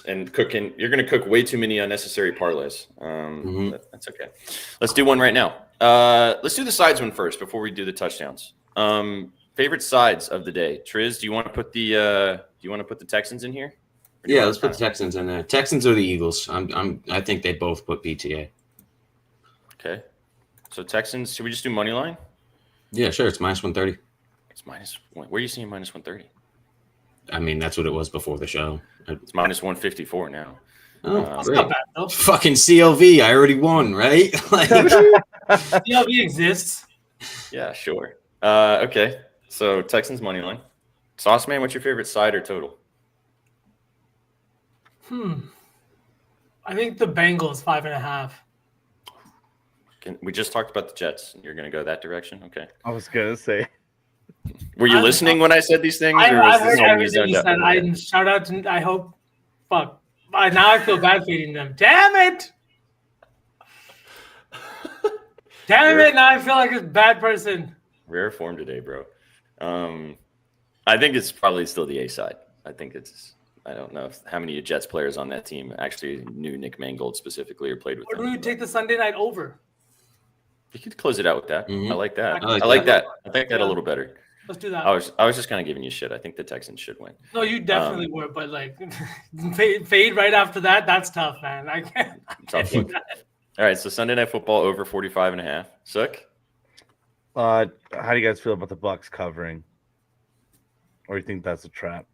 Speaker 2: and cooking. You're going to cook way too many unnecessary parlays. That's okay. Let's do one right now. Let's do the sides one first before we do the touchdowns. Favorite sides of the day. Triz, do you want to put the Texans in here?
Speaker 5: Yeah, let's put the Texans in there. Texans or the Eagles. I think they both put PTA.
Speaker 2: Okay. So Texans, should we just do money line?
Speaker 5: Yeah, sure. It's minus 130.
Speaker 2: It's minus one. Where are you seeing minus 130?
Speaker 5: I mean, that's what it was before the show.
Speaker 2: It's minus 154 now.
Speaker 5: Oh,
Speaker 3: That's not bad, though.
Speaker 5: fucking CLV. I already won, right? Like,
Speaker 3: CLV exists.
Speaker 2: Yeah, sure. Okay. So Texans money line. Sauce Man, what's your favorite side or total?
Speaker 3: I think the Bengals 5.5.
Speaker 2: We just talked about the Jets. You're going to go that direction? Okay.
Speaker 4: I was gonna say.
Speaker 2: Were you listening when I said these things?
Speaker 3: I
Speaker 2: was
Speaker 3: heard
Speaker 2: this all
Speaker 3: everything you
Speaker 2: zoned
Speaker 3: said.
Speaker 2: out?
Speaker 3: I shout out to. I hope. Fuck. Now I feel bad feeding them. Damn it! Damn it! Now I feel like a bad person.
Speaker 2: Rare form today, bro. I think it's probably still the A side. I don't know how many Jets players on that team actually knew Nick Mangold specifically or played with
Speaker 3: Or
Speaker 2: him.
Speaker 3: do we take the Sunday night over?
Speaker 2: You could close it out with that.
Speaker 5: Mhm.
Speaker 2: I like that.
Speaker 5: I
Speaker 2: I
Speaker 5: like
Speaker 2: like
Speaker 5: that.
Speaker 2: that. I think that a little better.
Speaker 3: Let's do that.
Speaker 2: I was just kind of giving you shit. I think the Texans should win.
Speaker 3: No, you definitely were, but like fade right after that. That's tough, man. I can't.
Speaker 2: Tough look. All right, so Sunday Night Football over 45.5. Sook?
Speaker 4: How do you guys feel about the Bucks covering? Or you think that's a trap?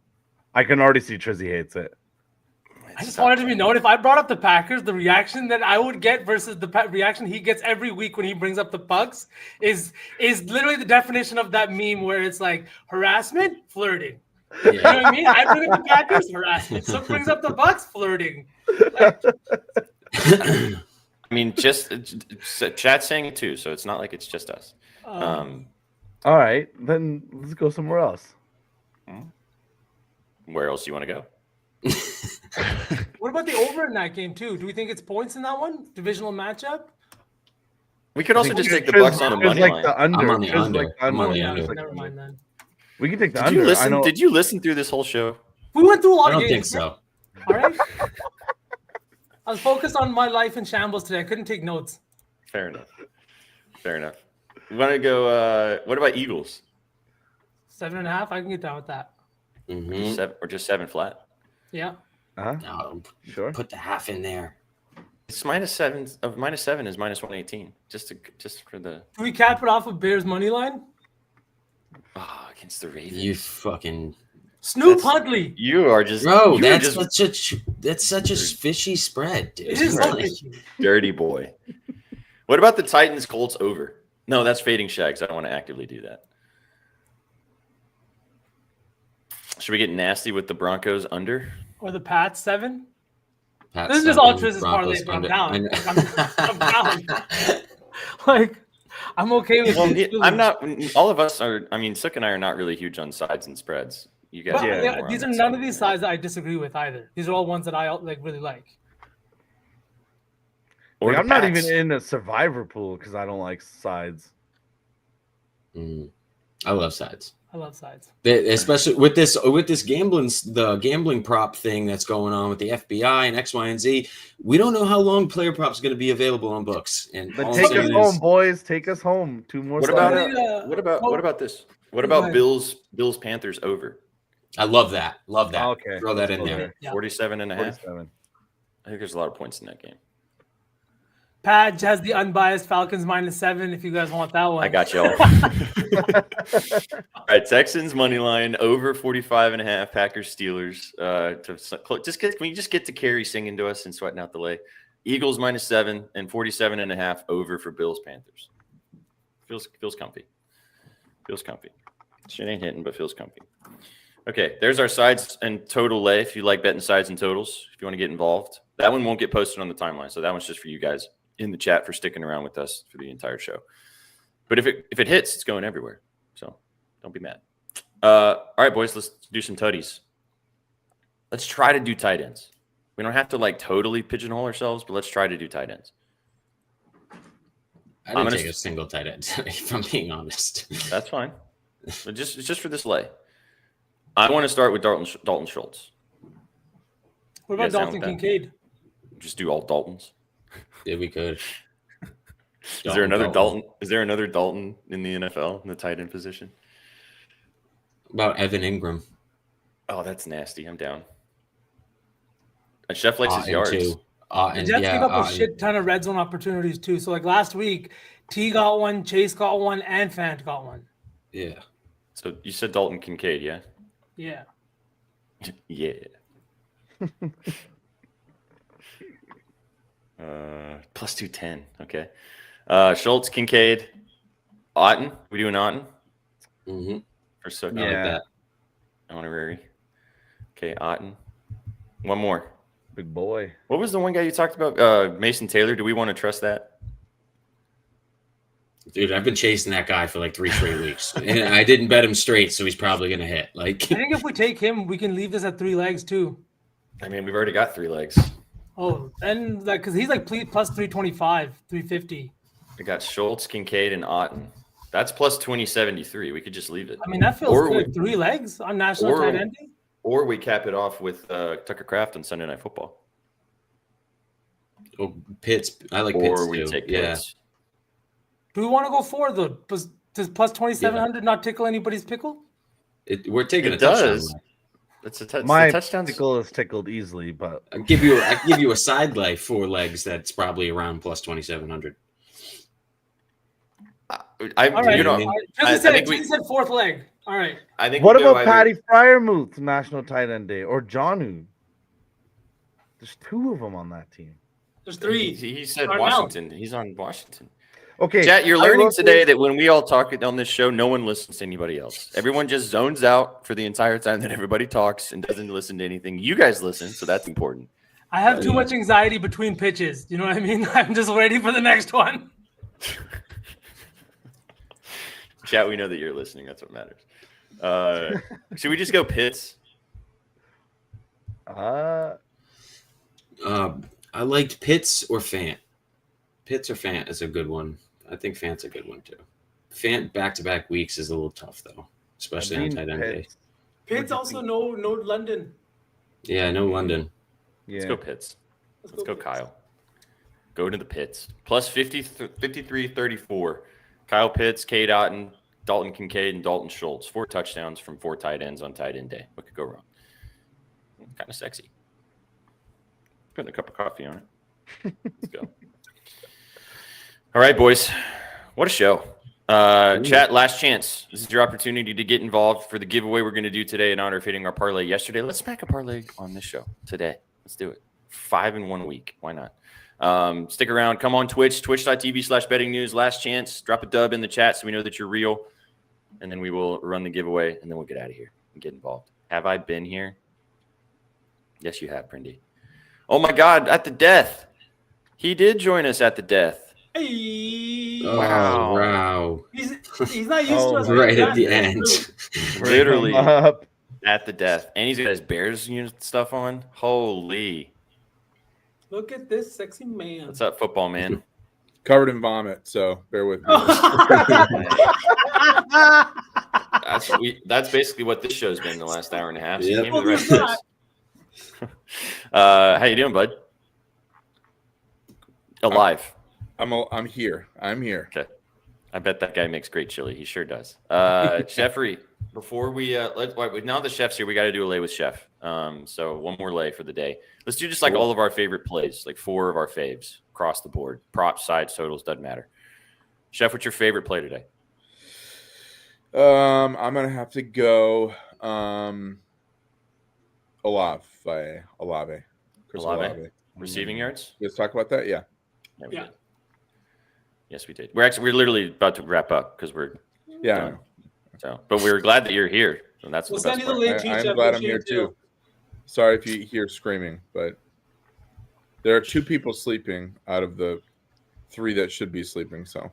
Speaker 4: I can already see Trizzy hates it.
Speaker 3: I just wanted to be known if I brought up the Packers, the reaction that I would get versus the reaction he gets every week when he brings up the Bucks is literally the definition of that meme where it's like harassment, flirting.
Speaker 5: Yeah.
Speaker 3: You know what I mean? I bring up the Packers, harassment. So brings up the Bucks, flirting. Like,
Speaker 2: I mean, just chat saying it too, so it's not like it's just us.
Speaker 4: All right, then let's go somewhere else.
Speaker 2: Where else do you want to go?
Speaker 3: what about the over in that game too? Do we think it's points in that one? Divisional matchup?
Speaker 2: We could also just take the Bucks on the money line.
Speaker 4: The under.
Speaker 5: I'm on the
Speaker 4: Trizz
Speaker 5: under.
Speaker 4: like
Speaker 5: I'm on the
Speaker 4: Trizz
Speaker 5: under.
Speaker 4: like
Speaker 3: Never mind then.
Speaker 4: We can take the
Speaker 2: Did
Speaker 4: under.
Speaker 2: you listen?
Speaker 4: I know.
Speaker 2: Did you listen through this whole show?
Speaker 3: We went through a lot
Speaker 5: I
Speaker 3: of
Speaker 5: don't
Speaker 3: games.
Speaker 5: think so.
Speaker 3: All right. I was focused on my life in shambles today. I couldn't take notes.
Speaker 2: Fair enough. We want to go. What about Eagles?
Speaker 3: 7.5. I can get down with that.
Speaker 5: Mhm.
Speaker 2: Just 7 flat.
Speaker 3: Yeah.
Speaker 5: No,
Speaker 4: Sure.
Speaker 5: put the half in there.
Speaker 2: It's -7 of -7 is -118. Just for the
Speaker 3: Do we cap it off with Bears money line?
Speaker 2: against the Ravens.
Speaker 5: You fucking
Speaker 3: Snoop Huntley.
Speaker 2: You are just
Speaker 5: bro.
Speaker 2: you are
Speaker 5: That's
Speaker 2: just
Speaker 5: such a fishy spread, dude.
Speaker 3: It is
Speaker 5: Like,
Speaker 3: fishy.
Speaker 2: dirty boy. What about the Titans Colts over? No, that's fading Shags. I don't want to actively do that. Should we get nasty with the Broncos under?
Speaker 3: Or the Pats 7?
Speaker 5: Pat
Speaker 3: This is just
Speaker 5: Sutton,
Speaker 3: altruistic
Speaker 5: Broncos
Speaker 3: parlay, but I'm
Speaker 5: under-
Speaker 3: down. I'm down. Like, I'm okay with
Speaker 2: Well,
Speaker 3: it.
Speaker 2: I'm not. All of us are. I mean, Sook and I are not really huge on sides and spreads. You guys,
Speaker 3: But
Speaker 2: are more
Speaker 3: these
Speaker 2: on
Speaker 3: are
Speaker 2: that
Speaker 3: none
Speaker 2: side.
Speaker 3: of these sides that I disagree with either. These are all ones that I really like.
Speaker 2: Or
Speaker 4: Like,
Speaker 2: the
Speaker 4: I'm not
Speaker 2: Pats.
Speaker 4: even in a survivor pool because I don't like sides.
Speaker 5: I love sides.
Speaker 3: I love sides.
Speaker 5: Especially with this the gambling prop thing that's going on with the FBI and X, Y, and Z. We don't know how long player props going to be available on books. And
Speaker 4: Then
Speaker 5: all I'm
Speaker 4: take us
Speaker 5: saying
Speaker 4: home,
Speaker 5: is-
Speaker 4: boys. Take us home. 2 more.
Speaker 2: What about
Speaker 4: sides.
Speaker 2: what about this? What
Speaker 3: Go
Speaker 2: about
Speaker 3: ahead.
Speaker 2: Bills Panthers over
Speaker 5: I love that. Love that.
Speaker 4: Okay,
Speaker 5: Throw that in
Speaker 4: let's go
Speaker 5: there.
Speaker 3: Yeah.
Speaker 2: 47.5?
Speaker 4: 47.
Speaker 2: I think there's a lot of points in that game.
Speaker 3: Padge has the unbiased Falcons -7 if you guys want that one.
Speaker 2: I got y'all. All right, Texans money line over 45.5. Packers Steelers. Can we just get to Carrie singing to us and sweating out the lay? Eagles -7 and 47.5 over for Bills Panthers. Feels comfy. Feels comfy. Shit ain't hitting, but feels comfy. Okay, there's our sides and total lay. If you like betting sides and totals, if you want to get involved, that one won't get posted on the timeline. So that one's just for you guys in the chat for sticking around with us for the entire show. But if it hits, it's going everywhere. So don't be mad. All right, boys, let's do some tutties. Let's try to do tight ends. We don't have to like totally pigeonhole ourselves, but let's try to do tight ends.
Speaker 5: I didn't take a single tight end, if I'm being honest.
Speaker 2: That's fine. But it's just for this lay. I want to start with Dalton Schultz.
Speaker 3: What about
Speaker 2: You guys down
Speaker 3: Dalton
Speaker 2: with that?
Speaker 3: Kincaid?
Speaker 2: Just do all Daltons.
Speaker 5: Yeah, we could.
Speaker 2: Is there another Dalton? Is there another Dalton in the NFL in the tight end position?
Speaker 5: About Evan Ingram?
Speaker 2: Oh, that's nasty. I'm down. And Chef likes his
Speaker 5: Otten,
Speaker 2: yards.
Speaker 5: too.
Speaker 3: The Jets gave up a shit ton of red zone opportunities too. So like last week, T got one, Chase got one, and Fant got one.
Speaker 5: Yeah.
Speaker 2: So you said Dalton Kincaid, yeah?
Speaker 3: Yeah.
Speaker 2: Yeah. Plus 210. Okay. Schultz, Kincaid, Otten. We doing Otten?
Speaker 5: Mm-hmm.
Speaker 2: Or so?
Speaker 5: I like that.
Speaker 2: Honorary. Okay, Otten. One more.
Speaker 4: Big boy.
Speaker 2: What was the one guy you talked about? Mason Taylor. Do we want to trust that?
Speaker 5: Dude, I've been chasing that guy for like 3 straight weeks. And I didn't bet him straight, so he's probably going to hit. Like,
Speaker 3: I think if we take him, we can leave this at 3 legs too.
Speaker 2: I mean, we've already got 3 legs.
Speaker 3: Oh, and like because he's like plus 325, 350.
Speaker 2: We got Schultz, Kincaid, and Otten. That's plus 2073. We could just leave it.
Speaker 3: I mean, that feels
Speaker 2: Or
Speaker 3: good.
Speaker 2: we-
Speaker 3: 3 legs on national
Speaker 2: or-
Speaker 3: tight end.
Speaker 2: Or we cap it off with Tucker Kraft on Sunday Night Football.
Speaker 5: oh, Pitts. I like Pitts,
Speaker 2: Or we
Speaker 5: too.
Speaker 2: take
Speaker 5: Yeah.
Speaker 2: Pitts.
Speaker 3: Do we want to go 4 though? Does plus 2700 not tickle anybody's pickle?
Speaker 5: We're taking
Speaker 2: It
Speaker 5: a touchdown.
Speaker 2: does. That's a
Speaker 4: My
Speaker 2: touchdown.
Speaker 4: tickle is tickled easily, but
Speaker 5: I give you a side lay 4 legs that's probably around plus 2,700.
Speaker 3: All right.
Speaker 2: You know,
Speaker 5: I mean,
Speaker 2: I
Speaker 3: Tristan
Speaker 2: think we-
Speaker 3: said 4th leg. All right.
Speaker 2: I think.
Speaker 4: what
Speaker 2: we go
Speaker 4: about
Speaker 2: either-
Speaker 4: Patty Fryermuth National Tight End Day or Johnu? There's 2 of them on that team.
Speaker 3: There's 3.
Speaker 2: He said
Speaker 3: Start
Speaker 2: Washington. He's on Washington.
Speaker 4: Okay,
Speaker 2: Chat, you're
Speaker 4: I
Speaker 2: learning
Speaker 4: will
Speaker 2: today
Speaker 4: say-
Speaker 2: that when we all talk on this show, no one listens to anybody else. Everyone just zones out for the entire time that everybody talks and doesn't listen to anything. You guys listen, so that's important.
Speaker 3: I have too much anxiety between pitches. You know what I mean? I'm just waiting for the next one.
Speaker 2: Chat, we know that you're listening. That's what matters. Should we just go Pitts?
Speaker 5: I liked Pitts or Fant. Pitts or Fant is a good one. I think Fant's a good one too. Fant back-to-back weeks is a little tough though, especially on tight end day.
Speaker 4: Pitts.
Speaker 3: Pitts also no London.
Speaker 5: Yeah, no London.
Speaker 4: Yeah.
Speaker 2: Let's go Pitts. Let's go Kyle. Go to the Pitts. Plus 53-34. Kyle Pitts, Cade Otten, Dalton Kincaid, and Dalton Schultz. 4 touchdowns from 4 tight ends on tight end day. What could go wrong? Kind of sexy. Putting a cup of coffee on it. Let's go. All right, boys. What a show. Chat, last chance. This is your opportunity to get involved for the giveaway we're going to do today in honor of hitting our parlay yesterday. Let's smack a parlay on this show today. Let's do it. 5 in 1 week. Why not? Stick around. Come on Twitch, twitch.tv/betting news. Last chance. Drop a dub in the chat so we know that you're real. And then we will run the giveaway, and then we'll get out of here and get involved. Have I been here? Yes, you have, Prindy. Oh my God, at the death. He did join us at the death.
Speaker 3: Hey.
Speaker 5: Oh, wow.
Speaker 3: He's not used to us.
Speaker 5: Right
Speaker 3: being
Speaker 5: at the
Speaker 3: that
Speaker 5: end.
Speaker 3: through.
Speaker 2: Literally
Speaker 4: Bring 'em up.
Speaker 2: at the death. And he's got his Bears stuff on. Holy.
Speaker 3: Look at this sexy man.
Speaker 2: What's up, football man?
Speaker 6: Covered in vomit, so bear with me.
Speaker 2: That's basically what this show's been the last hour and a half. So you
Speaker 5: Yep.
Speaker 2: came to the rest of this. How you doing, bud? Alive.
Speaker 6: I'm here. I'm here.
Speaker 2: Okay. I bet that guy makes great chili. He sure does. Jeffrey, before we now the chef's here, we got to do a lay with chef. So one more lay for the day. Let's do just like all of our favorite plays, like 4 of our faves across the board. Props, sides, totals, doesn't matter. Chef, what's your favorite play today?
Speaker 6: I'm gonna have to go Olave. Chris Olave.
Speaker 2: Receiving yards?
Speaker 6: Let's talk about that. Yeah.
Speaker 2: We did. Yes, we did. We're literally about to wrap up because we're
Speaker 6: Yeah.
Speaker 2: so, but we're glad that you're here. And that's
Speaker 3: We'll
Speaker 2: the best
Speaker 3: send you the
Speaker 2: part.
Speaker 3: link.
Speaker 6: I'm glad I'm here too. Sorry if you hear screaming, but there are 2 people sleeping out of the 3 that should be sleeping. So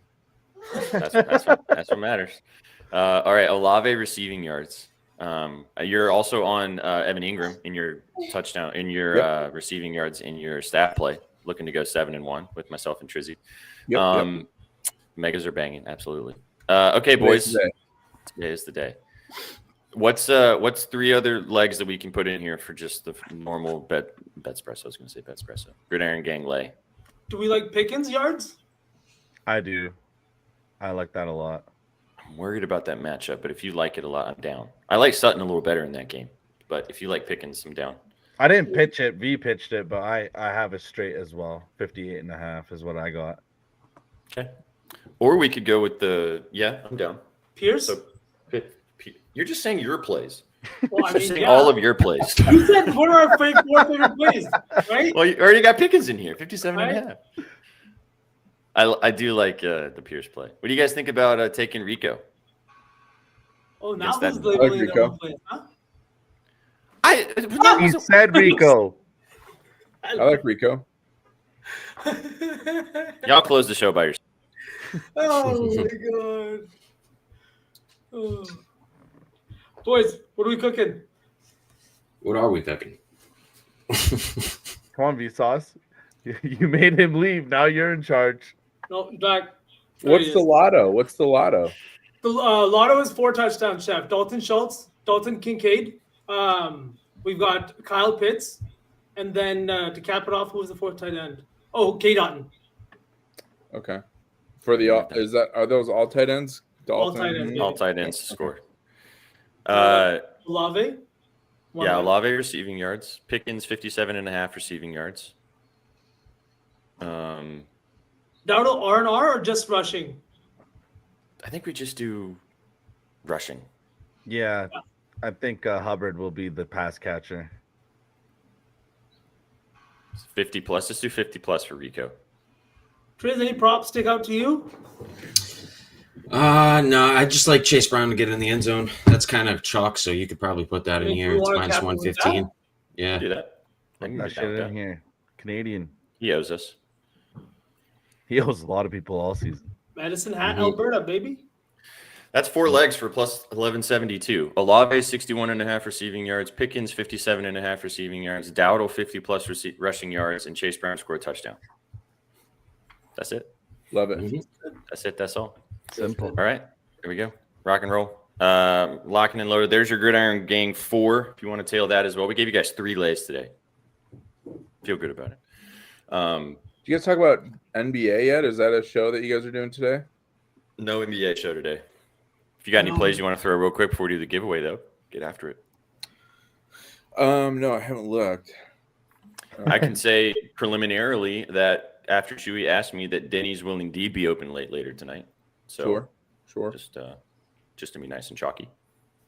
Speaker 2: That's what matters. All right, Olave receiving yards. You're also on Evan Ingram in your touchdown, in your receiving yards in your staff play, looking to go 7-1 with myself and Trizzy.
Speaker 6: Yep.
Speaker 2: Megas are banging, absolutely. Okay, boys, today is the day. What's 3 other legs that we can put in here for just the normal bet espresso? I was going to say bet espresso. Gridiron gang lay.
Speaker 3: Do we like Pickens yards?
Speaker 4: I do. I like that a lot.
Speaker 2: I'm worried about that matchup, but if you like it a lot, I'm down. I like Sutton a little better in that game, but if you like Pickens, I'm down.
Speaker 4: I didn't pitch it. V pitched it, but I have it straight as well. 58.5 is what I got.
Speaker 2: Okay. Or we could go with I'm down.
Speaker 3: Pierce?
Speaker 2: So you're just saying your plays.
Speaker 3: Well, I
Speaker 2: You're
Speaker 3: mean,
Speaker 2: saying all of your plays.
Speaker 3: You said what are our 4 favorite plays, right?
Speaker 2: Well, you already got Pickens in here, 57
Speaker 3: Right.
Speaker 2: and a half. I do like the Pierce play. What do you guys think about taking Rico?
Speaker 3: Oh, now
Speaker 2: Against that-
Speaker 3: who's labeling
Speaker 6: I like
Speaker 3: their
Speaker 6: Rico.
Speaker 3: own plays, huh?
Speaker 4: He said Rico.
Speaker 6: I like Rico.
Speaker 2: Y'all close the show by yourself.
Speaker 3: Oh my god. Oh. Boys, what are we cooking?
Speaker 5: What are we cooking?
Speaker 4: Come on, Vsauce. You made him leave. Now you're in charge.
Speaker 3: No, back.
Speaker 6: What's the lotto?
Speaker 3: The lotto is 4 touchdowns, Chef. Dalton Schultz, Dalton Kincaid. We've got Kyle Pitts, and then to cap it off, who was the 4th tight end? Oh, K. Dotton.
Speaker 6: Okay. For the are those all tight ends?
Speaker 3: All
Speaker 6: Dalton?
Speaker 3: tight ends, yeah.
Speaker 2: All tight ends score.
Speaker 3: Olave.
Speaker 2: Yeah, Olave receiving yards. Pickens 57.5 receiving yards.
Speaker 3: Dowdle R&R or just rushing?
Speaker 2: I think we just do rushing.
Speaker 4: Yeah, I think Hubbard will be the pass catcher.
Speaker 2: 50 plus. Let's do 50 plus for Rico.
Speaker 3: Triz, any props stick out to you?
Speaker 5: No, I just like Chase Brown to get in the end zone. That's kind of chalk, so you could probably put that in
Speaker 3: If
Speaker 5: here.
Speaker 3: you
Speaker 5: It's
Speaker 3: wanna
Speaker 5: minus
Speaker 3: cap it with
Speaker 5: 115. Yeah.
Speaker 2: Do that. I can
Speaker 4: That
Speaker 2: get
Speaker 4: shit
Speaker 2: down with
Speaker 4: in
Speaker 2: that.
Speaker 4: here. Canadian.
Speaker 2: He owes us.
Speaker 4: He owes a lot of people all season.
Speaker 3: Medicine Hat,
Speaker 5: Mhm.
Speaker 3: Alberta, baby.
Speaker 2: That's 4 legs for plus 1172. Olave 61.5 receiving yards. Pickens 57.5 receiving yards. Dowdle 50 plus rushing yards, and Chase Brown scored a touchdown. That's it.
Speaker 6: Love it.
Speaker 5: Mhm.
Speaker 2: That's it. That's all.
Speaker 4: Simple.
Speaker 2: All right. Here we go. Rock and roll. Locking and loaded. There's your Gridiron Gang 4. If you want to tail that as well. We gave you guys 3 lays today. Feel good about it.
Speaker 6: Do you guys talk about NBA yet? Is that a show that you guys are doing today?
Speaker 2: No NBA show today. If you got any plays you want to throw real quick before we do the giveaway, though, get after it.
Speaker 6: No, I haven't looked.
Speaker 2: I can say preliminarily that after Chewy asked me that Denny's Willing D be open later tonight. So
Speaker 6: Sure.
Speaker 2: just to be nice and chalky.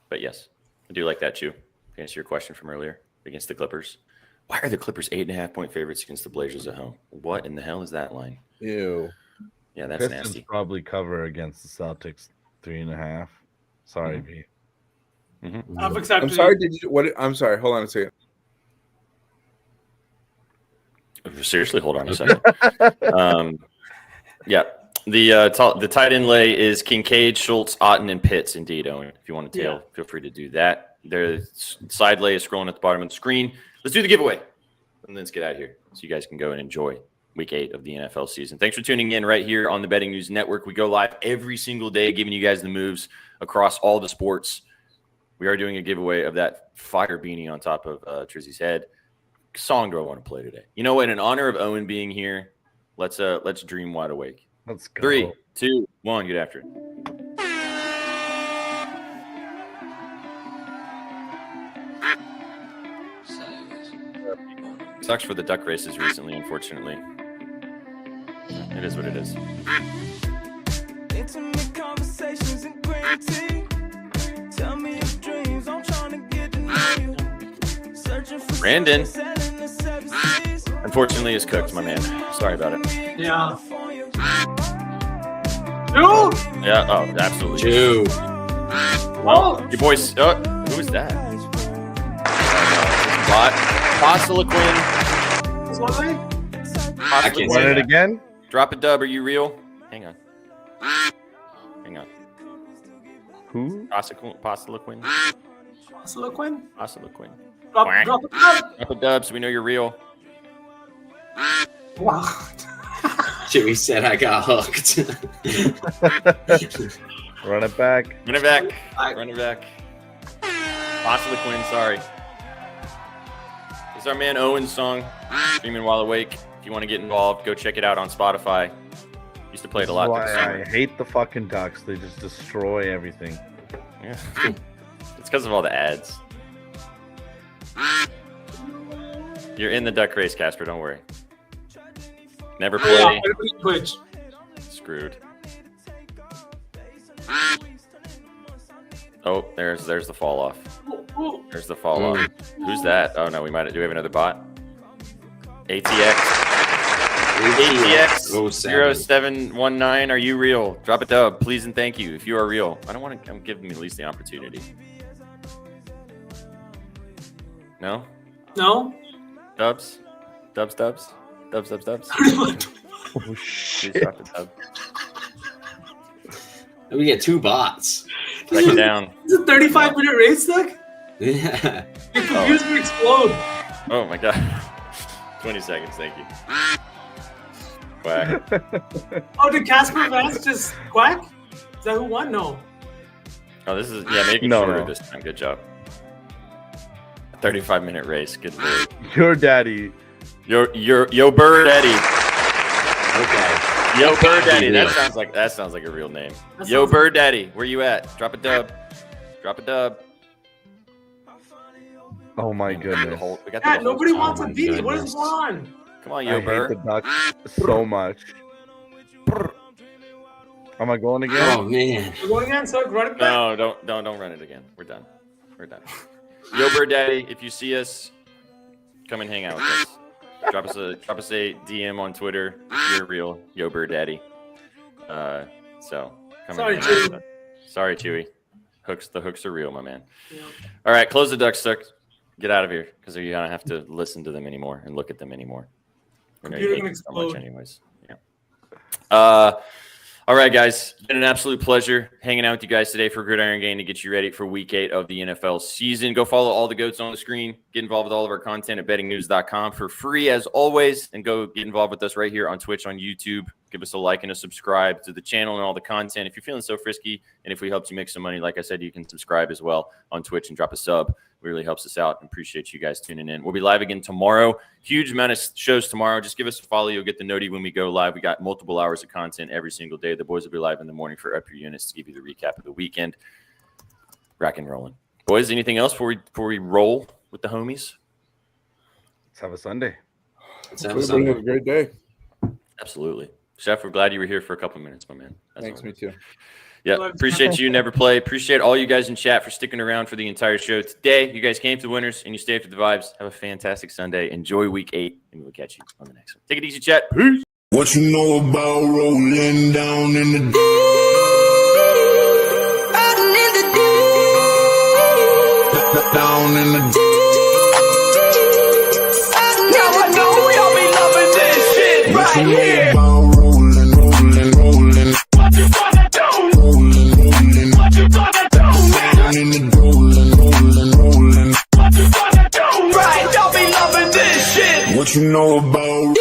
Speaker 2: But yes, I do like that, Chew. To answer your question from earlier against the Clippers. Why are the Clippers 8.5-point favorites against the Blazers at home? What in the hell is that line?
Speaker 6: Ew.
Speaker 2: Yeah, that's
Speaker 4: Pistons
Speaker 2: nasty.
Speaker 4: probably cover against the Celtics 3.5. Sorry, V.
Speaker 3: I've accepted.
Speaker 6: I'm sorry. Did you? What? I'm sorry. Hold on a second.
Speaker 2: Seriously, hold on a second. Yeah. The tight end lay is Kincaid, Schultz, Otten, and Pitts. Indeed, Owen. If you want to tail, feel free to do that. The side lay is scrolling at the bottom of the screen. Let's do the giveaway, and let's get out of here so you guys can go and enjoy Week 8 of the NFL season. Thanks for tuning in right here on the Betting News Network. We go live every single day, giving you guys the moves across all the sports. We are doing a giveaway of that fire beanie on top of Trizzy's head. What song do I want to play today? You know what? In honor of Owen being here, let's dream wide awake.
Speaker 4: Let's go.
Speaker 2: 3, 2, 1. Get after it. Sucks for the duck races recently, unfortunately. It is what it is.
Speaker 7: Intimate conversations and great tea. Tell me your dreams, I'm trying to get to know you. Searching for
Speaker 2: Brandon,
Speaker 7: selling the seven seas.
Speaker 2: unfortunately, is cooked, my man. Sorry about it.
Speaker 3: Yeah. Two.
Speaker 2: Yeah, oh, absolutely.
Speaker 5: Two.
Speaker 2: Well, your boys. Oh, who is that? Pasta Quinn.
Speaker 5: I can't
Speaker 4: Want
Speaker 5: say
Speaker 4: it
Speaker 5: that.
Speaker 4: again?
Speaker 2: Drop a dub. Are you real? Hang on.
Speaker 4: Who?
Speaker 2: Pasta Quinn.
Speaker 3: Quinn.
Speaker 2: Pasta Quinn.
Speaker 3: Drop
Speaker 2: Quack.
Speaker 3: it.
Speaker 2: Drop a dub so we know you're real.
Speaker 3: Wow.
Speaker 5: Jimmy said I got hooked.
Speaker 4: Run it back.
Speaker 2: Run it back. Run it back. Pasta Quinn. Sorry. This is our man Owen's song, Streaming While Awake. If you want to get involved, go check it out on Spotify. Used to play it a lot.
Speaker 4: Why
Speaker 2: this summer.
Speaker 4: I hate the fucking Ducks. They just destroy everything.
Speaker 2: Yeah. It's because of all the ads. You're in the duck race, Casper. Don't worry. Never play.
Speaker 3: Twitch.
Speaker 2: Screwed. Oh, there's the fall off. There's the fall off. Who's that? Oh no, do we have another bot? ATX. ATX 0719. Are you real? Drop a dub, please and thank you. If you are real, I don't want to give me at least the opportunity. No?
Speaker 3: No.
Speaker 2: Dubs? Dubs?
Speaker 4: Oh
Speaker 2: Please
Speaker 4: shit.
Speaker 2: drop a dub.
Speaker 5: We get two bots.
Speaker 2: Break it down.
Speaker 3: It's a 35-minute race, Doug?
Speaker 5: Yeah.
Speaker 3: Your computer's gonna explode.
Speaker 2: Oh my god. 20 seconds, thank you. Quack.
Speaker 3: Oh, did Casper Vance just quack? Is that who won? No.
Speaker 2: Oh, this is maybe
Speaker 4: No,
Speaker 2: shorter
Speaker 4: no.
Speaker 2: this time. Good job. 35-minute race. Good lord.
Speaker 4: Your daddy.
Speaker 2: Yo Bird Eddie.
Speaker 5: Okay.
Speaker 2: Yo Bird
Speaker 5: be
Speaker 2: Daddy. That
Speaker 5: real.
Speaker 2: sounds like a real name.
Speaker 3: That
Speaker 2: Yo
Speaker 3: sounds-
Speaker 2: Bird Daddy. Where you at? Drop a dub. Drop a dub.
Speaker 4: Oh my
Speaker 2: We got the
Speaker 4: goodness.
Speaker 2: whole- we got
Speaker 3: Yeah,
Speaker 2: the
Speaker 3: nobody
Speaker 2: whole-
Speaker 3: wants a
Speaker 5: my
Speaker 3: beat. What is
Speaker 5: goodness.
Speaker 3: going on?
Speaker 2: Come on,
Speaker 4: I
Speaker 2: Yo
Speaker 4: hate the
Speaker 2: Bird.
Speaker 4: Ducks so much. Am I going again?
Speaker 5: Oh man.
Speaker 3: We're going again, so run it back.
Speaker 2: No, don't run it again. We're done. Yo Bird Daddy, if you see us, come and hang out with us. Drop us a DM on Twitter. You're real, Yo Bird Daddy. So come
Speaker 3: Sorry,
Speaker 2: and hang out
Speaker 3: Chewy.
Speaker 2: with us. Sorry, Chewy. The hooks are real, my man.
Speaker 3: Yeah.
Speaker 2: All right, close the duck stuck. Get out of here because you're gonna have to listen to them anymore and look at them anymore. We know you
Speaker 3: Computer
Speaker 2: hate
Speaker 3: gonna
Speaker 2: them so much
Speaker 3: explode.
Speaker 2: anyways. Yeah. All right, guys. It's been an absolute pleasure hanging out with you guys today for Gridiron Game to get you ready for Week 8 of the NFL season. Go follow all the goats on the screen. Get involved with all of our content at bettingnews.com for free as always. And go get involved with us right here on Twitch, on YouTube. Give us a like and a subscribe to the channel and all the content. If you're feeling so frisky and if we helped you make some money, like I said, you can subscribe as well on Twitch and drop a sub. It really helps us out. And appreciate you guys tuning in. We'll be live again tomorrow. Huge amount of shows tomorrow. Just give us a follow. You'll get the noti when we go live. We got multiple hours of content every single day. The boys will be live in the morning for Up Your Units to give you the recap of the weekend. Rack and rolling. Boys, anything else before we roll with the homies?
Speaker 4: Let's have a Sunday.
Speaker 5: Let's have
Speaker 6: Everybody have a
Speaker 5: some.
Speaker 6: great day.
Speaker 2: Absolutely. Chef, we're glad you were here for a couple minutes, my man. That's
Speaker 6: Thanks,
Speaker 2: all.
Speaker 6: me too.
Speaker 2: Yeah, appreciate you, Never Play. Appreciate all you guys in chat for sticking around for the entire show today. You guys came to the winners and you stayed for the vibes. Have a fantastic Sunday. Enjoy Week 8, and we'll catch you on the next one. Take it easy, chat. Peace.
Speaker 1: What you know about rolling down in the
Speaker 7: Riding in the deep.
Speaker 1: down in the
Speaker 7: Now I know y'all be loving this shit right here.
Speaker 1: rolling, rolling, rolling,
Speaker 7: What you gonna do?
Speaker 1: rolling, rolling,
Speaker 7: What you gonna do, man?
Speaker 1: down in the rolling, rolling, rolling.
Speaker 7: What you gonna do? Right, y'all be loving this shit.
Speaker 1: What you know about